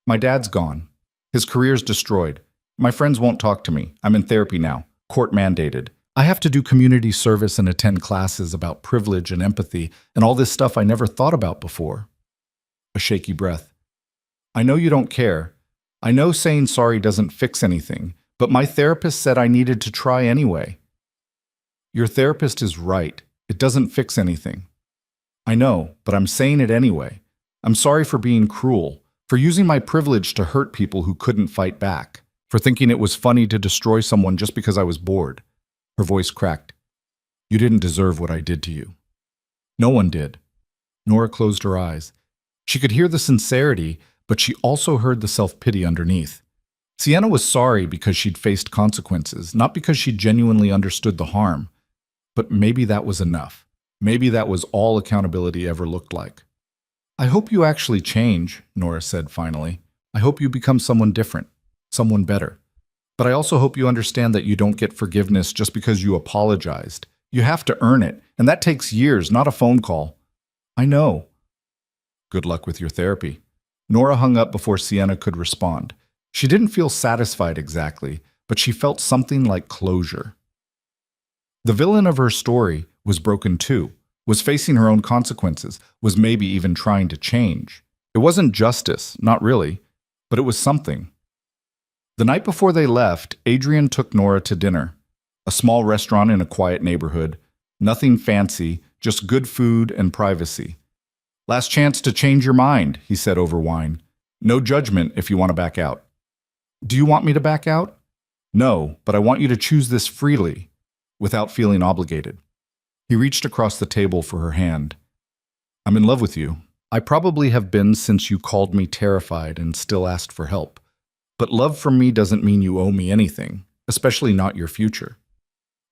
"My dad's gone. His career's destroyed. My friends won't talk to me. I'm in therapy now, court mandated. I have to do community service and attend classes about privilege and empathy and all this stuff I never thought about before." A shaky breath. "I know you don't care. I know saying sorry doesn't fix anything, but my therapist said I needed to try anyway." "Your therapist is right. It doesn't fix anything." "I know, but I'm saying it anyway. I'm sorry for being cruel, for using my privilege to hurt people who couldn't fight back, for thinking it was funny to destroy someone just because I was bored." Her voice cracked. "You didn't deserve what I did to you. No one did. Nora closed her eyes. She could hear the sincerity, but she also heard the self-pity underneath. Sienna was sorry because she'd faced consequences, not because she genuinely understood the harm. But maybe that was enough. Maybe that was all accountability ever looked like. I hope you actually change, Nora said finally. I hope you become someone different, someone better. But I also hope you understand that you don't get forgiveness just because you apologized. You have to earn it, and that takes years, not a phone call. I know. Good luck with your therapy. Nora hung up before Sienna could respond. She didn't feel satisfied exactly, but she felt something like closure. The villain of her story was broken too, was facing her own consequences, was maybe even trying to change. It wasn't justice, not really, but it was something. The night before they left, Adrian took Nora to dinner. A small restaurant in a quiet neighborhood. Nothing fancy, just good food and privacy. Last chance to change your mind, he said over wine. No judgment if you want to back out. Do you want me to back out? No, but I want you to choose this freely, without feeling obligated. He reached across the table for her hand. I'm in love with you. I probably have been since you called me terrified and still asked for help. But love from me doesn't mean you owe me anything, especially not your future.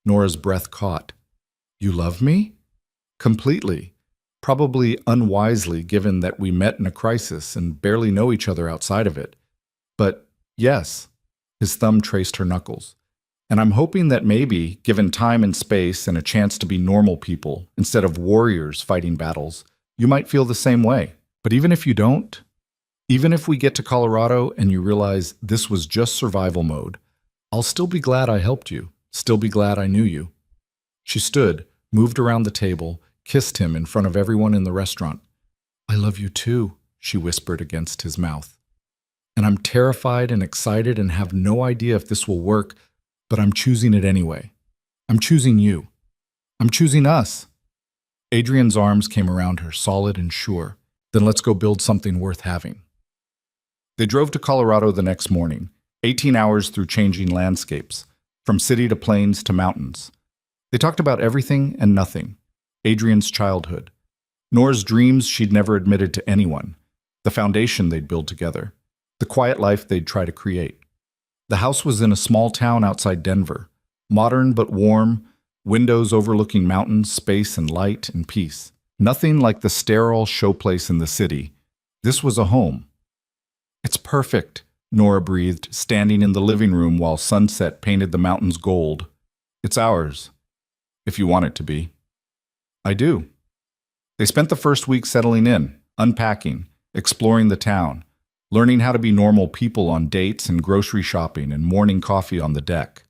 Nora's breath caught. You love me? Completely. Probably unwisely given that we met in a crisis and barely know each other outside of it. But yes, his thumb traced her knuckles. And I'm hoping that maybe, given time and space and a chance to be normal people instead of warriors fighting battles, you might feel the same way. But even if you don't, even if we get to Colorado and you realize this was just survival mode, I'll still be glad I helped you, still be glad I knew you. She stood, moved around the table, kissed him in front of everyone in the restaurant. I love you too, she whispered against his mouth. And I'm terrified and excited and have no idea if this will work, but I'm choosing it anyway. I'm choosing you. I'm choosing us. Adrian's arms came around her, solid and sure. Then let's go build something worth having. They drove to Colorado the next morning, 18 hours through changing landscapes, from city to plains to mountains. They talked about everything and nothing. Adrian's childhood. Nora's dreams she'd never admitted to anyone. The foundation they'd build together. The quiet life they'd try to create. The house was in a small town outside Denver. Modern but warm, windows overlooking mountains, space and light and peace. Nothing like the sterile showplace in the city. This was a home. It's perfect, Nora breathed, standing in the living room while sunset painted the mountains gold. It's ours, if you want it to be. I do. They spent the first week settling in, unpacking, exploring the town, learning how to be normal people on dates and grocery shopping and morning coffee on the deck.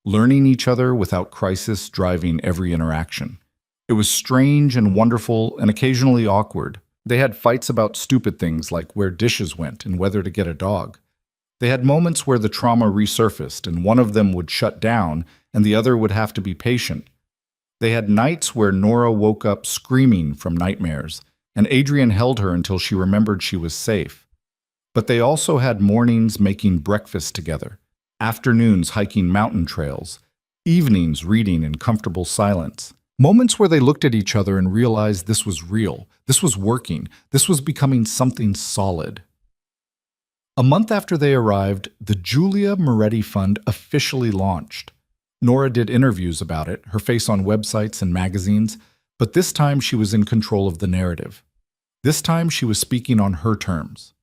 Learning each other without crisis driving every interaction. It was strange and wonderful and occasionally awkward. They had fights about stupid things like where dishes went and whether to get a dog. They had moments where the trauma resurfaced and one of them would shut down and the other would have to be patient. They had nights where Nora woke up screaming from nightmares, and Adrian held her until she remembered she was safe. But they also had mornings making breakfast together, afternoons hiking mountain trails, evenings reading in comfortable silence. Moments where they looked at each other and realized this was real, this was working, this was becoming something solid. A month after they arrived, the Julia Moretti Fund officially launched. Nora did interviews about it, her face on websites and magazines, but this time she was in control of the narrative. This time she was speaking on her terms.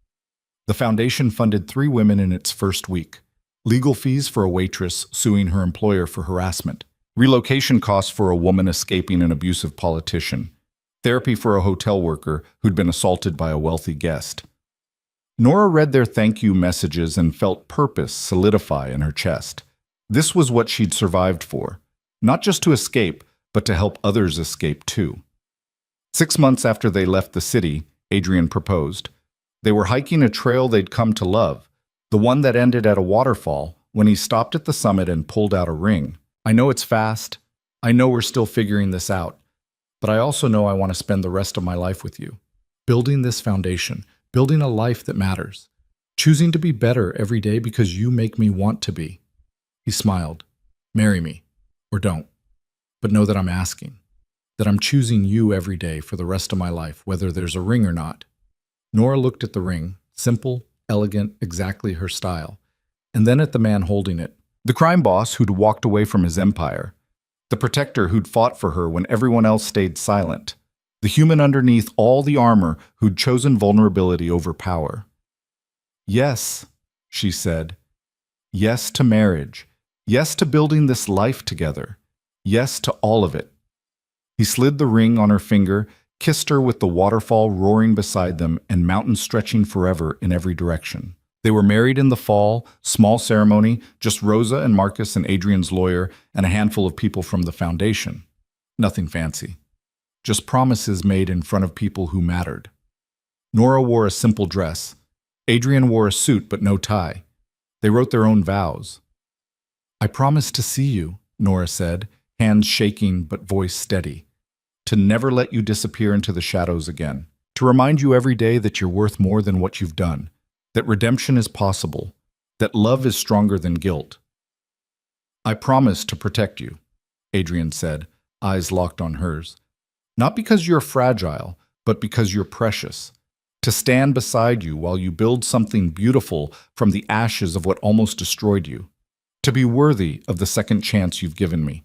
The foundation funded 3 women in its first week. Legal fees for a waitress suing her employer for harassment. Relocation costs for a woman escaping an abusive politician. Therapy for a hotel worker who'd been assaulted by a wealthy guest. Nora read their thank you messages and felt purpose solidify in her chest. This was what she'd survived for. Not just to escape, but to help others escape too. 6 months after they left the city, Adrian proposed. They were hiking a trail they'd come to love, the one that ended at a waterfall, when he stopped at the summit and pulled out a ring. I know it's fast. I know we're still figuring this out. But I also know I want to spend the rest of my life with you. Building this foundation, building a life that matters. Choosing to be better every day because you make me want to be. He smiled. Marry me. Or don't. But know that I'm asking. That I'm choosing you every day for the rest of my life, whether there's a ring or not. Nora looked at the ring, simple, elegant, exactly her style, and then at the man holding it. The crime boss who'd walked away from his empire. The protector who'd fought for her when everyone else stayed silent. The human underneath all the armor who'd chosen vulnerability over power. Yes, she said. Yes to marriage. Yes to building this life together. Yes to all of it. He slid the ring on her finger, kissed her with the waterfall roaring beside them and mountains stretching forever in every direction. They were married in the fall, small ceremony, just Rosa and Marcus and Adrian's lawyer and a handful of people from the foundation. Nothing fancy. Just promises made in front of people who mattered. Nora wore a simple dress. Adrian wore a suit but no tie. They wrote their own vows. I promise to see you, Nora said, hands shaking but voice steady. To never let you disappear into the shadows again. To remind you every day that you're worth more than what you've done. That redemption is possible. That love is stronger than guilt. I promise to protect you, Adrian said, eyes locked on hers. Not because you're fragile, but because you're precious. To stand beside you while you build something beautiful from the ashes of what almost destroyed you. To be worthy of the second chance you've given me.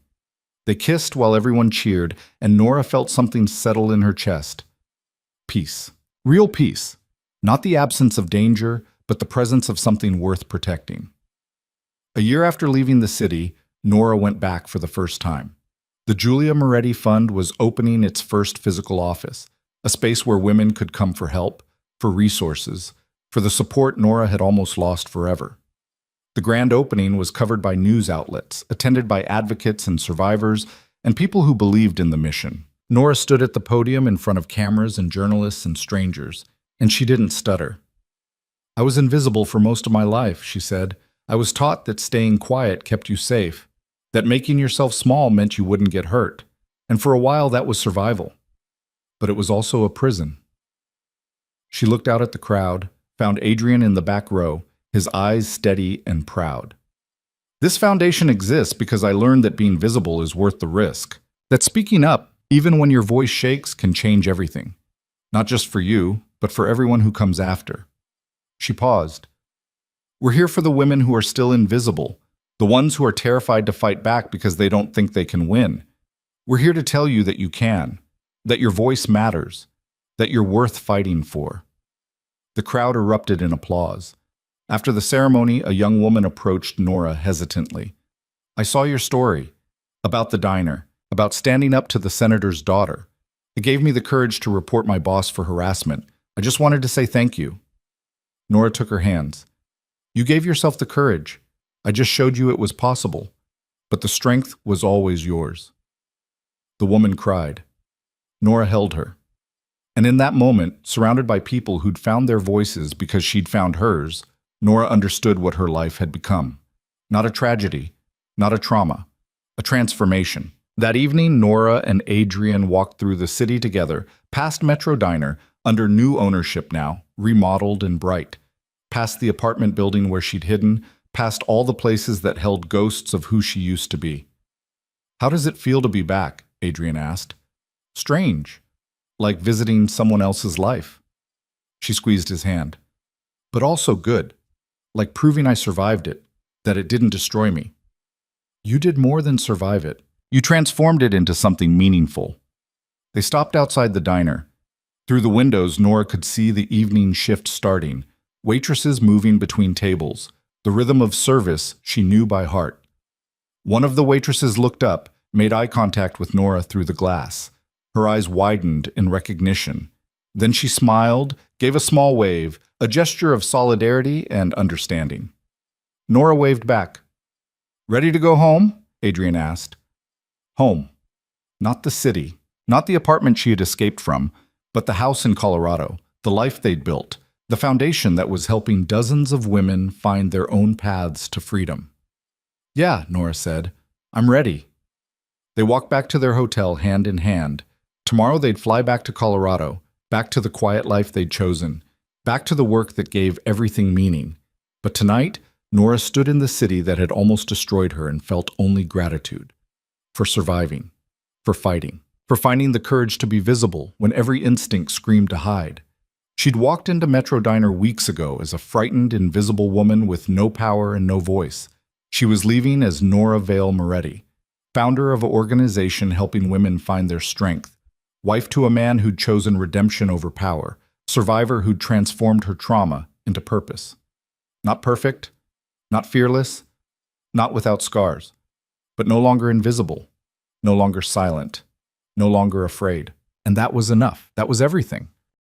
They kissed while everyone cheered, and Nora felt something settle in her chest. Peace. Real peace. Not the absence of danger, but the presence of something worth protecting. A year after leaving the city, Nora went back for the first time. The Julia Moretti Fund was opening its first physical office, a space where women could come for help, for resources, for the support Nora had almost lost forever. The grand opening was covered by news outlets, attended by advocates and survivors, and people who believed in the mission. Nora stood at the podium in front of cameras and journalists and strangers, and she didn't stutter. I was invisible for most of my life, she said. I was taught that staying quiet kept you safe, that making yourself small meant you wouldn't get hurt, and for a while that was survival. But it was also a prison. She looked out at the crowd, found Adrian in the back row, his eyes steady and proud. This foundation exists because I learned that being visible is worth the risk, that speaking up, even when your voice shakes, can change everything. Not just for you, but for everyone who comes after. She paused. We're here for the women who are still invisible, the ones who are terrified to fight back because they don't think they can win. We're here to tell you that you can, that your voice matters, that you're worth fighting for. The crowd erupted in applause. After the ceremony, a young woman approached Nora hesitantly. I saw your story, about the diner, about standing up to the senator's daughter. It gave me the courage to report my boss for harassment. I just wanted to say thank you. Nora took her hands. You gave yourself the courage. I just showed you it was possible. But the strength was always yours. The woman cried. Nora held her. And in that moment, surrounded by people who'd found their voices because she'd found hers, Nora understood what her life had become. Not a tragedy, not a trauma, a transformation. That evening, Nora and Adrian walked through the city together, past Metro Diner, under new ownership now, remodeled and bright, past the apartment building where she'd hidden, past all the places that held ghosts of who she used to be. How does it feel to be back? Adrian asked. Strange, like visiting someone else's life. She squeezed his hand. But also good. Like proving I survived it, that it didn't destroy me. You did more than survive it. You transformed it into something meaningful. They stopped outside the diner. Through the windows, Nora could see the evening shift starting, waitresses moving between tables, the rhythm of service she knew by heart. One of the waitresses looked up, made eye contact with Nora through the glass. Her eyes widened in recognition. Then she smiled, gave a small wave, a gesture of solidarity and understanding. Nora waved back. Ready to go home? Adrian asked. Home. Not the city, not the apartment she had escaped from, but the house in Colorado, the life they'd built, the foundation that was helping dozens of women find their own paths to freedom. Yeah, Nora said. I'm ready. They walked back to their hotel hand in hand. Tomorrow they'd fly back to Colorado, back to the quiet life they'd chosen, back to the work that gave everything meaning. But tonight, Nora stood in the city that had almost destroyed her and felt only gratitude. For surviving, for fighting, for finding the courage to be visible when every instinct screamed to hide. She'd walked into Metro Diner weeks ago as a frightened, invisible woman with no power and no voice. She was leaving as Nora Vale Moretti, founder of an organization helping women find their strength, wife to a man who'd chosen redemption over power, survivor who'd transformed her trauma into purpose. Not perfect, not fearless, not without scars, but no longer invisible, no longer silent, no longer afraid. And that was enough. That was everything.